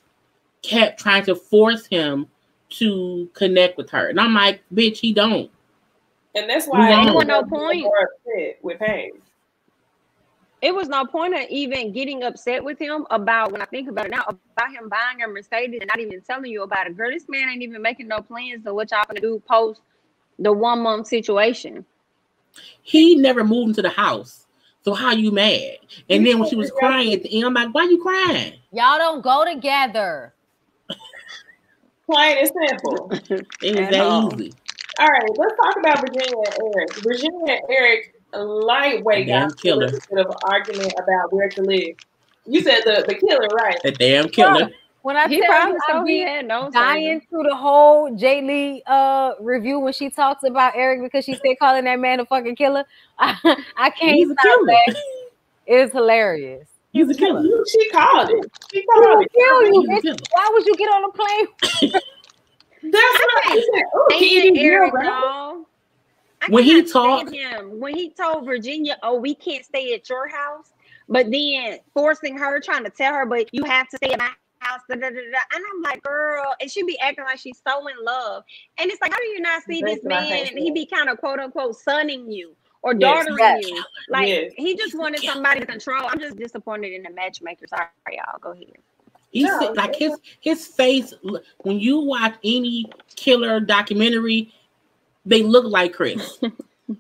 kept trying to force him to connect with her, and I'm like, bitch, he don't. And that's why there was no point with Paige. It was no point of even getting upset with him about, when I think about it now, about him buying a Mercedes and not even telling you about it. Girl, this man ain't even making no plans of what y'all gonna do post the 1 month situation. He never moved into the house. So how you mad? And then when she was crying at the end, I'm like, why you crying? Y'all don't go together. Plain and simple. It was that easy. All right, let's talk about Virginia and Eric. Virginia and Eric, lightweight, got a little bit of an argument about where to live. You said the killer, right? The damn killer. When I tell you, I'll be dying through the whole Jay Lee review when she talks about Eric because she said calling that man a fucking killer. I can't stop that. It's hilarious. He's a killer. She called it. She called it. Kill you, bitch. Why would you get on a plane? That's right. Eric, dog. When he talked, when he told Virginia, "Oh, we can't stay at your house," but then forcing her, trying to tell her, "But you have to stay at my house." Da, da, da, da. And I'm like, girl, and she be acting like she's so in love. And it's like, how do you not see this man? And he be kind of quote unquote sonning you or daughtering you. Like he just wanted somebody to control. I'm just disappointed in the matchmaker. Sorry, y'all. Go ahead. He's like his face. When you watch any killer documentary, they look like Chris.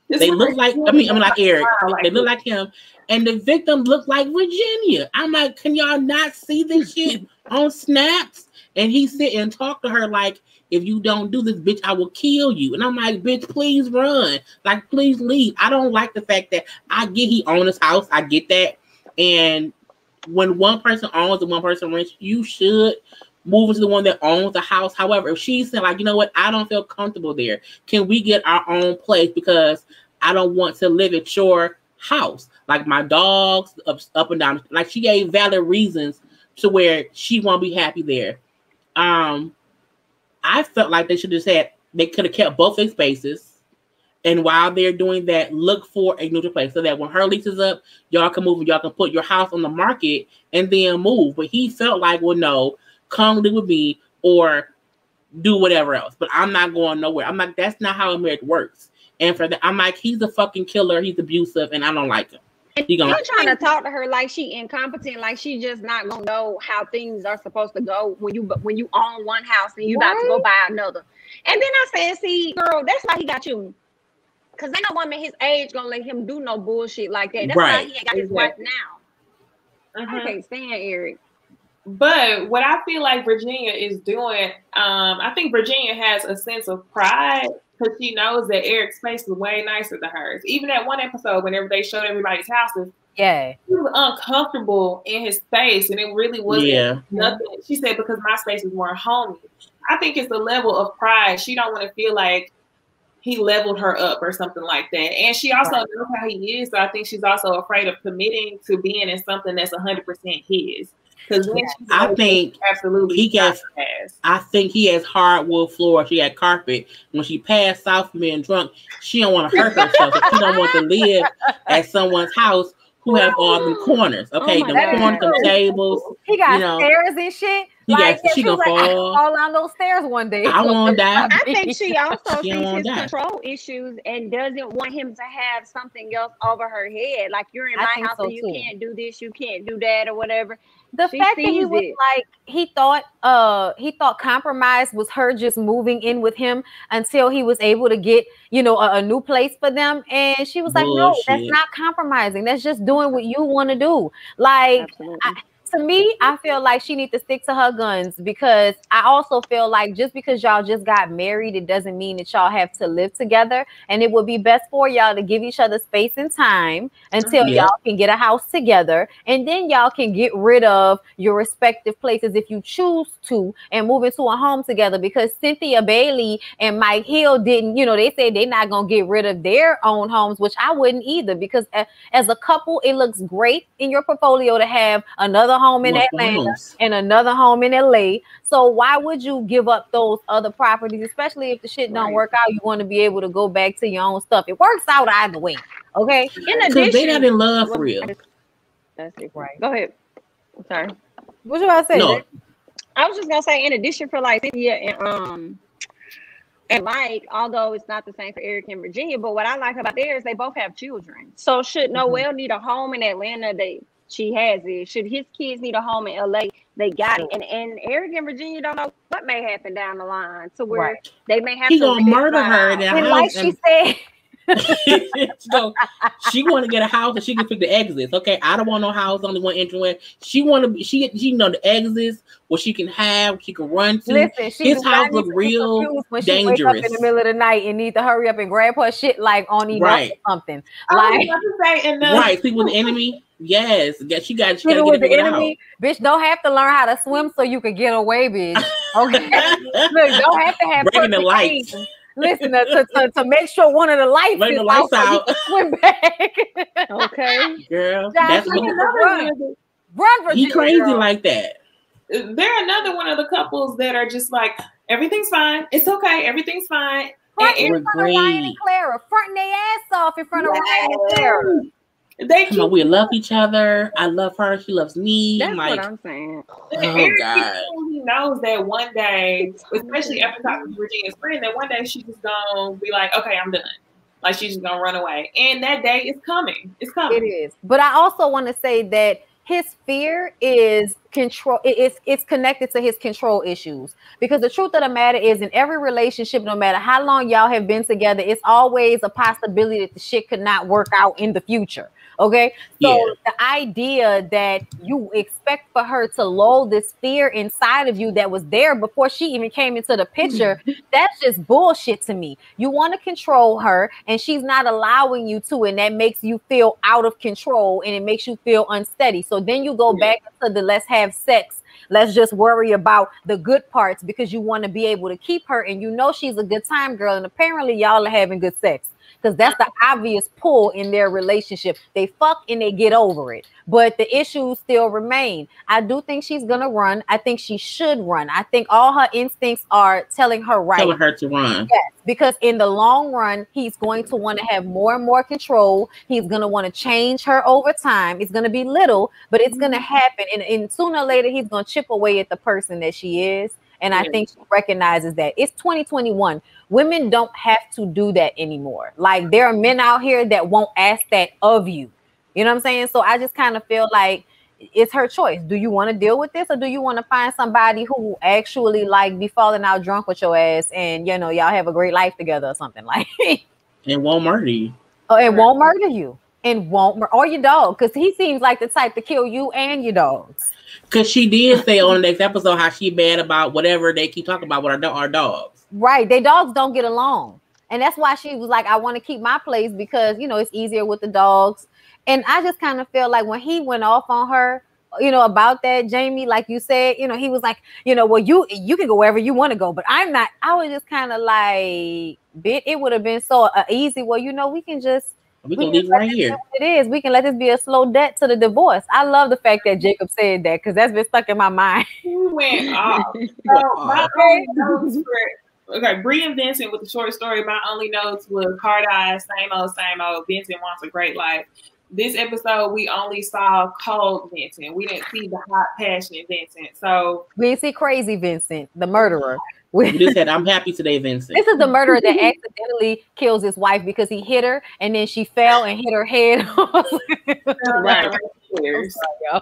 They look like, I mean like Eric. They look like him. And the victim looked like Virginia. I'm like, can y'all not see this shit on snaps? And he sit and talk to her like, if you don't do this, bitch, I will kill you. And I'm like, bitch, please run. Like, please leave. I don't like the fact that I get he owns his house. I get that. And when one person owns and one person rents, you should move into the one that owns the house. However, if she said, like, you know what, I don't feel comfortable there. Can we get our own place? Because I don't want to live at your house. Like my dogs up and down. Like she gave valid reasons to where she won't be happy there. I felt like they should have said they could have kept both their spaces. And while they're doing that, look for a neutral place so that when her lease is up, y'all can move and y'all can put your house on the market and then move. But he felt like, well, no, come live with me or do whatever else. But I'm not going nowhere. I'm like, that's not how a marriage works. And for that, I'm like, he's a fucking killer. He's abusive, and I don't like him. You're trying to talk to her like she incompetent, like she just not gonna know how things are supposed to go when you own one house and you about to go buy another. And then I said, see, girl, that's why he got you. Cause ain't no woman his age gonna let him do no bullshit like that. That's why he ain't got his wife now. I can't stand Eric. But what I feel like Virginia is doing, I think Virginia has a sense of pride because she knows that Eric's space is way nicer than hers. Even that one episode, whenever they showed everybody's houses, he was uncomfortable in his space, and it really wasn't nothing. She said because my space is more homey. I think it's a level of pride. She don't want to feel like he leveled her up or something like that. And she also knows how he is, so I think she's also afraid of committing to being in something that's 100% his. Because I think absolutely I think he has hardwood floor. She had carpet. When she passed out from being drunk, she don't want to hurt herself. She don't want to live at someone's house who have all the corners. Okay, the corners, the tables. He got stairs and shit. She gonna fall down those stairs one day. I won't die. I think she also sees his control issues and doesn't want him to have something else over her head. Like, you're in my house and you can't do this, you can't do that, or whatever. The fact that he was like, he thought compromise was her just moving in with him until he was able to get, a new place for them. And she was like, no, that's not compromising. That's just doing what you want to do. Like, to me, I feel like she needs to stick to her guns, because I also feel like just because y'all just got married, it doesn't mean that y'all have to live together. And it would be best for y'all to give each other space and time until y'all can get a house together. And then y'all can get rid of your respective places if you choose to and move into a home together. Because Cynthia Bailey and Mike Hill didn't, they said they're not going to get rid of their own homes, which I wouldn't either, because as a couple, it looks great in your portfolio to have another home in Atlanta and another home in LA. So why would you give up those other properties, especially if the shit don't work out? You want to be able to go back to your own stuff. It works out either way. Okay. In addition, they not in love for real. That's it. Right. Go ahead. I'm sorry. What you about to say? No. I was just gonna say, in addition, for like Cynthia and Mike, although it's not the same for Eric and Virginia, but what I like about theirs, they both have children. So should Noel need a home in Atlanta, she has it. Should his kids need a home in LA, they got it. And Eric and Virginia don't know what may happen down the line, to where they may have to gonna murder her in that house. Like she said. So she want to get a house and she can pick the exits. Okay, I don't want no house, only one entrance. She want to be, she know the exits where she can run to. Listen, his house look real when dangerous. She wake up in the middle of the night and need to hurry up and grab her shit like on or something. Like sleep with the enemy. Yes, she got to get the enemy. Bitch, don't have to learn how to swim so you can get away, bitch. Okay, look, don't have to have breaking the lights. Listen, to make sure one of the lights is out, so you can swim back. Okay, girl, that's run, Virginia. He crazy like that. They're another one of the couples that are just like, everything's fine. It's okay. Everything's fine. In front of Ryan and Clara, fronting their ass off in front of Ryan and Clara. We love each other. I love her. She loves me. That's what I'm saying. Oh God. He knows that one day, especially after talking to Virginia's friend, that one day she's just gonna be like, okay, I'm done. Like, she's just gonna run away. And that day is coming. It's coming. It is. But I also want to say that his fear is control. It's connected to his control issues. Because the truth of the matter is, in every relationship, no matter how long y'all have been together, it's always a possibility that the shit could not work out in the future. Okay, so the idea that you expect for her to lull this fear inside of you that was there before she even came into the picture, that's just bullshit to me. You want to control her, and she's not allowing you to, and that makes you feel out of control, and it makes you feel unsteady. So then you go back into the let's have sex. Let's just worry about the good parts because you want to be able to keep her, and you know she's a good time girl, and apparently y'all are having good sex. Because that's the obvious pull in their relationship. They fuck and they get over it. But the issues still remain. I do think she's going to run. I think she should run. I think all her instincts are telling her right. Telling her to run. Yes, because in the long run, he's going to want to have more and more control. He's going to want to change her over time. It's going to be little, but it's going to happen. And sooner or later, he's going to chip away at the person that she is. And I think she recognizes that. It's 2021. Women don't have to do that anymore. Like, there are men out here that won't ask that of you. You know what I'm saying? So I just kind of feel like it's her choice. Do you want to deal with this, or do you want to find somebody who actually like be falling out drunk with your ass and, you know, y'all have a great life together or something like and won't murder you. Oh, it won't murder you. And won't or your dog, because he seems like the type to kill you and your dogs. Because she did say on the next episode how she mad about whatever they keep talking about with our dogs. Right. They dogs don't get along. And that's why she was like, I want to keep my place because, you know, it's easier with the dogs. And I just kind of feel like when he went off on her, you know, about that, Jamie, like you said, you know, he was like, you know, well, you can go wherever you want to go, but I'm not. I was just kind of like, it would have been so easy. Well, you know, we can leave right here. It is. We can let this be a slow debt to the divorce. I love the fact that Jacob said that because that's been stuck in my mind. He went off. So my only notes were, okay, Bree and Vincent with the short story. My only notes was hard eyes, same old. Vincent wants a great life. This episode, we only saw cold Vincent. We didn't see the hot, passionate Vincent. So we didn't see crazy Vincent, the murderer. We just said, I'm happy today, Vincent. This is the murderer that accidentally kills his wife because he hit her and then she fell and hit her head. Right.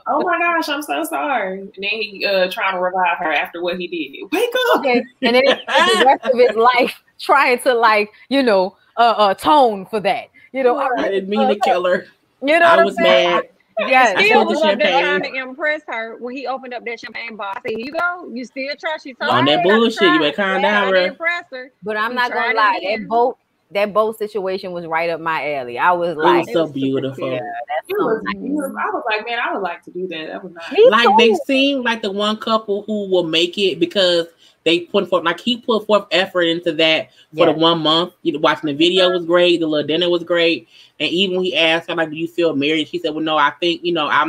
Oh my gosh, I'm so sorry. And then he trying to revive her after what he did. Wake up. Okay. And then the rest of his life trying to, like, you know, atone for that. You know, I didn't mean to kill her. You know, I was mad. Yes, he was trying to impress her when he opened up that champagne bar. I said, "Here you go. You still try." She told on that bullshit. You better calm down, bro. Impress her. But I'm not gonna lie, that boat situation was right up my alley. I was like, it was so beautiful. Yeah, it was beautiful. I was like, man, I would like to do that. That was nice. Like they seem like the one couple who will make it because they put forth, like he put forth effort into that for the 1 month. You know, watching the video was great. The little dinner was great. And even when he asked her, like, do you feel married? She said, well, no, I think, you know, I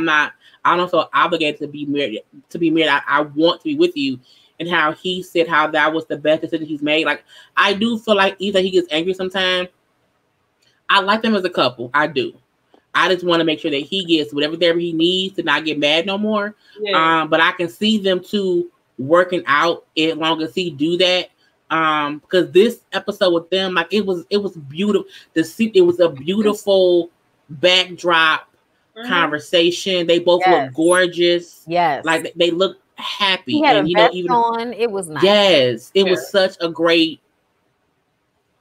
don't feel obligated to be married. I want to be with you. And how he said how that was the best decision he's made. Like, I do feel like either he gets angry sometimes. I like them as a couple. I do. I just want to make sure that he gets whatever therapy he needs to not get mad no more. Yeah. But I can see them two working out as long as he do that. Because this episode with them, like it was beautiful. It was a beautiful backdrop conversation. They both look gorgeous. Yes, like they look happy. He had a vest on. It was nice. Yes, it was such a great,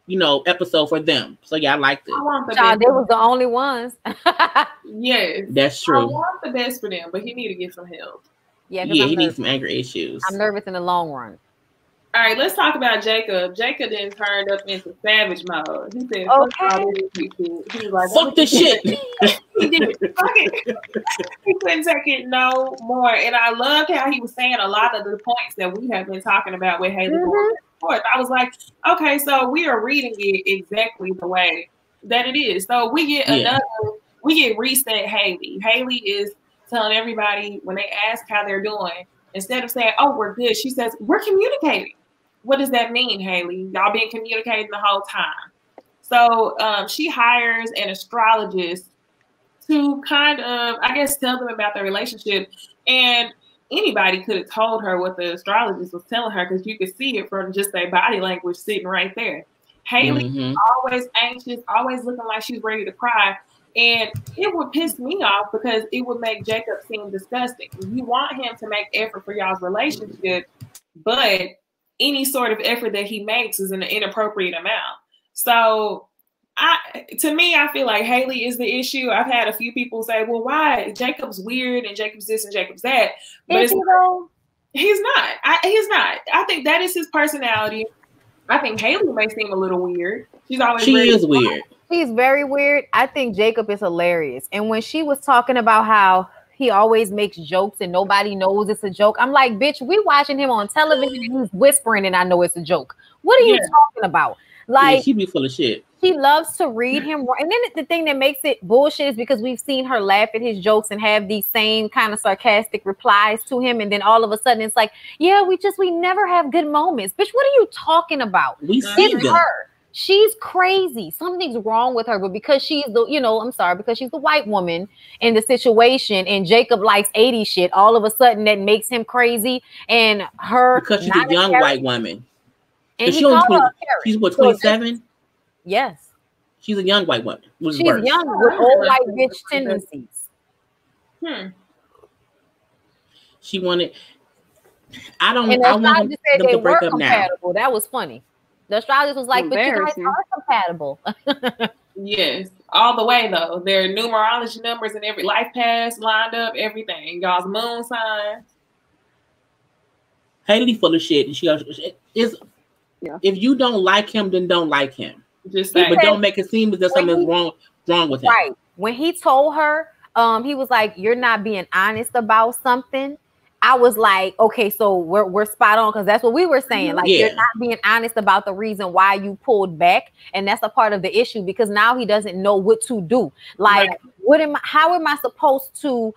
you know, episode for them. So yeah, I liked it. They was the only ones. Yes, that's true. I want the best for them, but he need to get some help. Yeah, he needs some anger issues. I'm nervous in the long run. All right, let's talk about Jacob. Jacob then turned up into savage mode. He said, he was like, fuck this shit. He did. Fuck it. He couldn't take it no more. And I loved how he was saying a lot of the points that we have been talking about with Haley going forth. I was like, okay, so we are reading it exactly the way that it is. So we get we get reset Haley. Haley is telling everybody when they ask how they're doing, instead of saying, oh, we're good, she says, we're communicating. What does that mean, Haley? Y'all been communicating the whole time. So she hires an astrologist to kind of, I guess, tell them about their relationship. And anybody could have told her what the astrologist was telling her because you could see it from just their body language sitting right there. Haley always anxious, always looking like she's ready to cry. And it would piss me off because it would make Jacob seem disgusting. You want him to make effort for y'all's relationship, but any sort of effort that he makes is an inappropriate amount. So to me, I feel like Haley is the issue. I've had a few people say, well, why? Jacob's weird and Jacob's this and Jacob's that. But he's not. He's not. I think that is his personality. I think Haley may seem a little weird. She is weird. She's very weird. I think Jacob is hilarious. And when she was talking about how he always makes jokes and nobody knows it's a joke, I'm like, bitch, we watching him on television and he's whispering and I know it's a joke. What are you talking about? Like, she be full of shit. She loves to read him. And then the thing that makes it bullshit is because we've seen her laugh at his jokes and have these same kind of sarcastic replies to him. And then all of a sudden it's like, yeah, we never have good moments. Bitch, what are you talking about? We see her. She's crazy. Something's wrong with her. But because she's because she's the white woman in the situation and Jacob likes 80s shit, all of a sudden that makes him crazy. And her because she's a young white woman. And she's what, 27? Yes. She's a young white woman. She's young with old white bitch tendencies. She wanted. I want them to break up now. That was funny. The astrologist was like, but you guys are compatible. Yes, all the way though. Their numerology numbers and every life path lined up, everything. Y'all's moon signs. Haley full of shit. If you don't like him, then don't like him. Just but don't make it seem as if something's wrong with him. Right. When he told her, he was like, "You're not being honest about something." I was like, okay, so we're spot on because that's what we were saying. Like, you're not being honest about the reason why you pulled back, and that's a part of the issue because now he doesn't know what to do. Like, how am I supposed to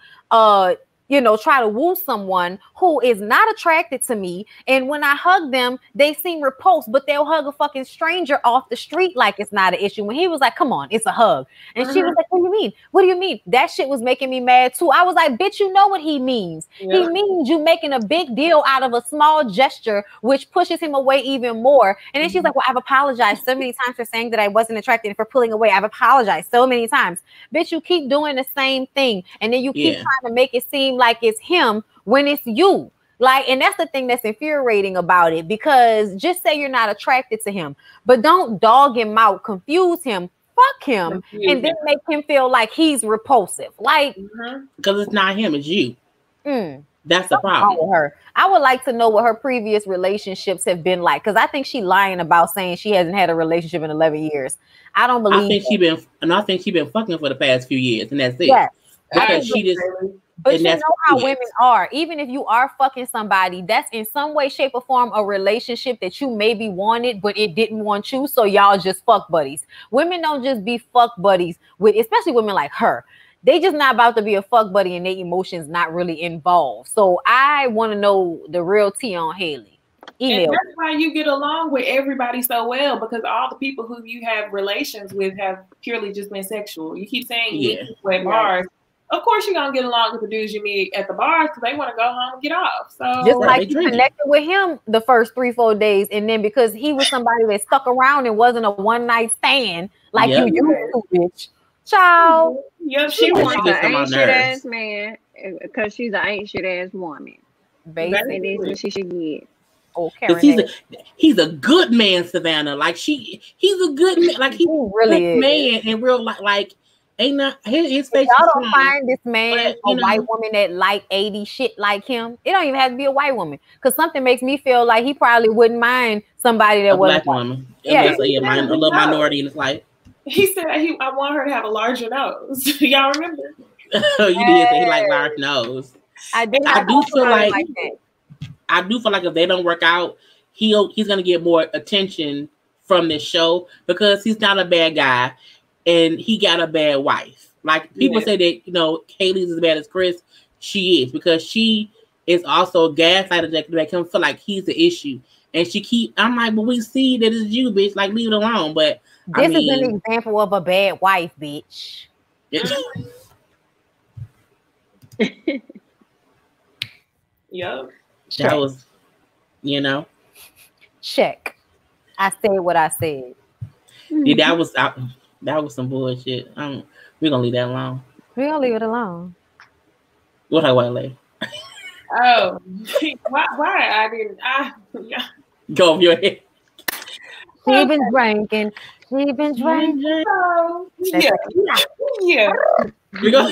try to woo someone who is not attracted to me? And when I hug them, they seem repulsed, but they'll hug a fucking stranger off the street like it's not an issue. When he was like, come on, it's a hug. And she was like, what do you mean? What do you mean? That shit was making me mad too. I was like, bitch, you know what he means. Yeah. He means you making a big deal out of a small gesture, which pushes him away even more. And then she's like, well, I've apologized so many times for saying that I wasn't attracted and for pulling away. I've apologized so many times. Bitch, you keep doing the same thing. And then you keep trying to make it seem like it's him when it's you. Like, and that's the thing that's infuriating about it, because just say you're not attracted to him, but don't dog him out, confuse him, fuck him, and then make him feel like he's repulsive. Like, because it's not him, it's you. That's the problem with her. I would like to know what her previous relationships have been like, because I think she's lying about saying she hasn't had a relationship in 11 years. I don't believe. I think she been fucking for the past few years, and that's it. Yes. Because she just. But you know how women are. Even if you are fucking somebody, that's in some way, shape, or form a relationship that you maybe wanted, but it didn't want you. So y'all just fuck buddies. Women don't just be fuck buddies with, especially women like her. They just not about to be a fuck buddy and their emotions not really involved. So I want to know the real tea on Haley. Email. And that's why you get along with everybody so well, because all the people who you have relations with have purely just been sexual. You keep saying you at bars. Of course, you're gonna get along with the dudes you meet at the bars because they want to go home and get off. So just like you connected with him the first 3-4 days, and then because he was somebody that stuck around and wasn't a one-night stand like you used to, bitch. Ciao. Yep, she wants an ain't shit ass man because she's an ain't shit ass woman. Basically, and that's what she should get. Because he's a good man, Savannah. Like he's a good man. Like he's really a man in real life. Like. Ain't not his face. Y'all don't find this man a white woman that like 80 shit like him. It don't even have to be a white woman, because something makes me feel like he probably wouldn't mind somebody that was a black woman. A little minority in his life. He said I want her to have a larger nose. Y'all remember? Oh, you did say he like large nose. I do feel like if they don't work out, he's gonna get more attention from this show because he's not a bad guy. And he got a bad wife. Like people say that, Haley's as bad as Chris. She is, because she is also gaslighted to make him feel like he's the issue. And I'm like, well, we see that it's you, bitch. Like, leave it alone. But this is an example of a bad wife, bitch. Yep. That was, Check. I said what I said. Yeah, that was. That was some bullshit. We're gonna leave that alone. We're gonna leave it alone. What I want later. Oh, why I didn't? Go over your head. She been drinking. She been drinking. Oh, yeah. We go.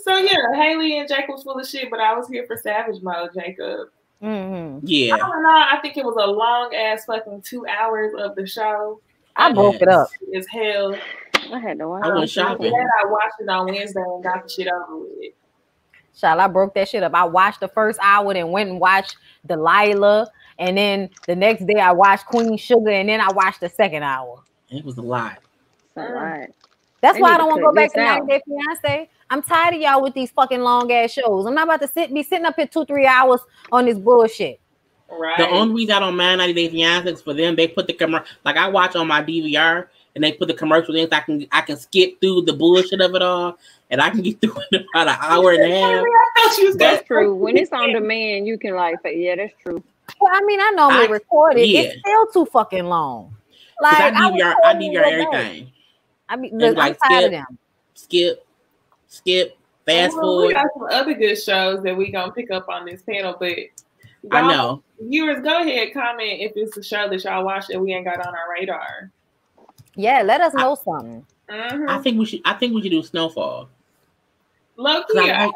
So yeah, Haley and Jake was full of shit, but I was here for Savage Mode, Jacob. Mm-hmm. Yeah. I don't know. I think it was a long ass fucking 2 hours of the show. I broke it up. As hell. I had to watch. I went shopping. Then I watched it on Wednesday and got the shit over with. Child, I broke that shit up. I watched the first hour, then went and watched Delilah, and then the next day I watched Queen Sugar, and then I watched the second hour. It was a lot. That's a lot. That's They why need I don't to want to cut go back this to out. 90 Day Fiance. I'm tired of y'all with these fucking long ass shows. I'm not about to be sitting up here 2-3 hours on this bullshit. Right. The only reason I don't mind 90 Day Fiance is for them. They put the commercial, like I watch on my DVR, and they put the commercials in. So I can skip through the bullshit of it all, and I can get through it in about an hour and a half. That's true. When it's on demand, you can like say, yeah, that's true. Well, I mean, I normally record it. Yeah. It's still too fucking long. Like I I DVR everything. I mean, look, I'm tired of them. Skip, fast forward. We got some other good shows that we gonna pick up on this panel, but I know. Viewers, go ahead, comment if it's a show that y'all watch that we ain't got on our radar. Yeah, let us know something. Mm-hmm. I think we should do Snowfall. Low key,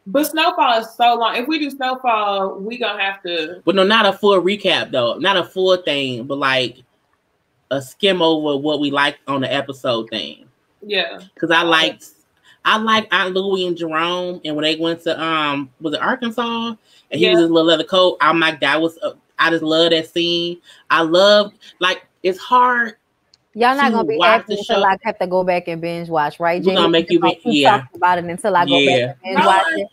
but Snowfall is so long. If we do Snowfall, we gonna have to. But no, not a full recap though. Not a full thing, but like a skim over what we liked on the episode thing. Yeah, because I liked Aunt Louie and Jerome, and when they went to was it Arkansas, and he was in his little leather coat. I'm like, that was I just love that scene. I love it's hard. Y'all not gonna be happy until I have to go back and binge watch, right? We're gonna make you talk about it until I go back and binge watch it.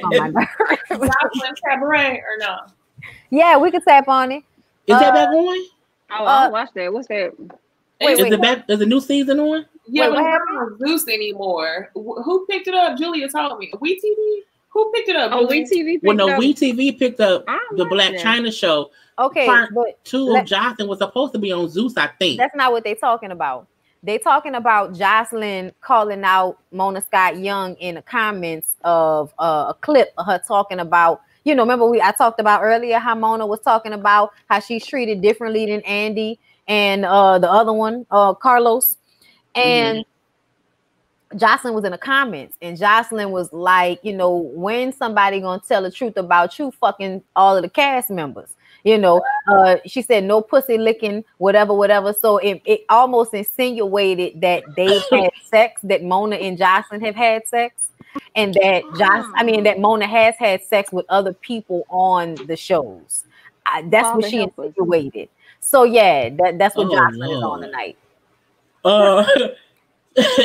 Oh my God. Cabaret or no? Yeah, we could tap on it. Is that back on? Oh, I watched that. What's that? Is the new season on? Yeah, but it's not on Zeus anymore. Who picked it up? Julia told me. WeTV? Who picked it up? Oh, WeTV. WeTV picked up the Black China show. Okay, Part 2 of Jocelyn was supposed to be on Zeus, I think. That's not what they're talking about. They talking about Jocelyn calling out Mona Scott Young in the comments of a clip of her talking about, remember I talked about earlier how Mona was talking about how she's treated differently than Andy and the other one, Carlos. And Jocelyn was in the comments, and Jocelyn was like, when somebody gonna tell the truth about you fucking all of the cast members? She said no pussy licking, whatever. So it almost insinuated that they've had sex, that Mona and Jocelyn have had sex, and that that Mona has had sex with other people on the shows. That's what she insinuated. So yeah, that's what Jocelyn is on tonight.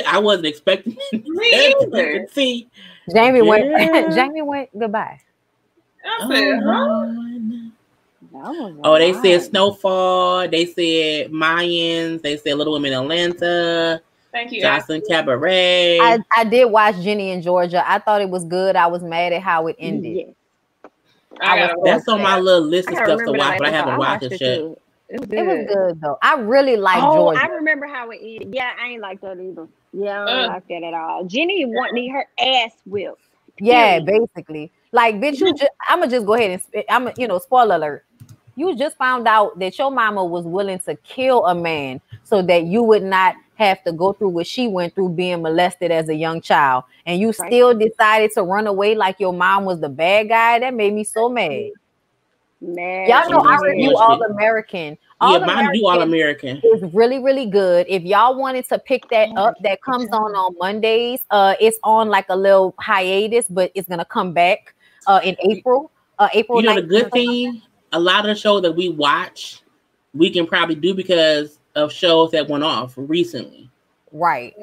I wasn't expecting to see. Jamie went goodbye. I said, they said Snowfall. They said Mayans. They said Little Women in Atlanta. Thank you. Jocelyn Cabaret. I did watch Jenny in Georgia. I thought it was good. I was mad at how it ended. Yeah. That's on my little list of stuff to watch, but I haven't watched it yet. It was good though. I really like Georgia. I remember how it ended. Yeah, I ain't like that either. Yeah, I don't like that at all. Jenny need her ass whipped. Yeah, basically. Like, bitch, I'ma just go ahead and spoiler alert. You just found out that your mama was willing to kill a man so that you would not have to go through what she went through being molested as a young child. And you still decided to run away like your mom was the bad guy. That made me so mad. Y'all know I review All American. Mine do All American. It's really, really good. If y'all wanted to pick that up, that comes on Mondays. It's on like a little hiatus, but it's gonna come back in April. April. The good thing, a lot of the shows that we watch, we can probably do because of shows that went off recently. Right.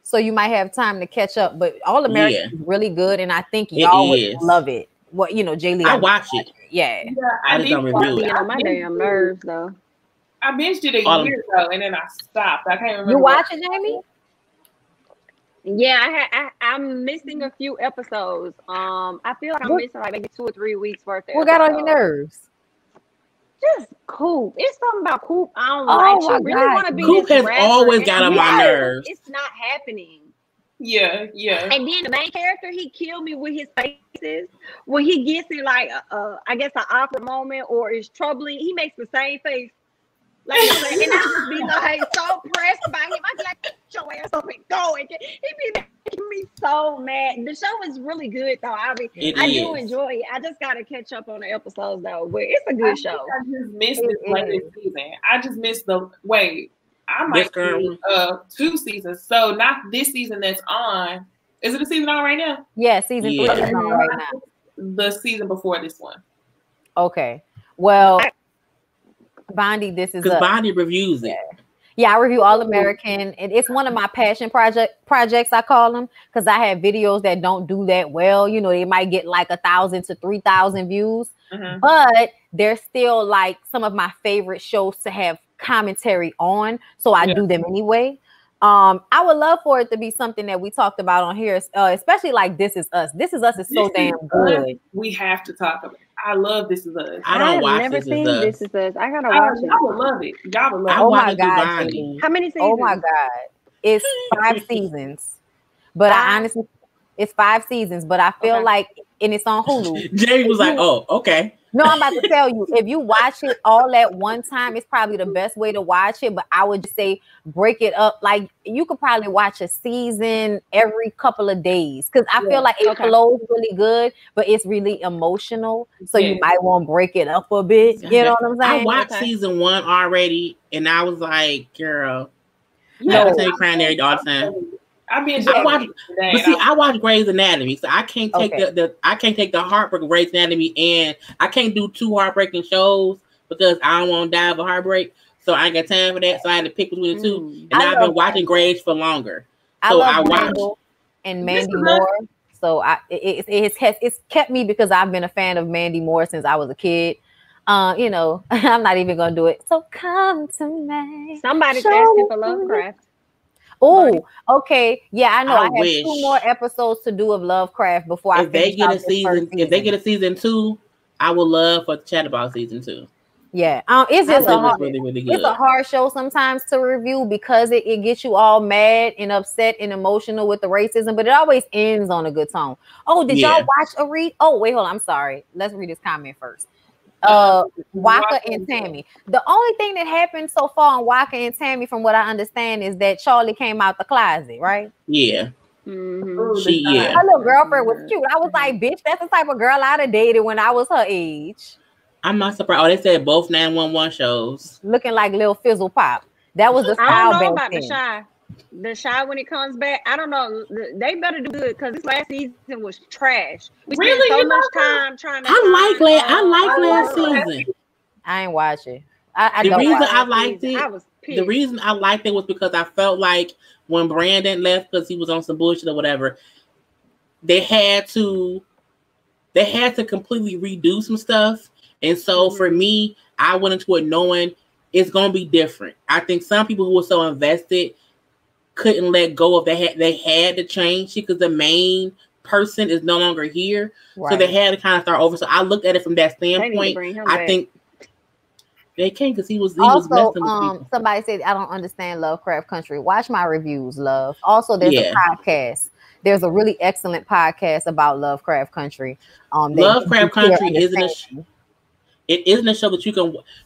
So you might have time to catch up. But All American is really good, and I think y'all would love it. What Jay Lee? I watch it. Yeah, I just don't review it. On my damn nerves though. I binged it a year ago and then I stopped. I can't remember. You watch it, Jamie? Yeah, I'm missing a few episodes. I feel like I'm missing like maybe 2 or 3 weeks worth of. What got on your nerves? Just Coop. It's something about Coop. I don't Oh like. my She really God. want to be Coop this has rapper, always and got I'm on my like, nerves. it's not happening. Yeah. And then the main character, he killed me with his faces. When he gets in like I guess an awkward moment or is troubling, he makes the same face. Like, and I just be like so pressed by him. I be like, "Get your ass up and go." And he be making me so mad. The show is really good though. I do is. enjoy it. I just gotta catch up on the episodes though. But it's a I good think show. I just missed It this latest is. season. I just missed the wait. I This might current be one? 2 seasons. So not this season that's on. Is it a season on right now? Yeah, season 3 Yeah. is on right now. The season before this one. Okay. Well, Bondi, this is Because Bondi reviews it. Yeah, I review All American, and it's one of my passion projects. I call them because I have videos that don't do that well. You know, they might get like 1,000 to 3,000 views, but they're still like some of my favorite shows to have commentary on. So I do them anyway. I would love for it to be something that we talked about on here, especially like This Is Us. This Is Us is so damn good. We have to talk about it. I love This Is Us. I don't watch never This seen Is Us. This Is Us. I gotta watch it. I would love it. Y'all would love it. I Oh watch my it through God, Bondi. Jamie. How many seasons? Oh my God, it's 5 seasons. But I honestly, it's 5 seasons. But I feel like, and it's on Hulu. Jamie was like, "Oh, okay." No, I'm about to tell you, if you watch it all at one time, it's probably the best way to watch it. But I would just say break it up. Like you could probably watch a season every couple of days because I feel like it flows really good, but it's really emotional. So you might want to break it up a bit. You know what I'm saying? I watched season 1 already, and I was like, "Girl, No. I say crying there all the time." I watch Grey's Anatomy, so I can't take I can't take the heartbreak of Grey's Anatomy, and I can't do 2 heartbreaking shows because I don't want to die of a heartbreak. So I ain't got time for that. So I had to pick between the two, and I've been watching Grey's for longer. So I watch and Mandy Moore. So it's kept me because I've been a fan of Mandy Moore since I was a kid. You know, I'm not even gonna do it. So come to me. Somebody's asking for Lovecraft. Oh, okay. Yeah, I know. I have wish. 2 more episodes to do of Lovecraft before if they get a season. If they get a season 2, I would love for chat about season 2. Yeah, it's just really, really good. It's a hard show sometimes to review because it gets you all mad and upset and emotional with the racism, but it always ends on a good tone. Oh, did y'all watch a read? Oh, wait, hold on. I'm sorry. Let's read this comment first. Waka and Tammy. The only thing that happened so far on Waka and Tammy, from what I understand, is that Charlie came out the closet, right? Yeah. Her little girlfriend was cute. I was like, bitch, that's the type of girl I'd have dated when I was her age. I'm not surprised. Oh, they said both 911 shows. Looking like Lil Fizzle Pop. That was the style. I don't know about the Shy. The Shy when it comes back, I don't know. They better do good because this last season was trash. We spent so much time trying to. I like last season. I ain't watch it. The reason I liked it was because I felt like when Brandon left because he was on some bullshit or whatever, they had to completely redo some stuff. And so for me, I went into it knowing it's gonna be different. I think some people who were so invested couldn't let go of they had to change it because the main person is no longer here. Right. So they had to kind of start over. So I looked at it from that standpoint. I think they can't because he was messing with people. Somebody said I don't understand Lovecraft Country. Watch my reviews, love. Also, there's a podcast. There's a really excellent podcast about Lovecraft Country. Lovecraft Country it isn't a show that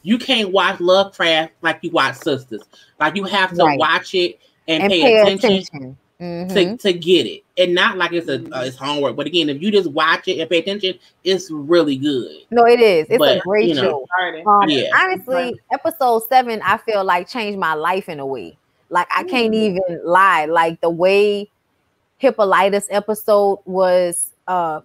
you can't watch Lovecraft like you watch Sistas. Like you have to watch it and pay attention. To get it, and not like it's homework. But again, if you just watch it and pay attention, it's really good. No, it is. It's a great show. Yeah. Honestly, episode 7, I feel like changed my life in a way. Like I can't even lie. Like the way Hippolytus episode was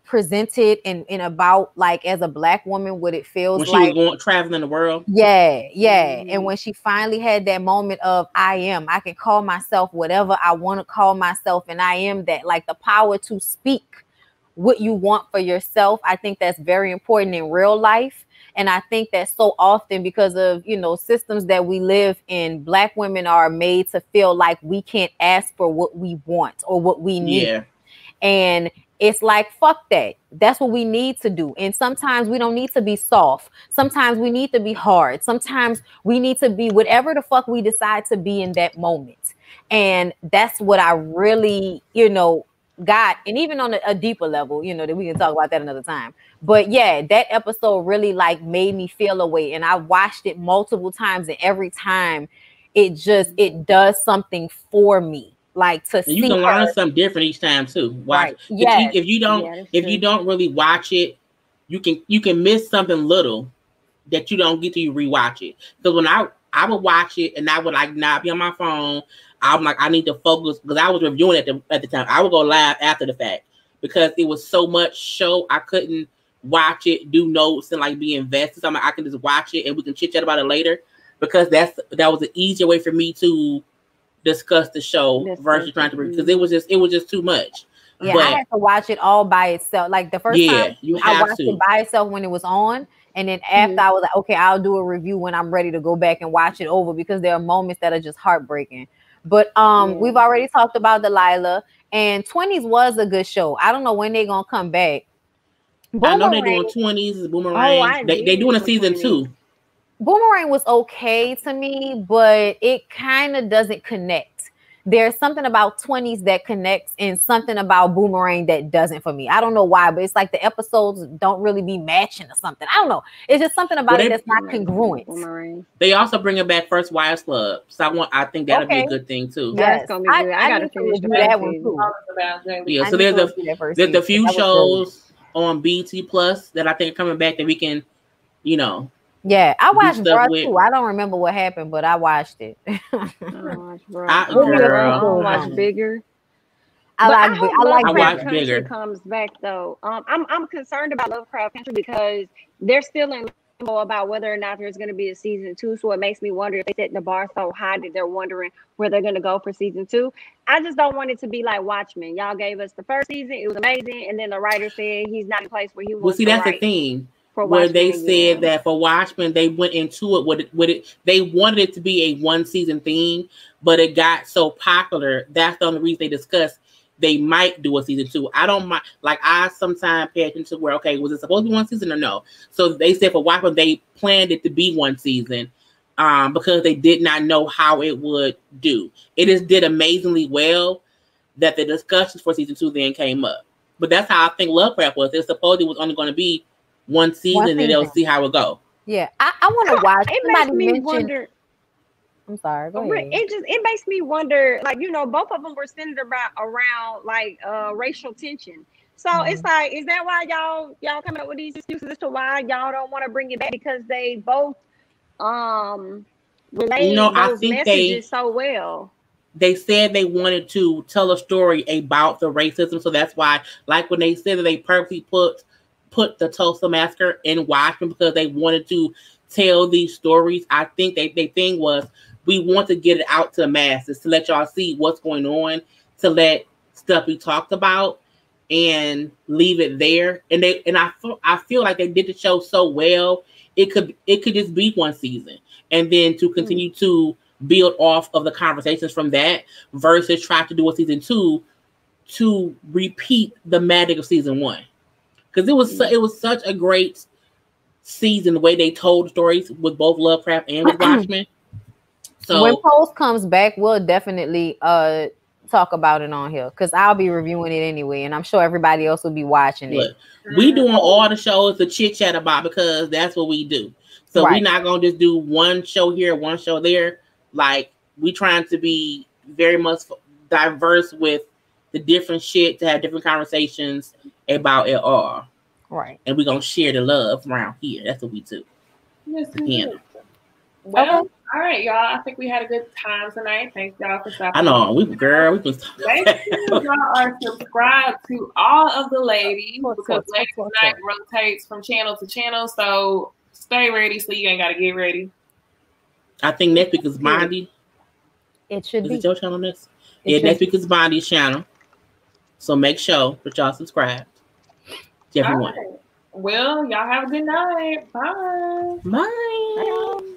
presented and about like as a Black woman what it feels when like she was traveling the world. And when she finally had that moment of I can call myself whatever I want to call myself, and I am that, like the power to speak what you want for yourself. I think that's very important in real life. And I think that so often because of, systems that we live in, Black women are made to feel like we can't ask for what we want or what we need. And it's like, fuck that. That's what we need to do. And sometimes we don't need to be soft. Sometimes we need to be hard. Sometimes we need to be whatever the fuck we decide to be in that moment. And that's what I really, got. And even on a deeper level, that we can talk about that another time. But yeah, that episode really like made me feel a way. And I watched it multiple times, and every time it does something for me. Like to see you can learn something different each time too. Watch. Right. Yes. If you don't really watch it, you can miss something little that you don't get to rewatch it. Because when I would watch it and I would like not be on my phone, I'm like, I need to focus because I was reviewing it at the time. I would go live after the fact because it was so much show. I couldn't watch it, do notes, and like be invested. So I can just watch it and we can chit chat about it later because that was an easier way for me to discuss the show versus trying to because it was just too much. Yeah, but I had to watch it all by itself. Like the first time I watched it by itself when it was on. And then after I was like, okay, I'll do a review when I'm ready to go back and watch it over because there are moments that are just heartbreaking. But we've already talked about Delilah, and 20s was a good show. I don't know when they're gonna come back. I know they're doing 20s, Boomerang. They doing a season 2. Boomerang was okay to me, but it kind of doesn't connect. There's something about 20s that connects and something about Boomerang that doesn't for me. I don't know why, but it's like the episodes don't really be matching or something. I don't know. It's just something about it that's not congruent. Boomerang. They also bringing back First Wives Club. So I think that'll be a good thing too. Yes, that's gonna be good. I gotta finish that one too. Yeah, so there's a few shows on BT Plus that I think are coming back that we can, Yeah, I watched Bro too. I don't remember what happened, but I watched it. I watched Bigger. I watched Bigger. Comes back though. I'm concerned about Lovecraft Country because they're still in limbo about whether or not there's going to be a season 2. So it makes me wonder if they set the bar so high that they're wondering where they're going to go for season 2. I just don't want it to be like Watchmen. Y'all gave us the first season; it was amazing, and then the writer said he's not in a place where he wants. Well, see, that's the thing. Where they said that for Watchmen, they went into it with it. They wanted it to be a 1-season thing, but it got so popular. That's the only reason they discussed they might do a season 2. I don't mind. Like I sometimes pay attention to where was it supposed to be 1 season or no? So they said for Watchmen they planned it to be 1 season, because they did not know how it would do. It just did amazingly well. That the discussions for season 2 then came up, but that's how I think Lovecraft was. It supposedly was only going to be 1 season, and they'll see how it go. Yeah, I want to watch. It makes me wonder. I'm sorry. Go ahead. It makes me wonder. Like both of them were centered around like racial tension. So it's like, is that why y'all coming up with these excuses as to why y'all don't want to bring it back because they both relate those messages so well. They said they wanted to tell a story about the racism, so that's why, like when they said that they purposely put the Tulsa Massacre in Watchmen because they wanted to tell these stories. I think their thing was we want to get it out to the masses to let y'all see what's going on, to let stuff be talked about and leave it there. And I feel like they did the show so well, it could just be 1 season, and then to continue to build off of the conversations from that versus try to do a season 2 to repeat the magic of season 1. Because it was such a great season, the way they told stories with both Lovecraft and with Watchmen. So when Post comes back, we'll definitely talk about it on here because I'll be reviewing it anyway, and I'm sure everybody else will be watching it. We doing all the shows to chit chat about because that's what we do. So we're not gonna just do one show here, one show there. Like we trying to be very much diverse with the different shit to have different conversations about it all. Right. And we're going to share the love around here. That's what we do. Yes, well, all right, y'all. I think we had a good time tonight. Thanks, y'all, for stopping. I know. We was talking. Make sure y'all are subscribed to all of the ladies because Ladies Night rotates from channel to channel. So stay ready so you ain't got to get ready. I think next week is Bondi. It should be. Is it your channel next? Yeah, next week is Bondi's channel. So make sure that y'all subscribe to everyone. Right. Well, y'all have a good night. Bye. Bye.